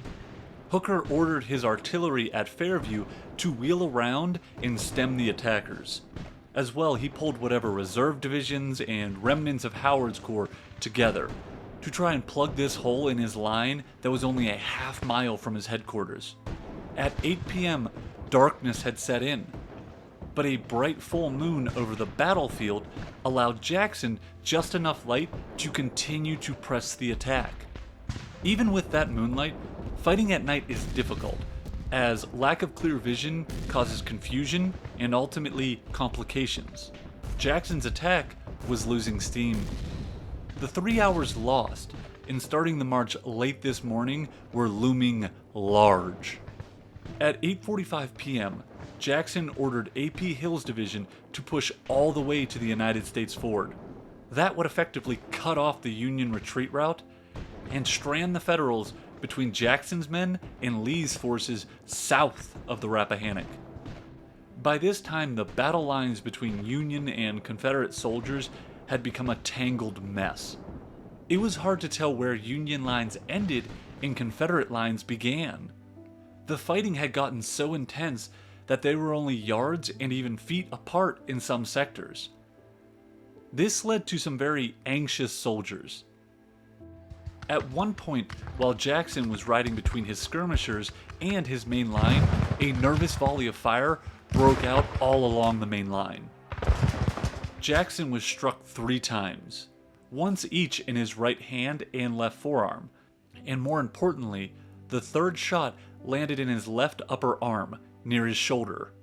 Hooker ordered his artillery at Fairview to wheel around and stem the attackers. As well, he pulled whatever reserve divisions and remnants of Howard's Corps together to try and plug this hole in his line that was only a half mile from his headquarters. At 8 p.m., darkness had set in, but a bright full moon over the battlefield allowed Jackson just enough light to continue to press the attack. Even with that moonlight, fighting at night is difficult, as lack of clear vision causes confusion and ultimately complications. Jackson's attack was losing steam. The 3 hours lost in starting the march late this morning were looming large. At 8:45 p.m., Jackson ordered A.P. Hill's division to push all the way to the United States Ford. That would effectively cut off the Union retreat route and strand the Federals between Jackson's men and Lee's forces south of the Rappahannock. By this time, the battle lines between Union and Confederate soldiers had become a tangled mess. It was hard to tell where Union lines ended and Confederate lines began. The fighting had gotten so intense that they were only yards and even feet apart in some sectors. This led to some very anxious soldiers. At one point, while Jackson was riding between his skirmishers and his main line, a nervous volley of fire broke out all along the main line. Jackson was struck 3 times, once each in his right hand and left forearm, and more importantly, the 3rd shot landed in his left upper arm, near his shoulder.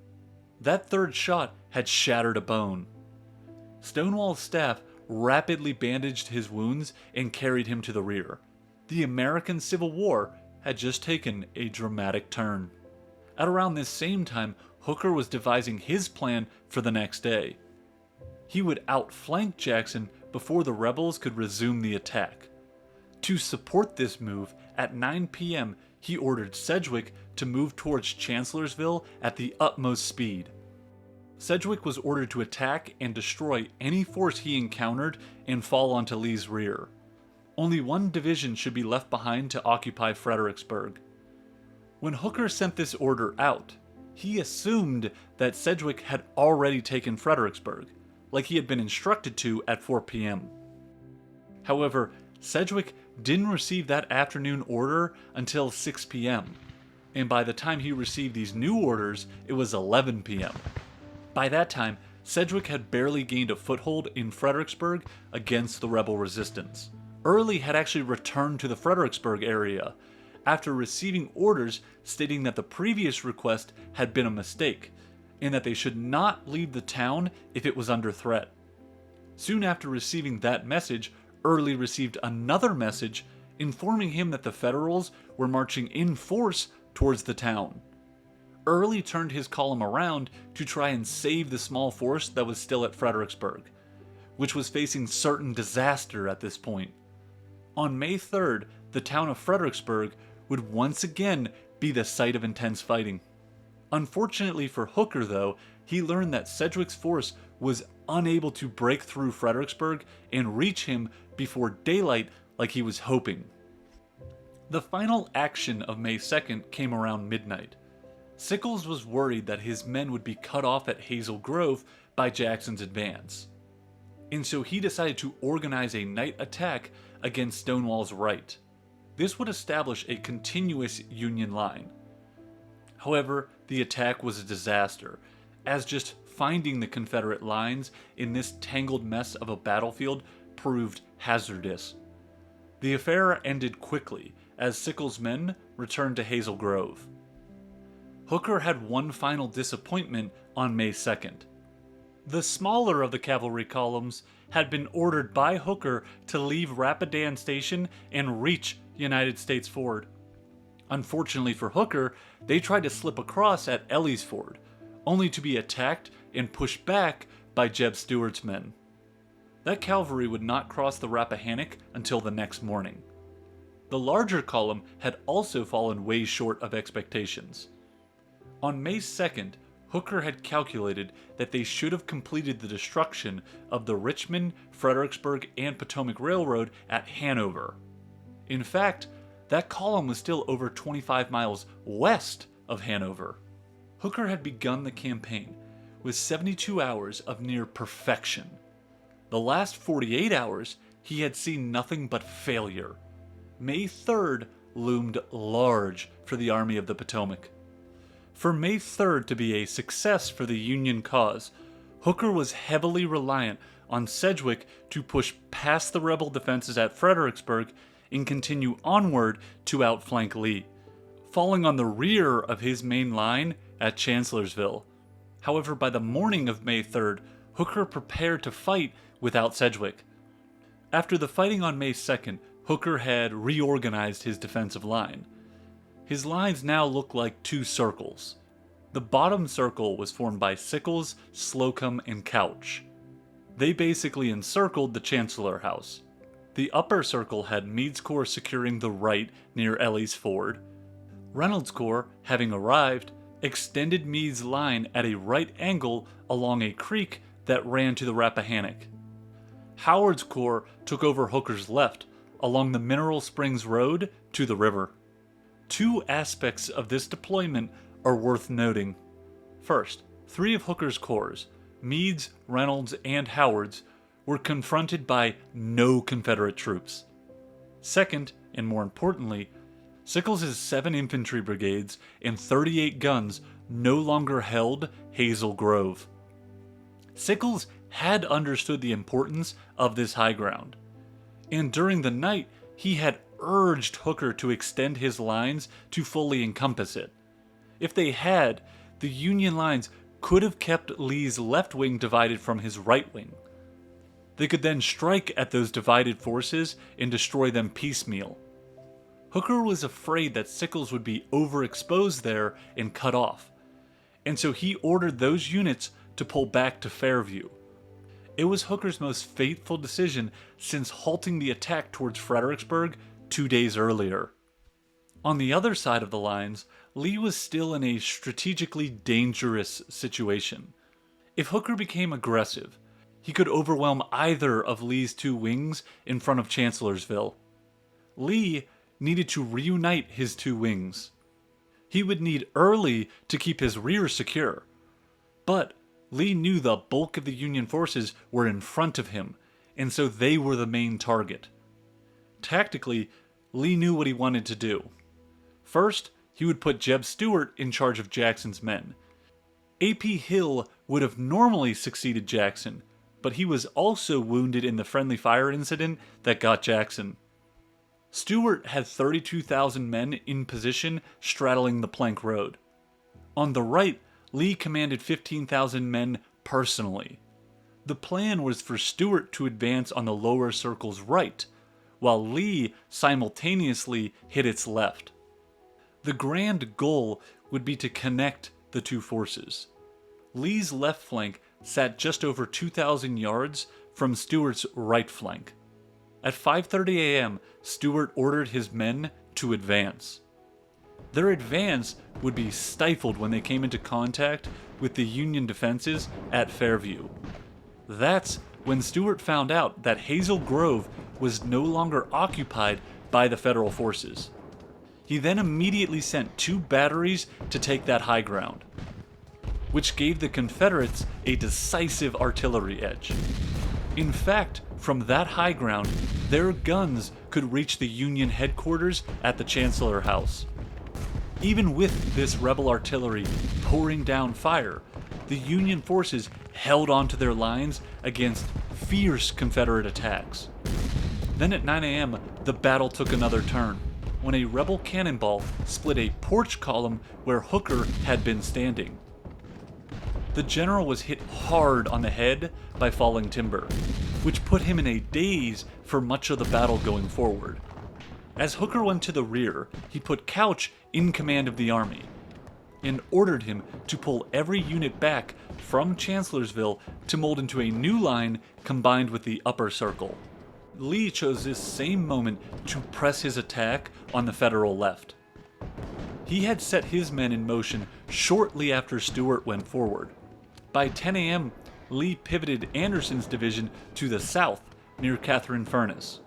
That 3rd shot had shattered a bone. Stonewall's staff rapidly bandaged his wounds and carried him to the rear. The American Civil War had just taken a dramatic turn. At around this same time, Hooker was devising his plan for the next day. He would outflank Jackson before the rebels could resume the attack. To support this move, at 9 p.m., he ordered Sedgwick to move towards Chancellorsville at the utmost speed. Sedgwick was ordered to attack and destroy any force he encountered and fall onto Lee's rear. Only 1 division should be left behind to occupy Fredericksburg. When Hooker sent this order out, he assumed that Sedgwick had already taken Fredericksburg, like he had been instructed to at 4 p.m. However, Sedgwick didn't receive that afternoon order until 6 p.m., and by the time he received these new orders, it was 11 p.m. By that time, Sedgwick had barely gained a foothold in Fredericksburg against the rebel resistance. Early had actually returned to the Fredericksburg area after receiving orders stating that the previous request had been a mistake and that they should not leave the town if it was under threat. Soon after receiving that message, Early received another message informing him that the Federals were marching in force towards the town. Early turned his column around to try and save the small force that was still at Fredericksburg, which was facing certain disaster at this point. On May 3rd, the town of Fredericksburg would once again be the site of intense fighting. Unfortunately for Hooker, though, he learned that Sedgwick's force was unable to break through Fredericksburg and reach him before daylight like he was hoping. The final action of May 2nd came around midnight. Sickles was worried that his men would be cut off at Hazel Grove by Jackson's advance, and so he decided to organize a night attack against Stonewall's right. This would establish a continuous Union line. However, the attack was a disaster, as just finding the Confederate lines in this tangled mess of a battlefield proved hazardous. The affair ended quickly as Sickles' men returned to Hazel Grove. Hooker had one final disappointment on May 2nd. The smaller of the cavalry columns had been ordered by Hooker to leave Rapidan Station and reach United States Ford. Unfortunately for Hooker, they tried to slip across at Elley's Ford, only to be attacked and pushed back by Jeb Stuart's men. That cavalry would not cross the Rappahannock until the next morning. The larger column had also fallen way short of expectations. On May 2nd, Hooker had calculated that they should have completed the destruction of the Richmond, Fredericksburg, and Potomac Railroad at Hanover. In fact, that column was still over 25 miles west of Hanover. Hooker had begun the campaign with 72 hours of near perfection. The last 48 hours, he had seen nothing but failure. May 3rd loomed large for the Army of the Potomac. For May 3rd to be a success for the Union cause, Hooker was heavily reliant on Sedgwick to push past the rebel defenses at Fredericksburg and continue onward to outflank Lee, falling on the rear of his main line at Chancellorsville. However, by the morning of May 3rd, Hooker prepared to fight without Sedgwick. After the fighting on May 2nd, Hooker had reorganized his defensive line. His lines now looked like two circles. The bottom circle was formed by Sickles, Slocum, and Couch. They basically encircled the Chancellor House. The upper circle had Meade's Corps securing the right near Elley's Ford. Reynolds' Corps, having arrived, extended Meade's line at a right angle along a creek that ran to the Rappahannock. Howard's Corps took over Hooker's left, along the Mineral Springs Road to the river. Two aspects of this deployment are worth noting. First, 3 of Hooker's corps, Meade's, Reynolds, and Howard's, were confronted by no Confederate troops. Second, and more importantly, Sickles' 7 infantry brigades and 38 guns no longer held Hazel Grove. Sickles had understood the importance of this high ground, and during the night he had urged Hooker to extend his lines to fully encompass it. If they had, the Union lines could have kept Lee's left wing divided from his right wing. They could then strike at those divided forces and destroy them piecemeal. Hooker was afraid that Sickles would be overexposed there and cut off, and so he ordered those units to pull back to Fairview. It was Hooker's most fateful decision since halting the attack towards Fredericksburg 2 days earlier. On the other side of the lines, Lee was still in a strategically dangerous situation. If Hooker became aggressive, he could overwhelm either of Lee's 2 wings in front of Chancellorsville. Lee needed to reunite his 2 wings. He would need Early to keep his rear secure, but Lee knew the bulk of the Union forces were in front of him, and so they were the main target. Tactically, Lee knew what he wanted to do. First, he would put Jeb Stuart in charge of Jackson's men. A.P. Hill would have normally succeeded Jackson, but he was also wounded in the friendly fire incident that got Jackson. Stuart had 32,000 men in position straddling the Plank Road. On the right, Lee commanded 15,000 men personally. The plan was for Stuart to advance on the lower circle's right, while Lee simultaneously hit its left. The grand goal would be to connect the 2 forces. Lee's left flank sat just over 2,000 yards from Stuart's right flank. At 5:30 a.m., Stuart ordered his men to advance. Their advance would be stifled when they came into contact with the Union defenses at Fairview. That's when Stuart found out that Hazel Grove was no longer occupied by the Federal forces. He then immediately sent 2 batteries to take that high ground, which gave the Confederates a decisive artillery edge. In fact, from that high ground, their guns could reach the Union headquarters at the Chancellor House. Even with this rebel artillery pouring down fire, the Union forces held onto their lines against fierce Confederate attacks. Then at 9 a.m., the battle took another turn, when a rebel cannonball split a porch column where Hooker had been standing. The general was hit hard on the head by falling timber, which put him in a daze for much of the battle going forward. As Hooker went to the rear, he put Couch in command of the army. and ordered him to pull every unit back from Chancellorsville to mold into a new line combined with the upper circle. Lee chose this same moment to press his attack on the Federal left. He had set his men in motion shortly after Stuart went forward. By 10 a.m., Lee pivoted Anderson's division to the south near Catherine Furnace.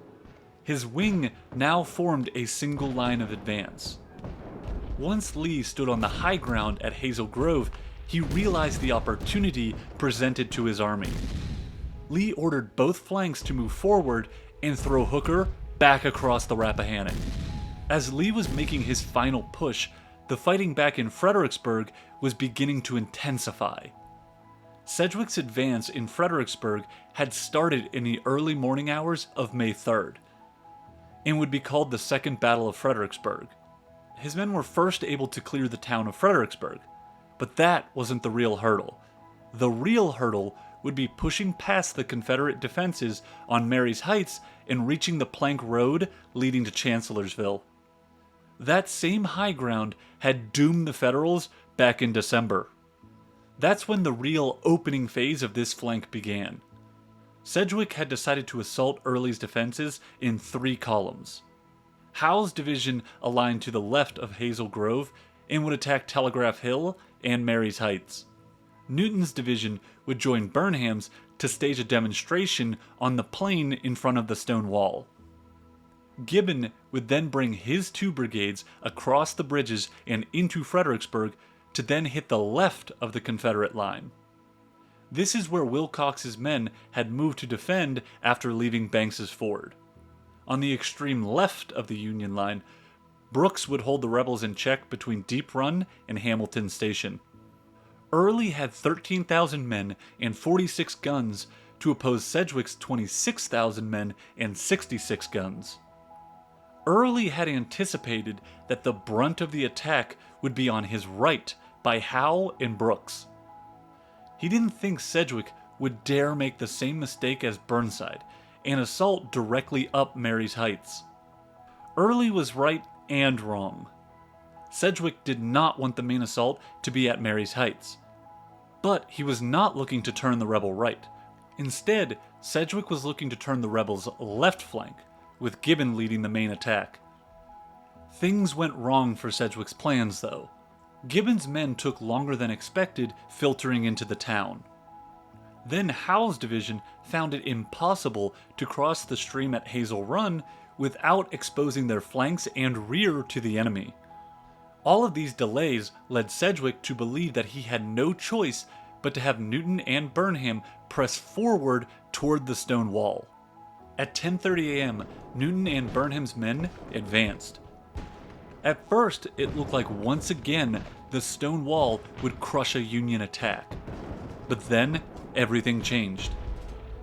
His wing now formed a single line of advance. Once Lee stood on the high ground at Hazel Grove, he realized the opportunity presented to his army. Lee ordered both flanks to move forward and throw Hooker back across the Rappahannock. As Lee was making his final push, the fighting back in Fredericksburg was beginning to intensify. Sedgwick's advance in Fredericksburg had started in the early morning hours of May 3rd, and would be called the Second Battle of Fredericksburg. His men were first able to clear the town of Fredericksburg, but that wasn't the real hurdle. The real hurdle would be pushing past the Confederate defenses on Marye's Heights and reaching the plank road leading to Chancellorsville. That same high ground had doomed the Federals back in December. That's when the real opening phase of this flank began. Sedgwick had decided to assault Early's defenses in 3 columns. Howe's division aligned to the left of Hazel Grove and would attack Telegraph Hill and Marye's Heights. Newton's division would join Burnham's to stage a demonstration on the plain in front of the stone wall. Gibbon would then bring his 2 brigades across the bridges and into Fredericksburg to then hit the left of the Confederate line. This is where Wilcox's men had moved to defend after leaving Banks's Ford. On the extreme left of the Union line, Brooks would hold the rebels in check between Deep Run and Hamilton Station. Early had 13,000 men and 46 guns to oppose Sedgwick's 26,000 men and 66 guns. Early had anticipated that the brunt of the attack would be on his right by Howe and Brooks. He didn't think Sedgwick would dare make the same mistake as Burnside and assault directly up Marye's Heights. Early was right and wrong. Sedgwick did not want the main assault to be at Marye's Heights, but he was not looking to turn the rebel right. Instead, Sedgwick was looking to turn the rebels' left flank, with Gibbon leading the main attack. Things went wrong for Sedgwick's plans, though. Gibbon's men took longer than expected filtering into the town. Then Howe's division found it impossible to cross the stream at Hazel Run without exposing their flanks and rear to the enemy. All of these delays led Sedgwick to believe that he had no choice but to have Newton and Burnham press forward toward the stone wall. At 10:30 a.m., Newton and Burnham's men advanced. At first, it looked like once again the stone wall would crush a Union attack. But then, everything changed.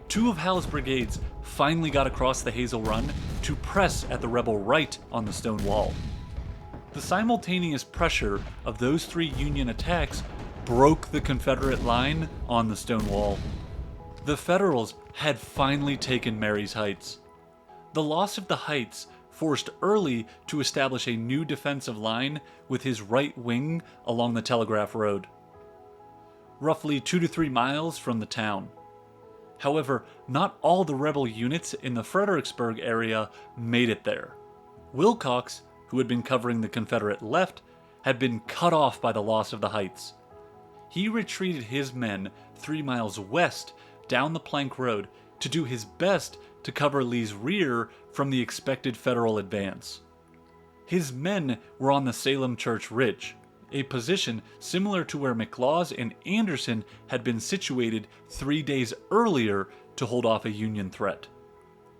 2 of Howe's brigades finally got across the Hazel Run to press at the rebel right on the stone wall. The simultaneous pressure of those 3 Union attacks broke the Confederate line on the stone wall. The Federals had finally taken Marye's Heights. The loss of the Heights forced Early to establish a new defensive line with his right wing along the Telegraph Road, roughly 2 to 3 miles from the town. However, not all the rebel units in the Fredericksburg area made it there. Wilcox, who had been covering the Confederate left, had been cut off by the loss of the Heights. He retreated his men 3 miles west down the Plank Road to do his best to cover Lee's rear from the expected Federal advance. His men were on the Salem Church Ridge, a position similar to where McLaws and Anderson had been situated 3 days earlier to hold off a Union threat.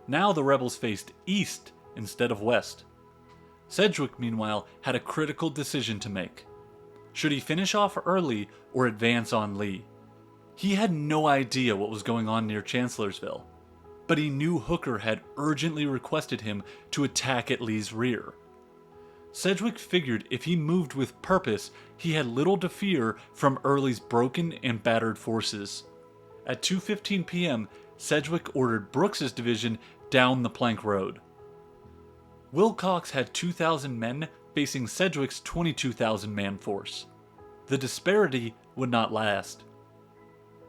Now the rebels faced east instead of west. Sedgwick, meanwhile, had a critical decision to make. Should he finish off Early or advance on Lee? He had no idea what was going on near Chancellorsville, but he knew Hooker had urgently requested him to attack at Lee's rear. Sedgwick figured if he moved with purpose, he had little to fear from Early's broken and battered forces. At 2:15 p.m., Sedgwick ordered Brooks's division down the Plank Road. Wilcox had 2,000 men facing Sedgwick's 22,000 man force. the disparity would not last.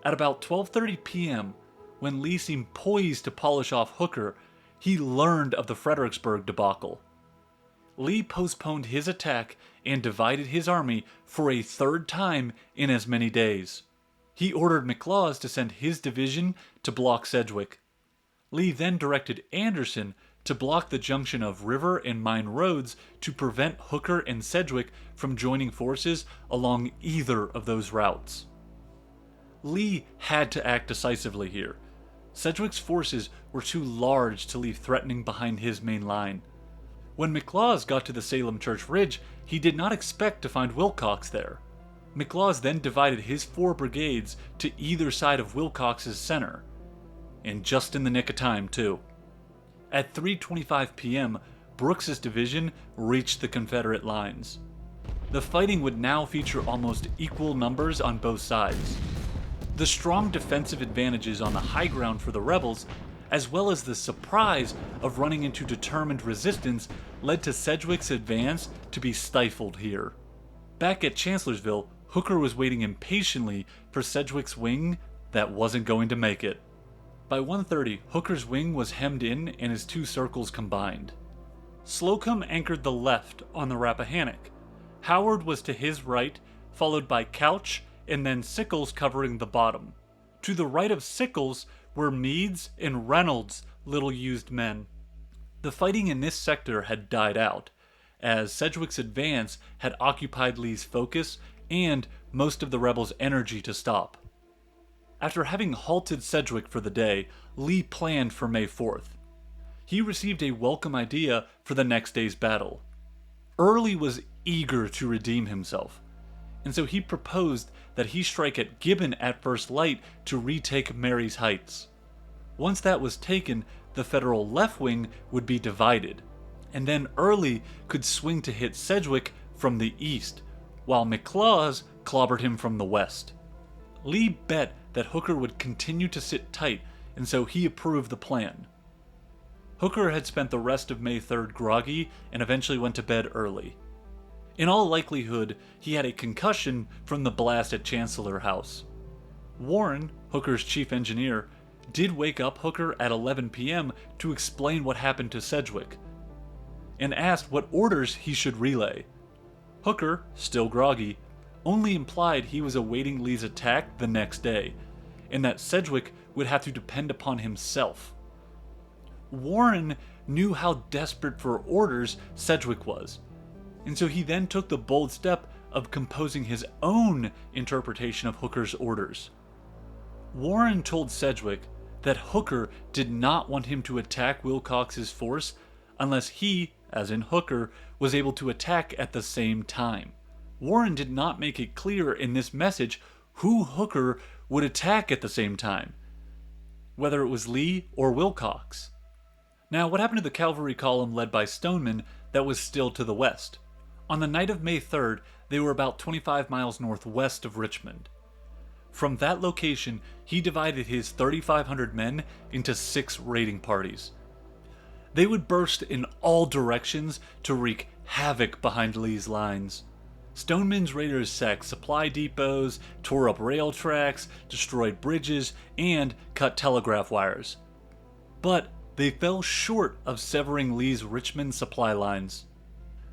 At about 12:30 p.m., when Lee seemed poised to polish off Hooker, he learned of the Fredericksburg debacle. Lee postponed his attack and divided his army for a third time in as many days. He ordered McLaws to send his division to block Sedgwick. Lee then directed Anderson to block the junction of river and mine roads to prevent Hooker and Sedgwick from joining forces along either of those routes. Lee had to act decisively here. Sedgwick's forces were too large to leave threatening behind his main line. When McLaws got to the Salem Church Ridge, he did not expect to find Wilcox there. McLaws then divided his 4 brigades to either side of Wilcox's center. And just in the nick of time, too. At 3:25 p.m., Brooks's division reached the Confederate lines. The fighting would now feature almost equal numbers on both sides. The strong defensive advantages on the high ground for the rebels, as well as the surprise of running into determined resistance, led to Sedgwick's advance to be stifled here. Back at Chancellorsville, Hooker was waiting impatiently for Sedgwick's wing that wasn't going to make it. By 1:30, Hooker's wing was hemmed in and his 2 circles combined. Slocum anchored the left on the Rappahannock. Howard was to his right, followed by Couch and then Sickles covering the bottom. To the right of Sickles were Meade's and Reynolds' little-used men. The fighting in this sector had died out, as Sedgwick's advance had occupied Lee's focus and most of the rebels' energy to stop. After having halted Sedgwick for the day, Lee planned for May 4th. He received a welcome idea for the next day's battle. Early was eager to redeem himself, and so he proposed that he strike at Gibbon at first light to retake Marye's Heights. Once that was taken, the Federal left wing would be divided, and then Early could swing to hit Sedgwick from the east, while McLaws clobbered him from the west. Lee bet that Hooker would continue to sit tight, and so he approved the plan. Hooker had spent the rest of May 3rd groggy and eventually went to bed early. In all likelihood, he had a concussion from the blast at Chancellor House. Warren, Hooker's chief engineer, did wake up Hooker at 11 p.m. to explain what happened to Sedgwick, and asked what orders he should relay. Hooker, still groggy, only implied he was awaiting Lee's attack the next day, and that Sedgwick would have to depend upon himself. Warren knew how desperate for orders Sedgwick was, and so he then took the bold step of composing his own interpretation of Hooker's orders. Warren told Sedgwick that Hooker did not want him to attack Wilcox's force unless he, as in Hooker, was able to attack at the same time. Warren did not make it clear in this message who Hooker would attack at the same time, whether it was Lee or Wilcox. Now, what happened to the cavalry column led by Stoneman that was still to the west? On the night of May 3rd, they were about 25 miles northwest of Richmond. From that location, he divided his 3,500 men into 6 raiding parties. They would burst in all directions to wreak havoc behind Lee's lines. Stoneman's raiders sacked supply depots, tore up rail tracks, destroyed bridges, and cut telegraph wires. But they fell short of severing Lee's Richmond supply lines.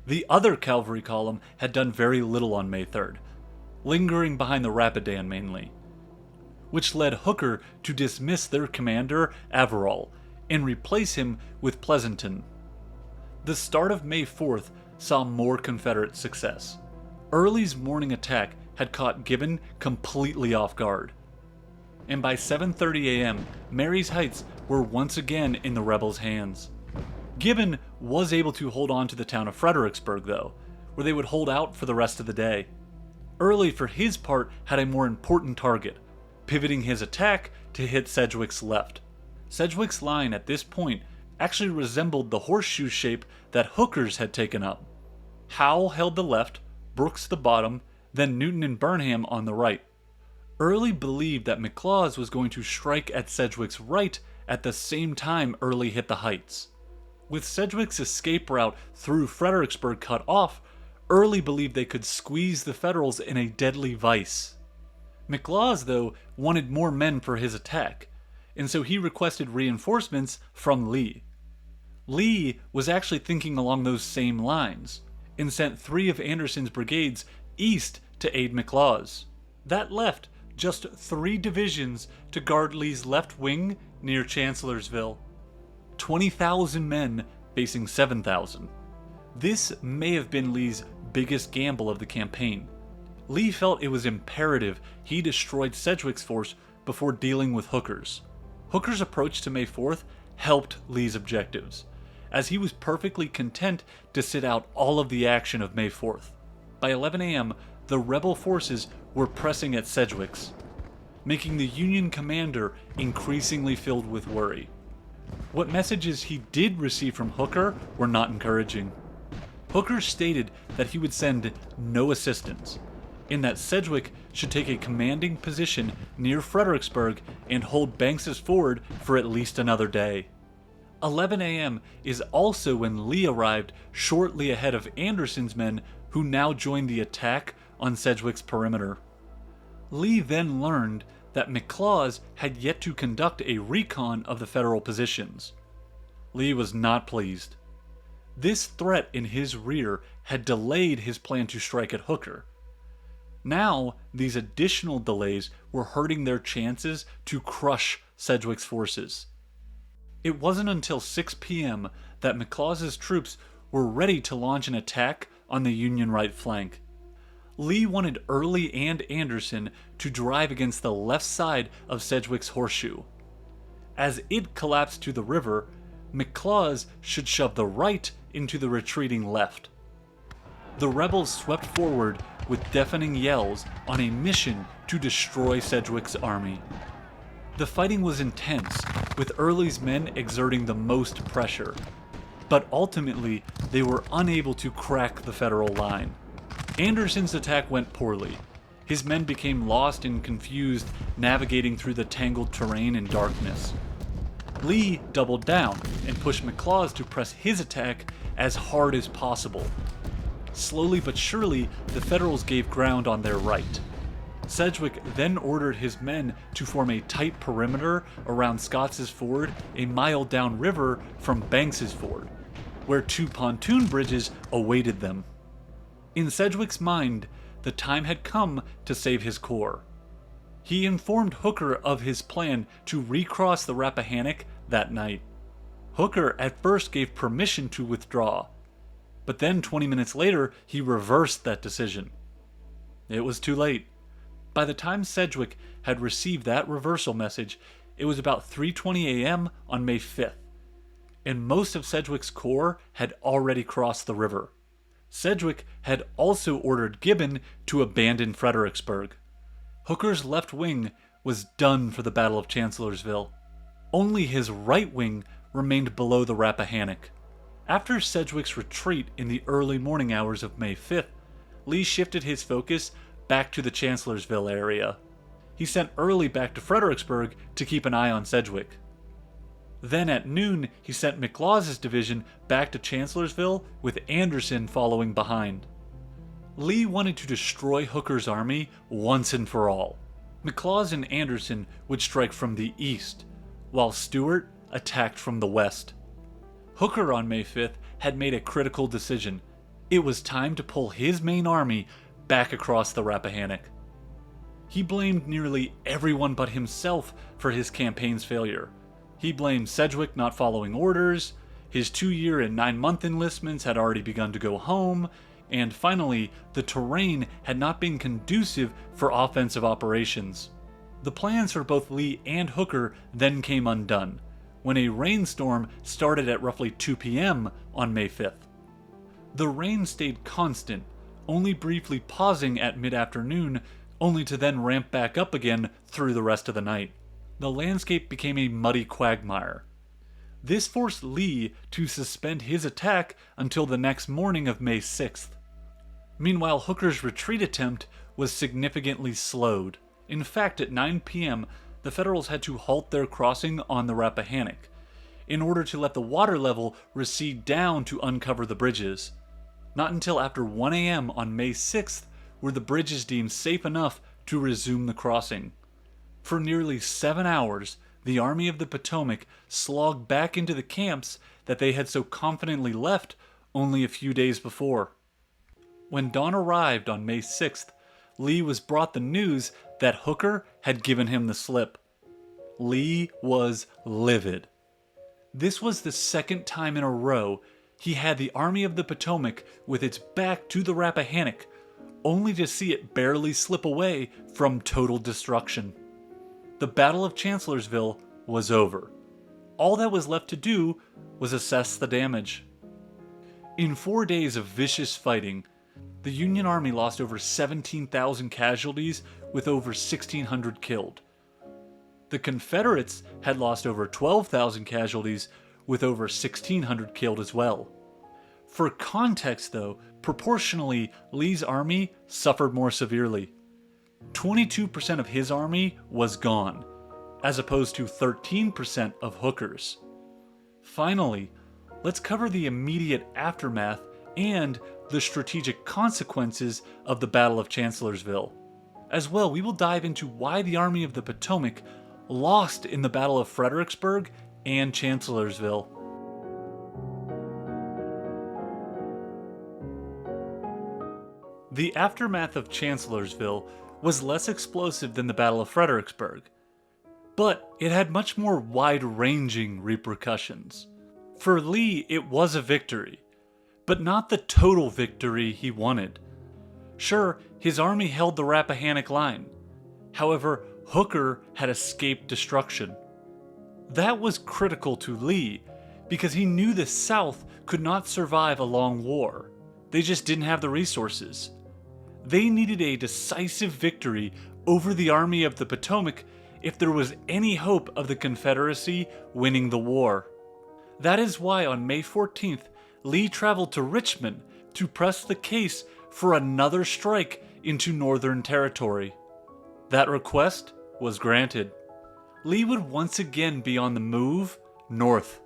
The other cavalry column had done very little on May 3rd, lingering behind the Rapidan mainly, which led Hooker to dismiss their commander, Averell, and replace him with Pleasanton. The start of May 4th saw more Confederate success. Early's morning attack had caught Gibbon completely off guard, and by 7:30 a.m., Marye's Heights were once again in the rebels' hands. Gibbon was able to hold on to the town of Fredericksburg, though, where they would hold out for the rest of the day. Early, for his part, had a more important target, pivoting his attack to hit Sedgwick's left. Sedgwick's line at this point actually resembled the horseshoe shape that Hooker's had taken up. Howe held the left, Brooks the bottom, then Newton and Burnham on the right. Early believed that McLaws was going to strike at Sedgwick's right at the same time Early hit the heights. With Sedgwick's escape route through Fredericksburg cut off, Early believed they could squeeze the Federals in a deadly vice. McLaws, though, wanted more men for his attack, and so he requested reinforcements from Lee. Lee was actually thinking along those same lines, and sent 3 of Anderson's brigades east to aid McLaws. That left just 3 divisions to guard Lee's left wing near Chancellorsville. 20,000 men facing 7,000. This may have been Lee's biggest gamble of the campaign. Lee felt it was imperative he destroyed Sedgwick's force before dealing with Hooker's. Hooker's approach to May 4th helped Lee's objectives, as he was perfectly content to sit out all of the action of May 4th. By 11 a.m., the rebel forces were pressing at Sedgwick's, making the Union commander increasingly filled with worry. What messages he did receive from Hooker were not encouraging. Hooker stated that he would send no assistance, and that Sedgwick should take a commanding position near Fredericksburg and hold Banks's Ford for at least another day. 11 a.m. is also when Lee arrived shortly ahead of Anderson's men, who now joined the attack on Sedgwick's perimeter. Lee then learned that McLaws had yet to conduct a recon of the Federal positions. Lee was not pleased. This threat in his rear had delayed his plan to strike at Hooker. Now, these additional delays were hurting their chances to crush Sedgwick's forces. It wasn't until 6 p.m. that McLaws's troops were ready to launch an attack on the Union right flank. Lee wanted Early and Anderson to drive against the left side of Sedgwick's horseshoe. As it collapsed to the river, McLaws should shove the right into the retreating left. The rebels swept forward with deafening yells on a mission to destroy Sedgwick's army. The fighting was intense, with Early's men exerting the most pressure, but ultimately they were unable to crack the Federal line. Anderson's attack went poorly. His men became lost and confused, navigating through the tangled terrain and darkness. Lee doubled down and pushed McLaws to press his attack as hard as possible. Slowly but surely, the Federals gave ground on their right. Sedgwick then ordered his men to form a tight perimeter around Scott's Ford, a mile downriver from Banks's Ford, where 2 pontoon bridges awaited them. In Sedgwick's mind, the time had come to save his corps. He informed Hooker of his plan to recross the Rappahannock that night. Hooker at first gave permission to withdraw, but then 20 minutes later he reversed that decision. It was too late. By the time Sedgwick had received that reversal message, it was about 3:20 a.m. on May 5th, and most of Sedgwick's corps had already crossed the river. Sedgwick had also ordered Gibbon to abandon Fredericksburg. Hooker's left wing was done for the Battle of Chancellorsville. Only his right wing remained below the Rappahannock. After Sedgwick's retreat in the early morning hours of May 5th, Lee shifted his focus back to the Chancellorsville area. He sent Early back to Fredericksburg to keep an eye on Sedgwick. Then at noon, he sent McLaws's division back to Chancellorsville with Anderson following behind. Lee wanted to destroy Hooker's army once and for all. McLaws and Anderson would strike from the east, while Stuart attacked from the west. Hooker on May 5th had made a critical decision. It was time to pull his main army back across the Rappahannock. He blamed nearly everyone but himself for his campaign's failure. He blamed Sedgwick not following orders, his 2-year and 9-month enlistments had already begun to go home, and finally, the terrain had not been conducive for offensive operations. The plans for both Lee and Hooker then came undone, when a rainstorm started at roughly 2 p.m. on May 5th. The rain stayed constant, only briefly pausing at mid-afternoon, only to then ramp back up again through the rest of the night. The landscape became a muddy quagmire. This forced Lee to suspend his attack until the next morning of May 6th. Meanwhile, Hooker's retreat attempt was significantly slowed. In fact, at 9 p.m., the Federals had to halt their crossing on the Rappahannock in order to let the water level recede down to uncover the bridges. Not until after 1 a.m. on May 6th were the bridges deemed safe enough to resume the crossing. For nearly 7 hours, the Army of the Potomac slogged back into the camps that they had so confidently left only a few days before. When dawn arrived on May 6th, Lee was brought the news that Hooker had given him the slip. Lee was livid. This was the second time in a row he had the Army of the Potomac with its back to the Rappahannock, only to see it barely slip away from total destruction. The Battle of Chancellorsville was over. All that was left to do was assess the damage. In 4 days of vicious fighting, the Union Army lost over 17,000 casualties with over 1,600 killed. The Confederates had lost over 12,000 casualties with over 1,600 killed as well. For context though, proportionally, Lee's army suffered more severely. 22% of his army was gone, as opposed to 13% of Hooker's. Finally, let's cover the immediate aftermath and the strategic consequences of the Battle of Chancellorsville. As well, we will dive into why the Army of the Potomac lost in the Battle of Fredericksburg and Chancellorsville. The aftermath of Chancellorsville was less explosive than the Battle of Fredericksburg, but it had much more wide-ranging repercussions. For Lee, it was a victory, but not the total victory he wanted. Sure, his army held the Rappahannock line. However, Hooker had escaped destruction. That was critical to Lee because he knew the South could not survive a long war. They just didn't have the resources. They needed a decisive victory over the Army of the Potomac if there was any hope of the Confederacy winning the war. That is why on May 14th, Lee traveled to Richmond to press the case for another strike into Northern Territory. That request was granted. Lee would once again be on the move north.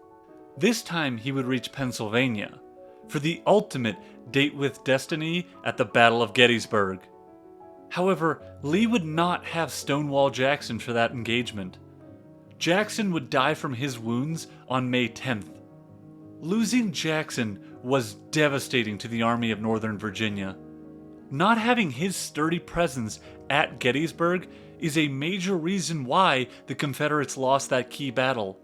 This time he would reach Pennsylvania for the ultimate date with destiny at the Battle of Gettysburg. However, Lee would not have Stonewall Jackson for that engagement. Jackson would die from his wounds on May 10th. Losing Jackson was devastating to the Army of Northern Virginia. Not having his sturdy presence at Gettysburg is a major reason why the Confederates lost that key battle.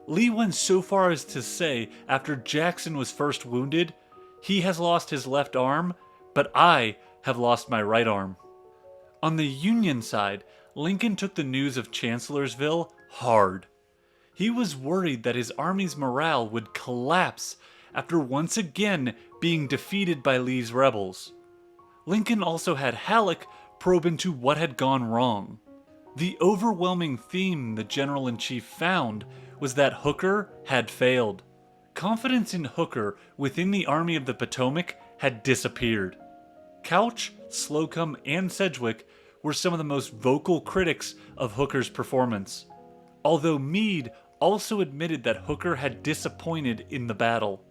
Lee went so far as to say, after Jackson was first wounded, "He has lost his left arm, but I have lost my right arm." On the Union side, Lincoln took the news of Chancellorsville hard. He was worried that his army's morale would collapse after once again being defeated by Lee's rebels. Lincoln also had Halleck probe into what had gone wrong. The overwhelming theme the general-in-chief found was that Hooker had failed. Confidence in Hooker within the Army of the Potomac had disappeared. Couch, Slocum, and Sedgwick were some of the most vocal critics of Hooker's performance, although Meade also admitted that Hooker had disappointed in the battle.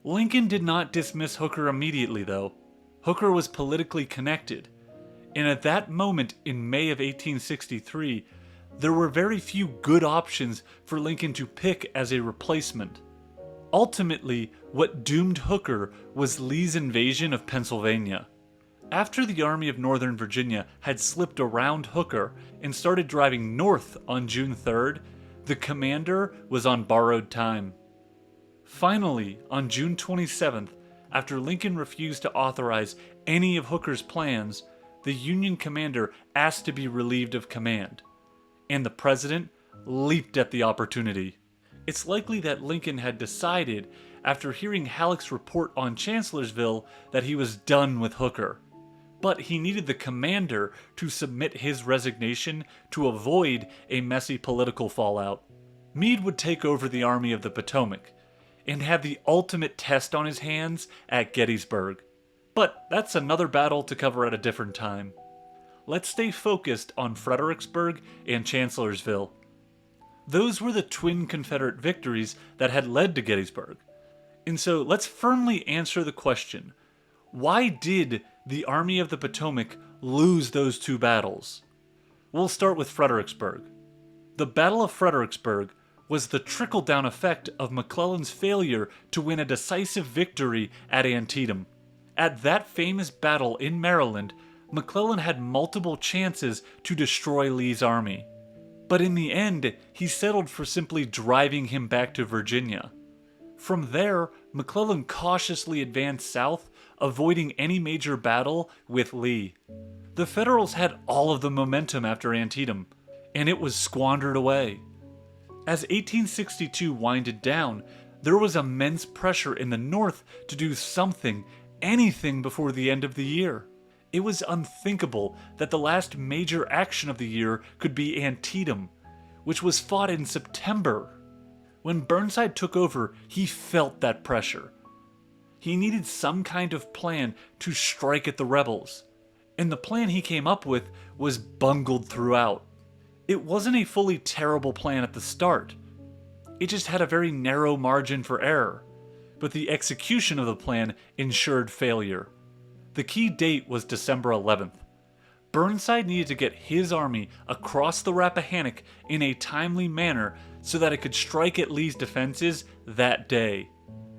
Lincoln did not dismiss Hooker immediately, though. Hooker was politically connected, and at that moment in May of 1863, there were very few good options for Lincoln to pick as a replacement. Ultimately, what doomed Hooker was Lee's invasion of Pennsylvania. After the Army of Northern Virginia had slipped around Hooker and started driving north on June 3rd, the commander was on borrowed time. Finally, on June 27th, after Lincoln refused to authorize any of Hooker's plans, the Union commander asked to be relieved of command, and the president leaped at the opportunity. It's likely that Lincoln had decided, after hearing Halleck's report on Chancellorsville, that he was done with Hooker. But he needed the commander to submit his resignation to avoid a messy political fallout. Meade would take over the Army of the Potomac and have the ultimate test on his hands at Gettysburg. But that's another battle to cover at a different time. Let's stay focused on Fredericksburg and Chancellorsville. Those were the twin Confederate victories that had led to Gettysburg. And so let's firmly answer the question, Why did the Army of the Potomac lose those two battles? We'll start with Fredericksburg. The Battle of Fredericksburg was the trickle-down effect of McClellan's failure to win a decisive victory at Antietam. At that famous battle in Maryland, McClellan had multiple chances to destroy Lee's army. But in the end, he settled for simply driving him back to Virginia. From there, McClellan cautiously advanced south, avoiding any major battle with Lee. The Federals had all of the momentum after Antietam, and it was squandered away. As 1862 winded down, there was immense pressure in the North to do something, anything before the end of the year. It was unthinkable that the last major action of the year could be Antietam, which was fought in September. When Burnside took over, he felt that pressure. He needed some kind of plan to strike at the rebels, and the plan he came up with was bungled throughout. It wasn't a fully terrible plan at the start. It just had a very narrow margin for error, but the execution of the plan ensured failure. The key date was December 11th. Burnside needed to get his army across the Rappahannock in a timely manner so that it could strike at Lee's defenses that day.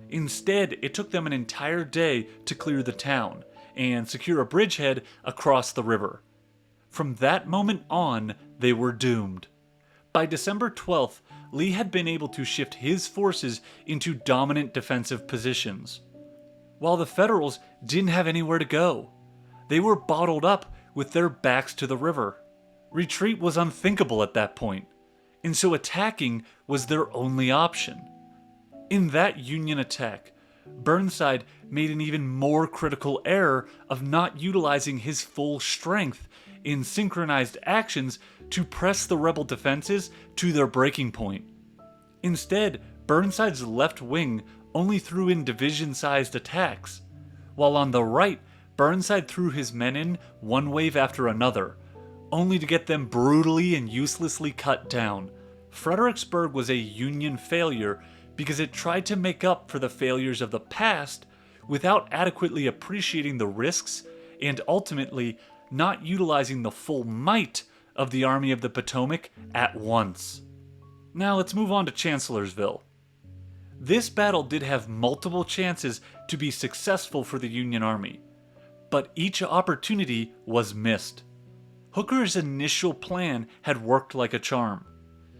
Instead, it took them an entire day to clear the town and secure a bridgehead across the river. From that moment on, they were doomed. By December 12th, Lee had been able to shift his forces into dominant defensive positions, while the Federals didn't have anywhere to go. They were bottled up with their backs to the river. Retreat was unthinkable at that point, and so attacking was their only option. In that Union attack, Burnside made an even more critical error of not utilizing his full strength in synchronized actions to press the rebel defenses to their breaking point. Instead, Burnside's left wing only threw in division-sized attacks, while on the right, Burnside threw his men in one wave after another, only to get them brutally and uselessly cut down. Fredericksburg was a Union failure because it tried to make up for the failures of the past without adequately appreciating the risks and ultimately not utilizing the full might of the Army of the Potomac at once. Now let's move on to Chancellorsville. This battle did have multiple chances to be successful for the Union Army, but each opportunity was missed. Hooker's initial plan had worked like a charm.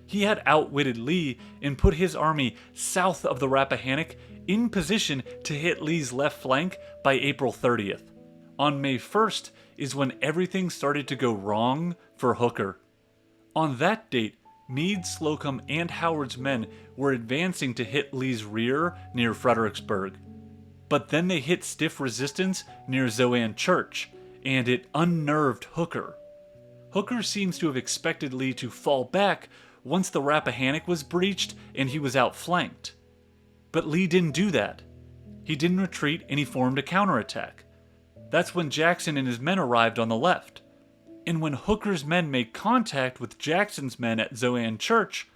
He had outwitted Lee and put his army south of the Rappahannock in position to hit Lee's left flank by April 30th. On May 1st is when everything started to go wrong for Hooker. On that date, Meade, Slocum, and Howard's men were advancing to hit Lee's rear near Fredericksburg. But then they hit stiff resistance near Zoan Church, and it unnerved Hooker. Hooker seems to have expected Lee to fall back once the Rappahannock was breached and he was outflanked. But Lee didn't do that. He didn't retreat and he formed a counterattack. That's when Jackson and his men arrived on the left. And when Hooker's men made contact with Jackson's men at Zoan Church,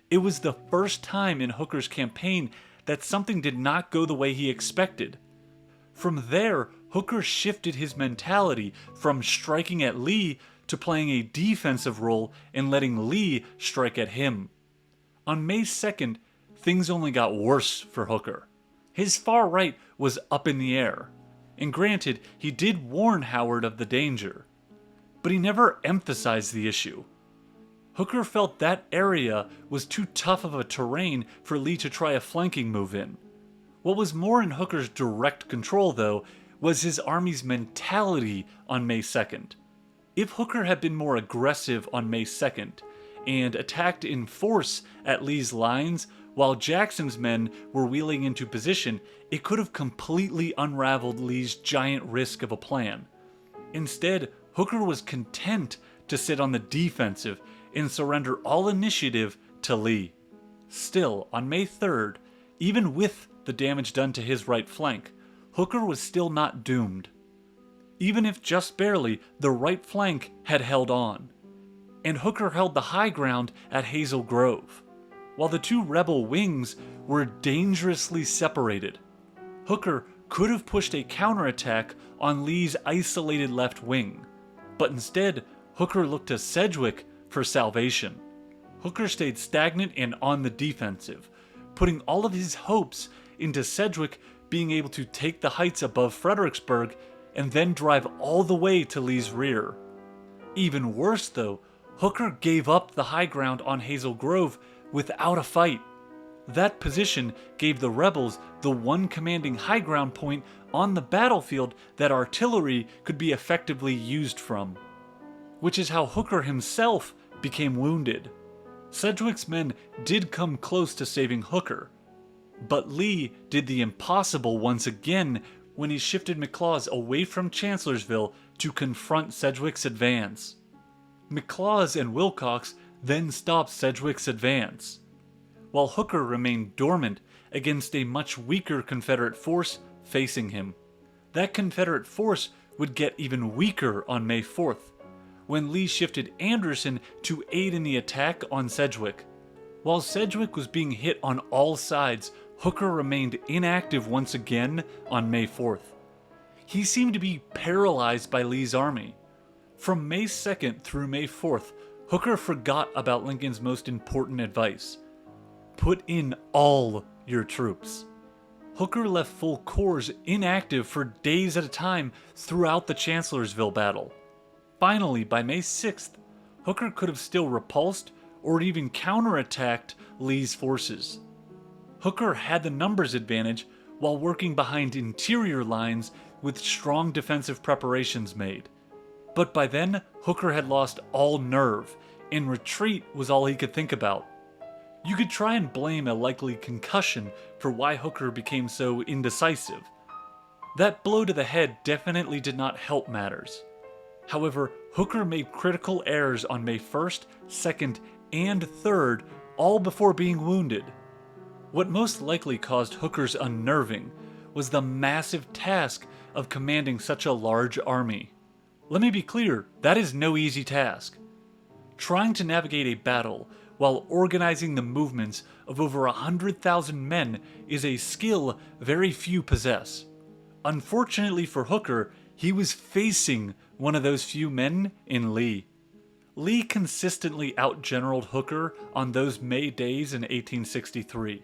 it was the first time in Hooker's campaign that something did not go the way he expected. From there, Hooker shifted his mentality from striking at Lee to playing a defensive role and letting Lee strike at him. On May 2nd, things only got worse for Hooker. His far right was up in the air, and granted, he did warn Howard of the danger, but he never emphasized the issue. Hooker felt that area was too tough of a terrain for Lee to try a flanking move in. What was more in Hooker's direct control, though, was his army's mentality on May 2nd. If Hooker had been more aggressive on May 2nd and attacked in force at Lee's lines while Jackson's men were wheeling into position, it could have completely unraveled Lee's giant risk of a plan. Instead, Hooker was content to sit on the defensive and surrender all initiative to Lee. Still, on May 3rd, even with the damage done to his right flank, Hooker was still not doomed. Even if just barely, the right flank had held on, and Hooker held the high ground at Hazel Grove, while the two rebel wings were dangerously separated. Hooker could have pushed a counterattack on Lee's isolated left wing, but instead, Hooker looked to Sedgwick for salvation. Hooker stayed stagnant and on the defensive, putting all of his hopes into Sedgwick being able to take the heights above Fredericksburg and then drive all the way to Lee's rear. Even worse though, Hooker gave up the high ground on Hazel Grove without a fight. That position gave the rebels the one commanding high ground point on the battlefield that artillery could be effectively used from, which is how Hooker himself became wounded. Sedgwick's men did come close to saving Hooker, but Lee did the impossible once again when he shifted McLaws away from Chancellorsville to confront Sedgwick's advance. McLaws and Wilcox then stopped Sedgwick's advance, while Hooker remained dormant against a much weaker Confederate force facing him. That Confederate force would get even weaker on May 4th, when Lee shifted Anderson to aid in the attack on Sedgwick. While Sedgwick was being hit on all sides, Hooker remained inactive once again on May 4th. He seemed to be paralyzed by Lee's army. From May 2nd through May 4th, Hooker forgot about Lincoln's most important advice: put in all your troops. Hooker left full corps inactive for days at a time throughout the Chancellorsville battle. Finally, by May 6th, Hooker could have still repulsed or even counterattacked Lee's forces. Hooker had the numbers advantage while working behind interior lines with strong defensive preparations made. But by then, Hooker had lost all nerve, and retreat was all he could think about. You could try and blame a likely concussion for why Hooker became so indecisive. That blow to the head definitely did not help matters. However, Hooker made critical errors on May 1st, 2nd, and 3rd, all before being wounded. What most likely caused Hooker's unnerving was the massive task of commanding such a large army. Let me be clear, that is no easy task. Trying to navigate a battle while organizing the movements of over 100,000 men is a skill very few possess. Unfortunately for Hooker, he was facing one of those few men in Lee. Lee consistently outgeneraled Hooker on those May days in 1863.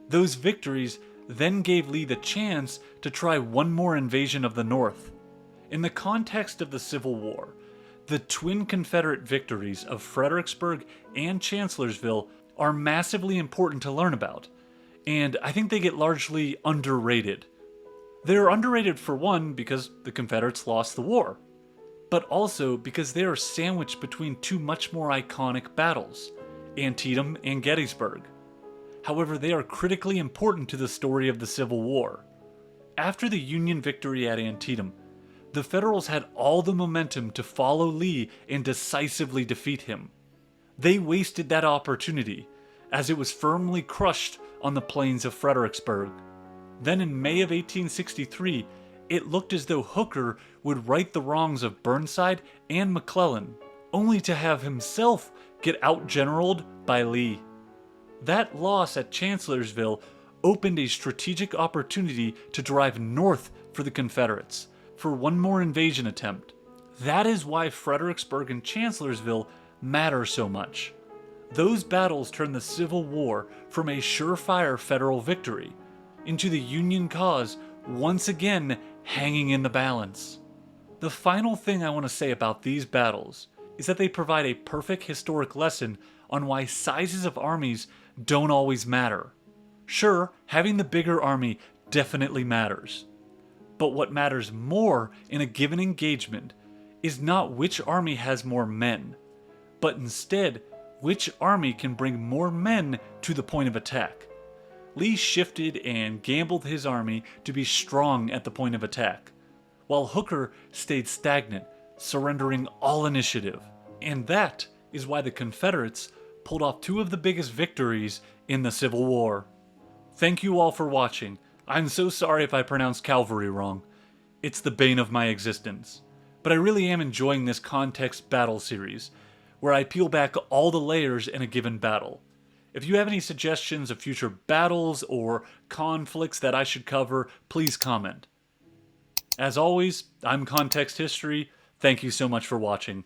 Those victories then gave Lee the chance to try one more invasion of the North. In the context of the Civil War, the twin Confederate victories of Fredericksburg and Chancellorsville are massively important to learn about, and I think they get largely underrated. They're underrated for one because the Confederates lost the war, but also because they are sandwiched between two much more iconic battles, Antietam and Gettysburg. However, they are critically important to the story of the Civil War. After the Union victory at Antietam, the Federals had all the momentum to follow Lee and decisively defeat him. They wasted that opportunity, as it was firmly crushed on the plains of Fredericksburg. Then in May of 1863, it looked as though Hooker would right the wrongs of Burnside and McClellan, only to have himself get outgeneraled by Lee. That loss at Chancellorsville opened a strategic opportunity to drive north for the Confederates, for one more invasion attempt. That is why Fredericksburg and Chancellorsville matter so much. Those battles turned the Civil War from a surefire Federal victory into the Union cause once again hanging in the balance. The final thing I want to say about these battles is that they provide a perfect historic lesson on why sizes of armies don't always matter. Sure, having the bigger army definitely matters. But what matters more in a given engagement is not which army has more men, but instead which army can bring more men to the point of attack. Lee shifted and gambled his army to be strong at the point of attack, while Hooker stayed stagnant, surrendering all initiative. And that is why the Confederates pulled off two of the biggest victories in the Civil War. Thank you all for watching. I'm so sorry if I pronounced cavalry wrong. It's the bane of my existence. But I really am enjoying this context battle series, where I peel back all the layers in a given battle. If you have any suggestions of future battles or conflicts that I should cover, please comment. As always, I'm Context History. Thank you so much for watching.